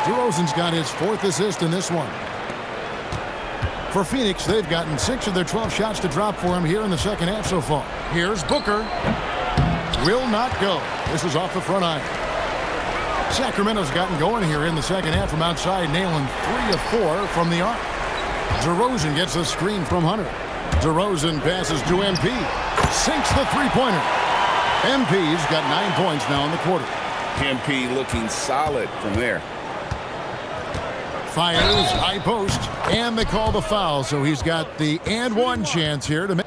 A: DeRozan's got his 4th assist in this one. For Phoenix, they've gotten 6 of their 12 shots to drop for him here in the second half so far. Here's Booker. Will not go. This is off the front iron. Sacramento's gotten going here in the second half from outside, nailing 3 of 4 from the arc. DeRozan gets a screen from Hunter. DeRozan passes to MP. Sinks the three-pointer. MP's got 9 points now in the quarter.
C: MP looking solid from there.
A: Fires, high post, and they call the foul, so he's got the and one chance here to make.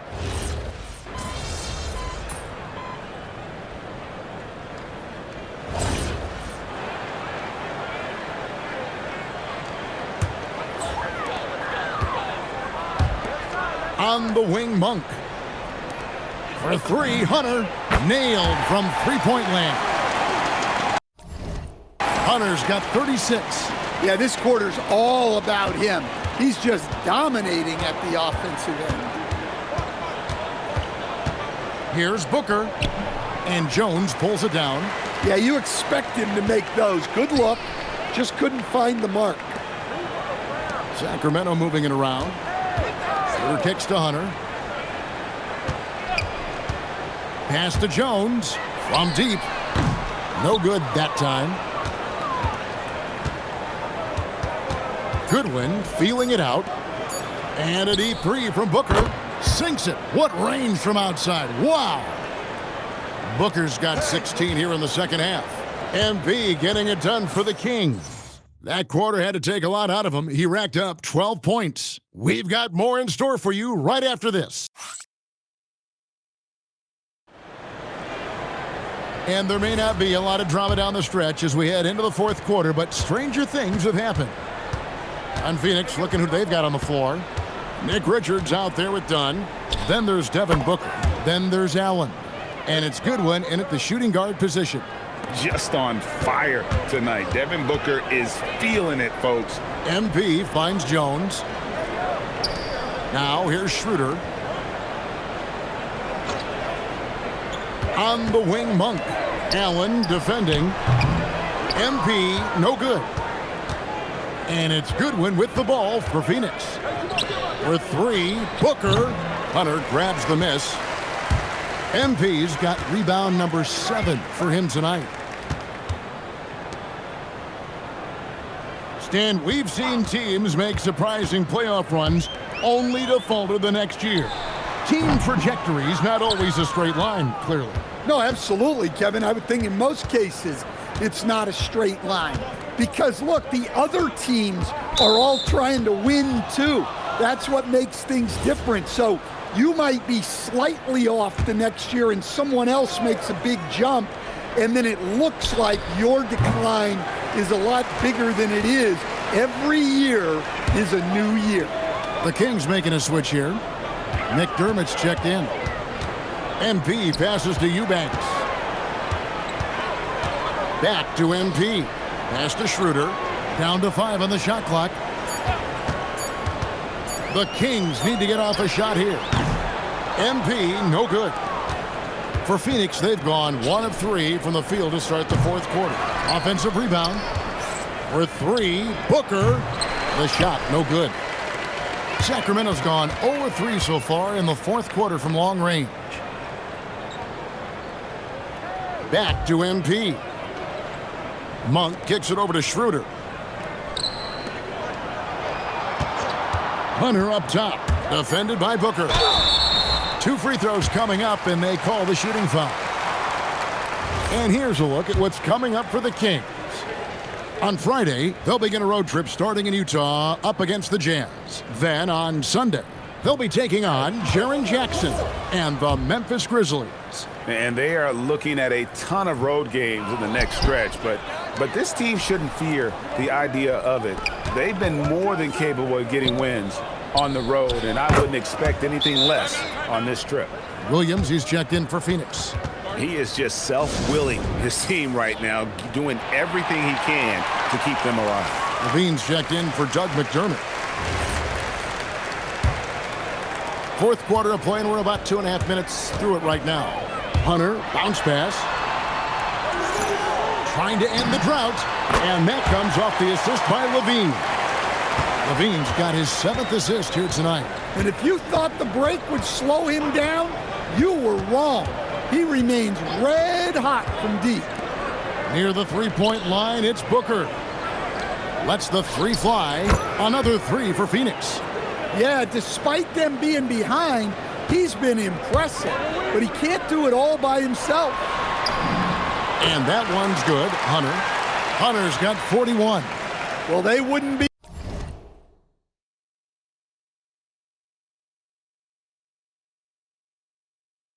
A: On the wing, Monk. For 3, Hunter. Nailed from three-point land. Hunter's got 36.
R: Yeah, this quarter's all about him. He's just dominating at the offensive end.
A: Here's Booker. And Jones pulls it down.
R: Yeah, you expect him to make those. Good look. Just couldn't find the mark.
A: Sacramento moving it around. Shooter kicks to Hunter. Pass to Jones from deep. No good that time. Goodwin feeling it out. And a deep three from Booker. Sinks it. What range from outside. Wow. Booker's got 16 here in the second half. MP getting it done for the Kings. That quarter had to take a lot out of him. He racked up 12 points. We've got more in store for you right after this. And there may not be a lot of drama down the stretch as we head into the fourth quarter, but stranger things have happened. On Phoenix, looking who they've got on the floor. Nick Richards out there with Dunn. Then there's Devin Booker. Then there's Allen. And it's Goodwin in at the shooting guard position.
E: Just on fire tonight. Devin Booker is feeling it, folks.
A: MP finds Jones. Now here's Schroeder. On the wing, Monk. Allen defending. MP, no good. And it's Goodwin with the ball for Phoenix. For 3, Booker. Hunter grabs the miss. MP's got rebound number 7 for him tonight. Stan, we've seen teams make surprising playoff runs only to falter the next year. Team trajectory's not always a straight line, clearly.
R: No, absolutely, Kevin. I would think in most cases it's not a straight line. Because, look, the other teams are all trying to win, too. That's what makes things different. So you might be slightly off the next year and someone else makes a big jump, and then it looks like your decline is a lot bigger than it is. Every year is a new year.
A: The Kings making a switch here. McDermott's checked in. MP passes to Eubanks. Back to MP. Pass to Schroeder. Down to 5 on the shot clock. The Kings need to get off a shot here. MP, no good. For Phoenix, they've gone 1 of 3 from the field to start the fourth quarter. Offensive rebound. For 3, Booker. The shot, no good. Sacramento's gone 0 of 3 so far in the fourth quarter from long range. Back to MP. Monk kicks it over to Schroeder. Hunter up top, defended by Booker. 2 free throws coming up, and they call the shooting foul. And here's a look at what's coming up for the Kings. On Friday, they'll begin a road trip starting in Utah up against the Jazz. Then on Sunday, they'll be taking on Jaren Jackson and the Memphis Grizzlies.
E: And they are looking at a ton of road games in the next stretch, but this team shouldn't fear the idea of it. They've been more than capable of getting wins on the road, and I wouldn't expect anything less on this trip.
A: Williams, he's checked in for Phoenix.
E: He is just self-willing his team right now, doing everything he can to keep them alive.
A: Levine's checked in for Doug McDermott. Fourth quarter of play, and we're about 2.5 minutes through it right now. Hunter, bounce pass. Trying to end the drought, and that comes off the assist by Levine. Levine's got his 7th assist here tonight.
R: And if you thought the break would slow him down, you were wrong. He remains red hot from deep.
A: Near the three-point line, it's Booker. Lets the three fly. Another three for Phoenix.
R: Yeah, despite them being behind, he's been impressive, but he can't do it all by himself.
A: And that one's good. Hunter's got 41.
R: Well, they wouldn't be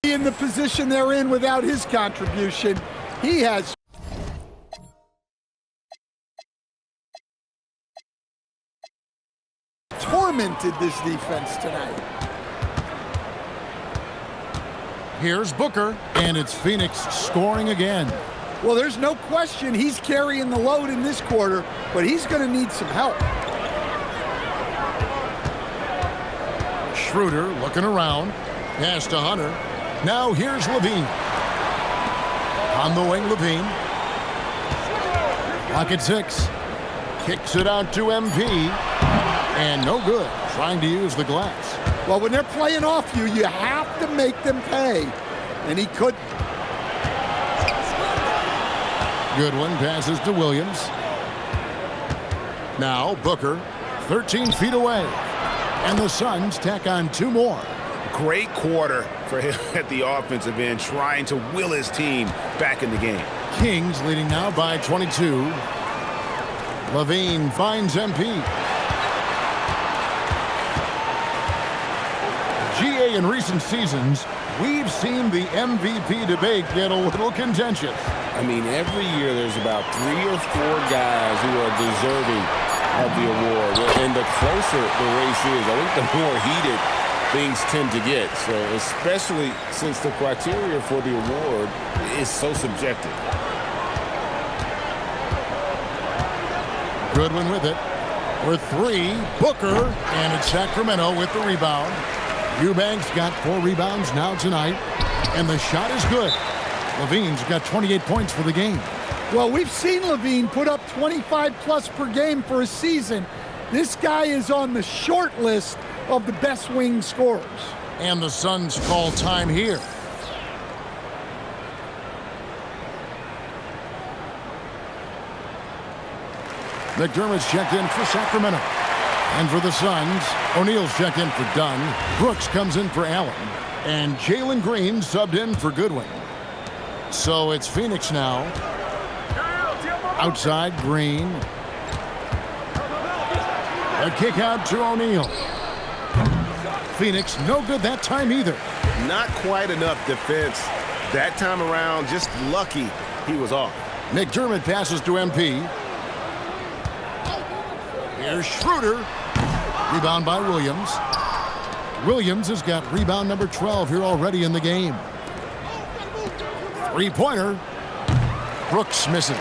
R: in the position they're in without his contribution. He has tormented this defense tonight.
A: Here's Booker, and it's Phoenix scoring again.
R: Well, there's no question he's carrying the load in this quarter, but he's going to need some help.
A: Schroeder looking around. Pass to Hunter. Now here's Levine. On the wing, Levine. Pocket 6. Kicks it out to MP. And no good. Trying to use the glass.
R: Well, when they're playing off you, you have to make them pay. And he couldn't.
A: Goodwin passes to Williams. Now Booker, 13 feet away. And the Suns tack on two more.
E: Great quarter for him at the offensive end, trying to will his team back in the game.
A: Kings leading now by 22. Levine finds MP. GA in recent seasons, we've seen the MVP debate get a little contentious.
C: I mean, every year there's about 3 or 4 guys who are deserving of the award. And the closer the race is, I think the more heated things tend to get. So especially since the criteria for the award is so subjective.
A: Goodwin with it. For 3, Booker, and it's Sacramento with the rebound. Eubanks got 4 rebounds now tonight, and the shot is good. Levine's got 28 points for the game.
R: Well, we've seen Levine put up 25-plus per game for a season. This guy is on the short list of the best wing scorers.
A: And the Suns call time here. McDermott's checked in for Sacramento. And for the Suns, O'Neal's checked in for Dunn. Brooks comes in for Allen. And Jalen Green subbed in for Goodwin. So it's Phoenix now. Outside, Green. A kick out to O'Neal. Phoenix no good that time either.
C: Not quite enough defense that time around. Just lucky he was off.
A: McDermott passes to MP. Here's Schroeder. Rebound by Williams. Williams has got rebound number 12 here already in the game. Three-pointer. Brooks misses.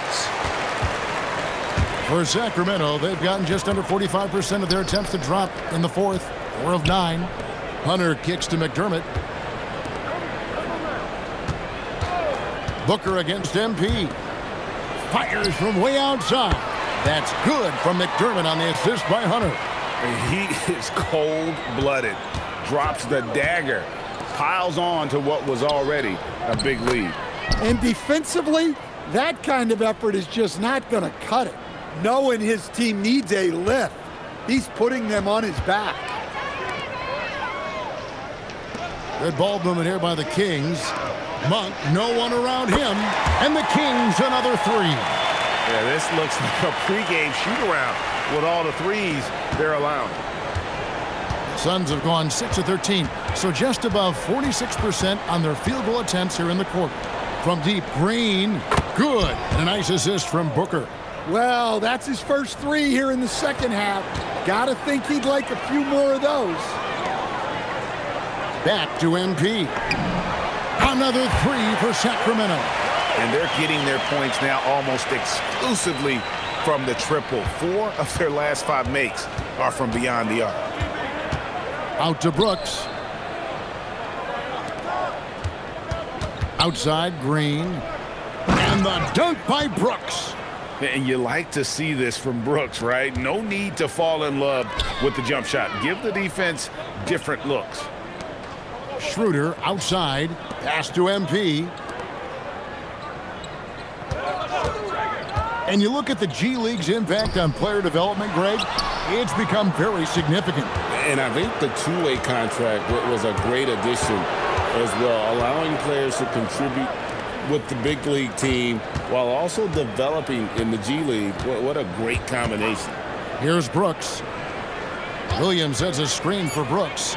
A: For Sacramento, they've gotten just under 45% of their attempts to drop in the fourth. 4 of 9. Hunter kicks to McDermott. Booker against MP. Fires from way outside. That's good from McDermott on the assist by Hunter.
E: He is cold-blooded. Drops the dagger. Piles on to what was already a big lead.
R: And defensively, that kind of effort is just not going to cut it. Knowing his team needs a lift, he's putting them on his back.
A: Good ball movement here by the Kings. Monk, no one around him. And the Kings, another 3.
E: Yeah, this looks like a pregame shoot-around with all the threes they're allowing.
A: Suns have gone 6 of 13, so just above 46% on their field goal attempts here in the quarter. From deep, Green, good. And a nice assist from Booker.
R: Well, that's his first 3 here in the second half. Gotta think he'd like a few more of those.
A: Back to MP. Another 3 for Sacramento.
E: And they're getting their points now almost exclusively from the triple. 4 of their last 5 makes are from beyond the arc.
A: Out to Brooks. Outside, Green. And the dunk by Brooks.
E: And you like to see this from Brooks, right? No need to fall in love with the jump shot. Give the defense different looks.
A: Schroeder outside. Pass to MP. And you look at the G League's impact on player development, Greg, it's become very significant.
C: And I think the two-way contract was a great addition as well, allowing players to contribute with the big league team while also developing in the G League. What a great combination.
A: Here's Brooks. Williams has a screen for Brooks.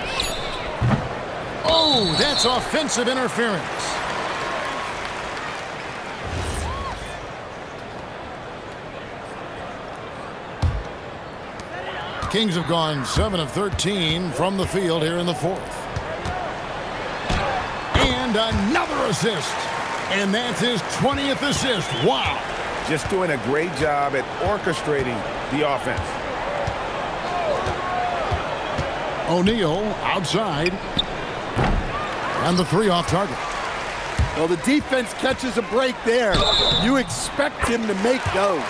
A: Oh, that's offensive interference. Kings have gone 7 of 13 from the field here in the fourth. And another assist. And that's his 20th assist. Wow.
E: Just doing a great job at orchestrating the offense.
A: O'Neal outside. And the three off target.
R: Well, the defense catches a break there. You expect him to make those.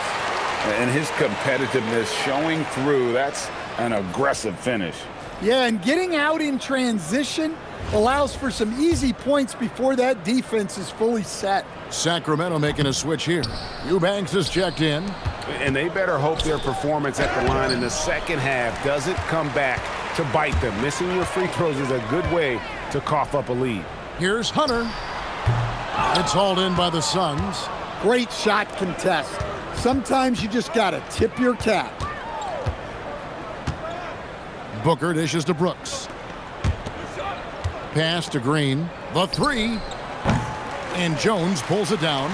E: And his competitiveness showing through. That's an aggressive finish.
R: Yeah, and getting out in transition allows for some easy points before that defense is fully set.
A: Sacramento making a switch here. Eubanks is checked in.
E: And they better hope their performance at the line in the second half doesn't come back to bite them. Missing your free throws is a good way to cough up a lead.
A: Here's Hunter. It's hauled in by the Suns.
R: Great shot contest. Sometimes you just got to tip your cap.
A: Booker dishes to Brooks. Pass to Green. The three. And Jones pulls it down.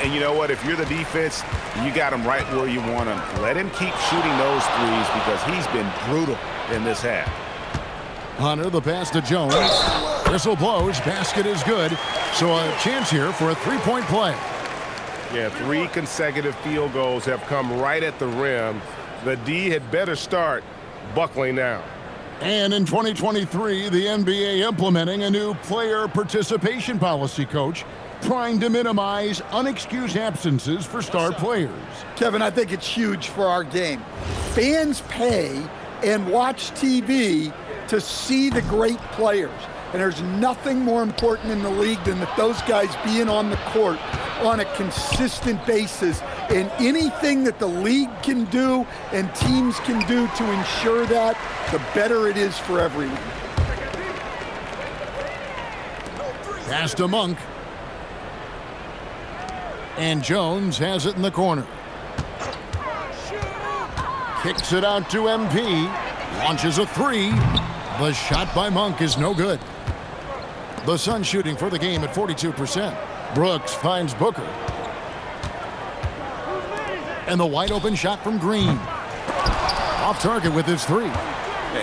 E: And you know what? If you're the defense, you got him right where you want him. Let him keep shooting those threes because he's been brutal in this half.
A: Hunter, the pass to Jones. Whistle blows. Basket is good. So a chance here for a three-point play.
J: Yeah, 3 consecutive field goals have come right at the rim. The D had better start buckling down.
A: And in 2023, the NBA implementing a new player participation policy, Coach, trying to minimize unexcused absences for star players.
R: Kevin, I think it's huge for our game. Fans pay and watch TV to see the great players. And there's nothing more important in the league than that those guys being on the court on a consistent basis. And anything that the league can do and teams can do to ensure that, the better it is for everyone.
A: Pass to Monk. And Jones has it in the corner. Kicks it out to MP. Launches a three. The shot by Monk is no good. The Suns shooting for the game at 42%. Brooks finds Booker. And the wide open shot from Green. Off target with his three.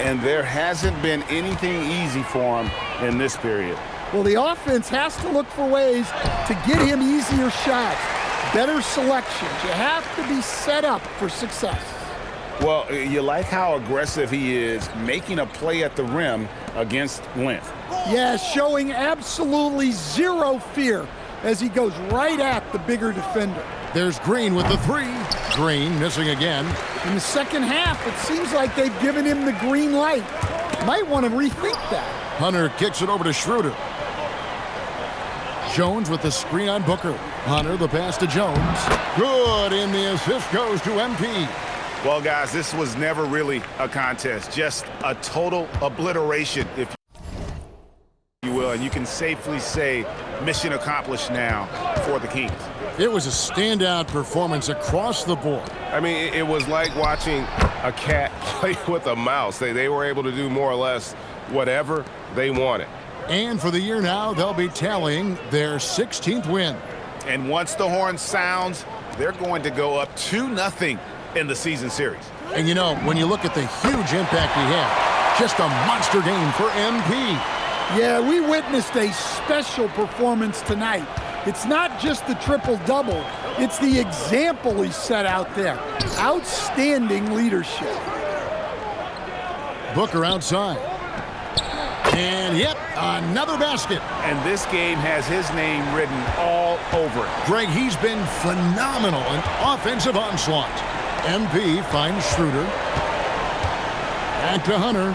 E: And there hasn't been anything easy for him in this period.
R: Well, the offense has to look for ways to get him easier shots, better selections. You have to be set up for success.
E: Well, you like how aggressive he is making a play at the rim against length.
R: Yeah, showing absolutely zero fear as he goes right at the bigger defender.
A: There's Green with the three. Green missing again.
R: In the second half, it seems like they've given him the green light. Might want to rethink that.
A: Hunter kicks it over to Schroeder. Jones with the screen on Booker. Hunter, the pass to Jones. Good, and the assist goes to MP.
E: Well, guys, this was never really a contest, just a total obliteration, if you will, and you can safely say mission accomplished now for the Kings.
A: It was a standout performance across the board.
J: I mean, it was like watching a cat play with a mouse. They were able to do more or less whatever they wanted.
A: And for the year now, they'll be tallying their 16th win.
E: And once the horn sounds, they're going to go up 2-0 in the season series.
A: And you know, when you look at the huge impact he had, just a monster game for MP.
R: Yeah, we witnessed a special performance tonight. It's not just the triple-double, it's the example he set out there. Outstanding leadership.
A: Booker outside. And yep, another basket.
E: And this game has his name written all over it.
A: Greg, he's been phenomenal in offensive onslaught. MP finds Schroeder. Back to Hunter.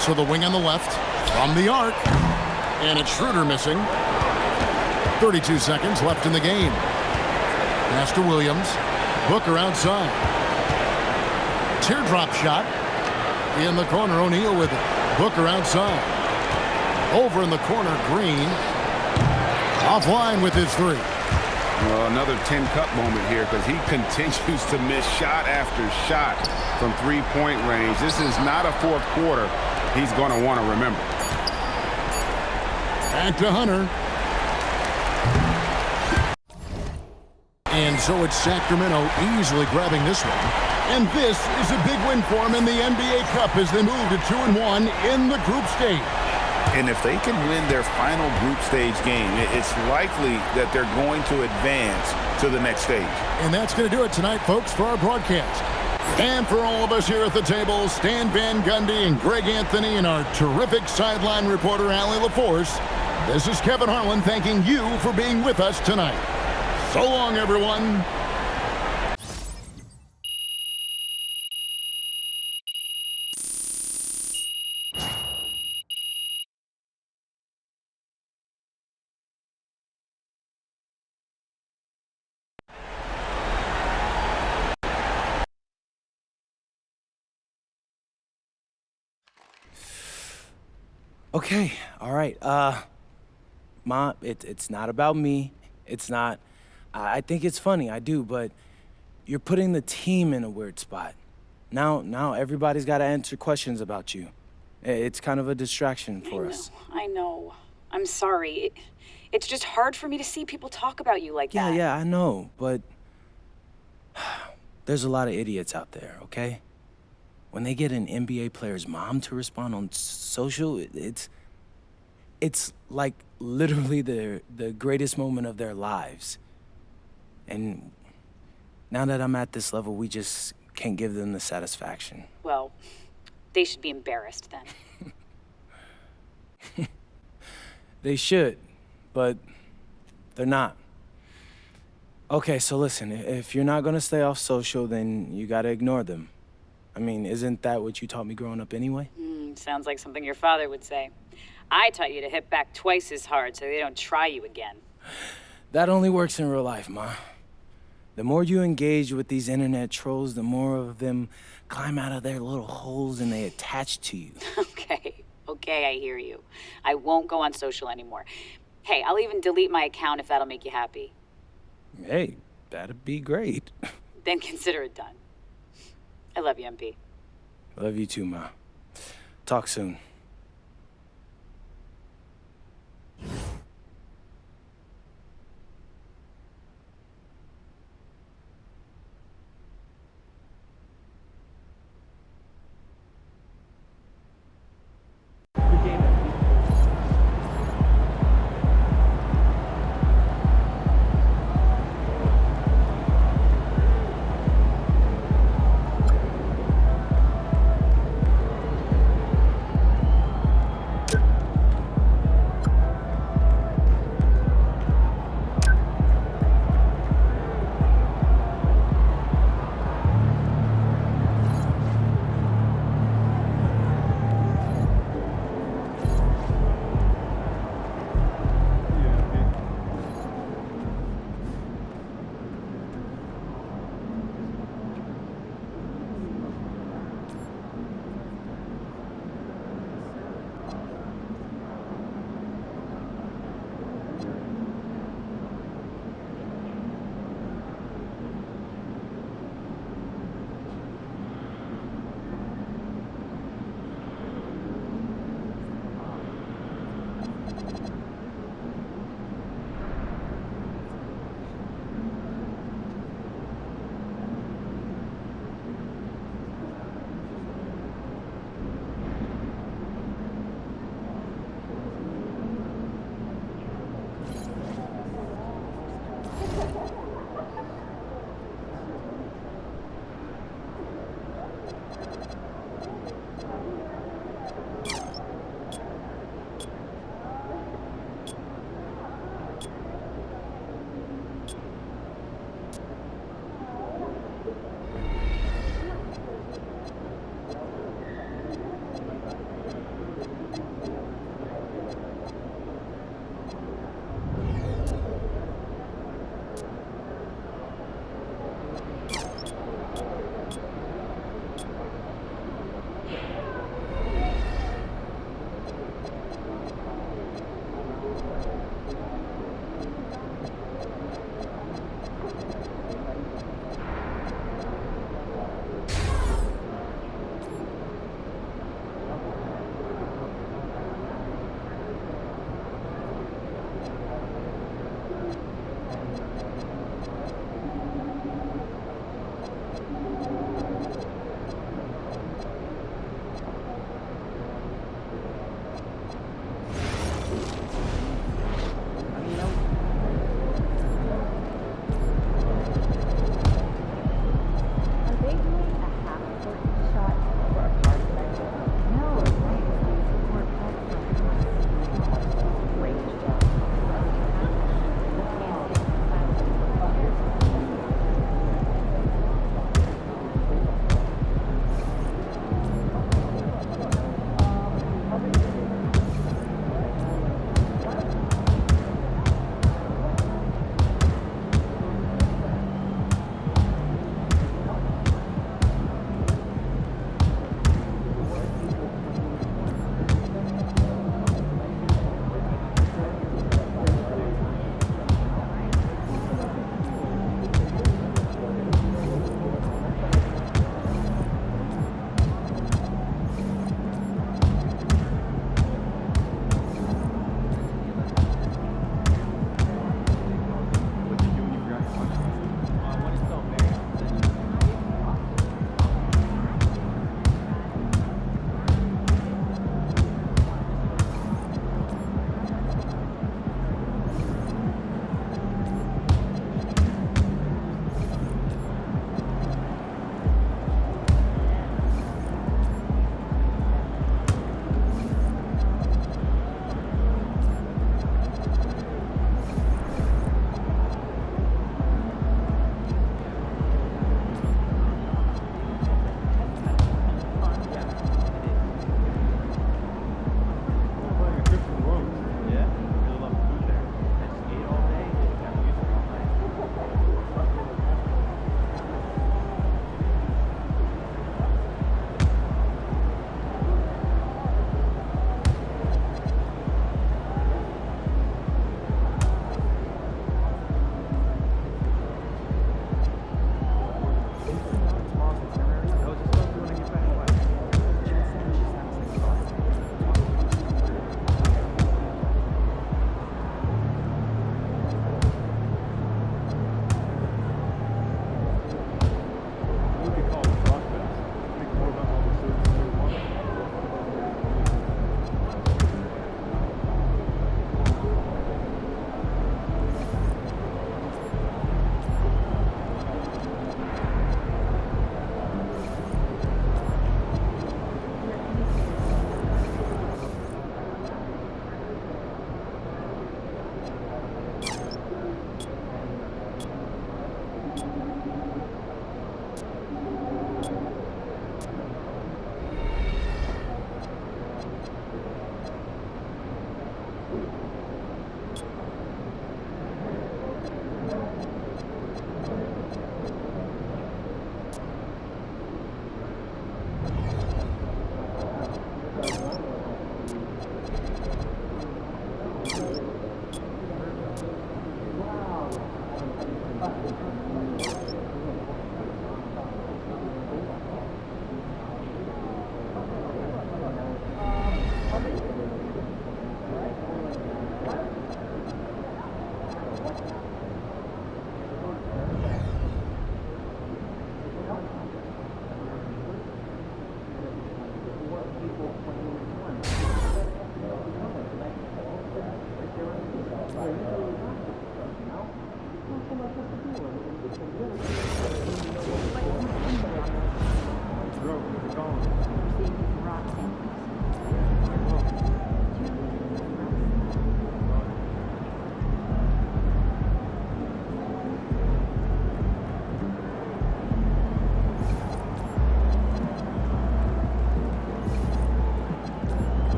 A: So the wing on the left from the arc. And it's Schroeder missing. 32 seconds left in the game. Pass to Williams. Booker outside. Teardrop shot. In the corner, O'Neal with it. Booker outside. Over in the corner, Green. Offline with his three.
E: Well, another 10-cup moment here because he continues to miss shot after shot from three-point range. This is not a fourth quarter he's going to want to remember.
A: Back to Hunter. And so it's Sacramento easily grabbing this one. And this is a big win for them in the NBA Cup as they move to 2-1 in the group stage.
E: And if they can win their final group stage game, it's likely that they're going to advance to the next stage.
A: And that's going to do it tonight, folks, for our broadcast. And for all of us here at the table, Stan Van Gundy and Greg Anthony and our terrific sideline reporter, Allie LaForce, this is Kevin Harlan thanking you for being with us tonight. So long, everyone.
N: Okay, all right. Ma, it's not about me. It's not. I think it's funny, I do, but you're putting the team in a weird spot. Now everybody's got to answer questions about you. It's kind of a distraction for us.
S: I know. I'm sorry. It's just hard for me to see people talk about you like that.
N: Yeah, I know, but there's a lot of idiots out there, okay? When they get an NBA player's mom to respond on social, it's like literally the greatest moment of their lives. And now that I'm at this level, we just can't give them the satisfaction.
S: Well, they should be embarrassed then.
N: They should, but they're not. Okay, so listen, if you're not gonna stay off social, then you gotta ignore them. I mean, isn't that what you taught me growing up anyway?
S: Sounds like something your father would say. I taught you to hit back twice as hard so they don't try you again.
N: That only works in real life, Ma. The more you engage with these internet trolls, the more of them climb out of their little holes and they attach to you.
S: Okay, I hear you. I won't go on social anymore. Hey, I'll even delete my account if that'll make you happy.
N: Hey, that'd be great.
S: Then consider it done. I love you, MP.
N: Love you too, Ma. Talk soon.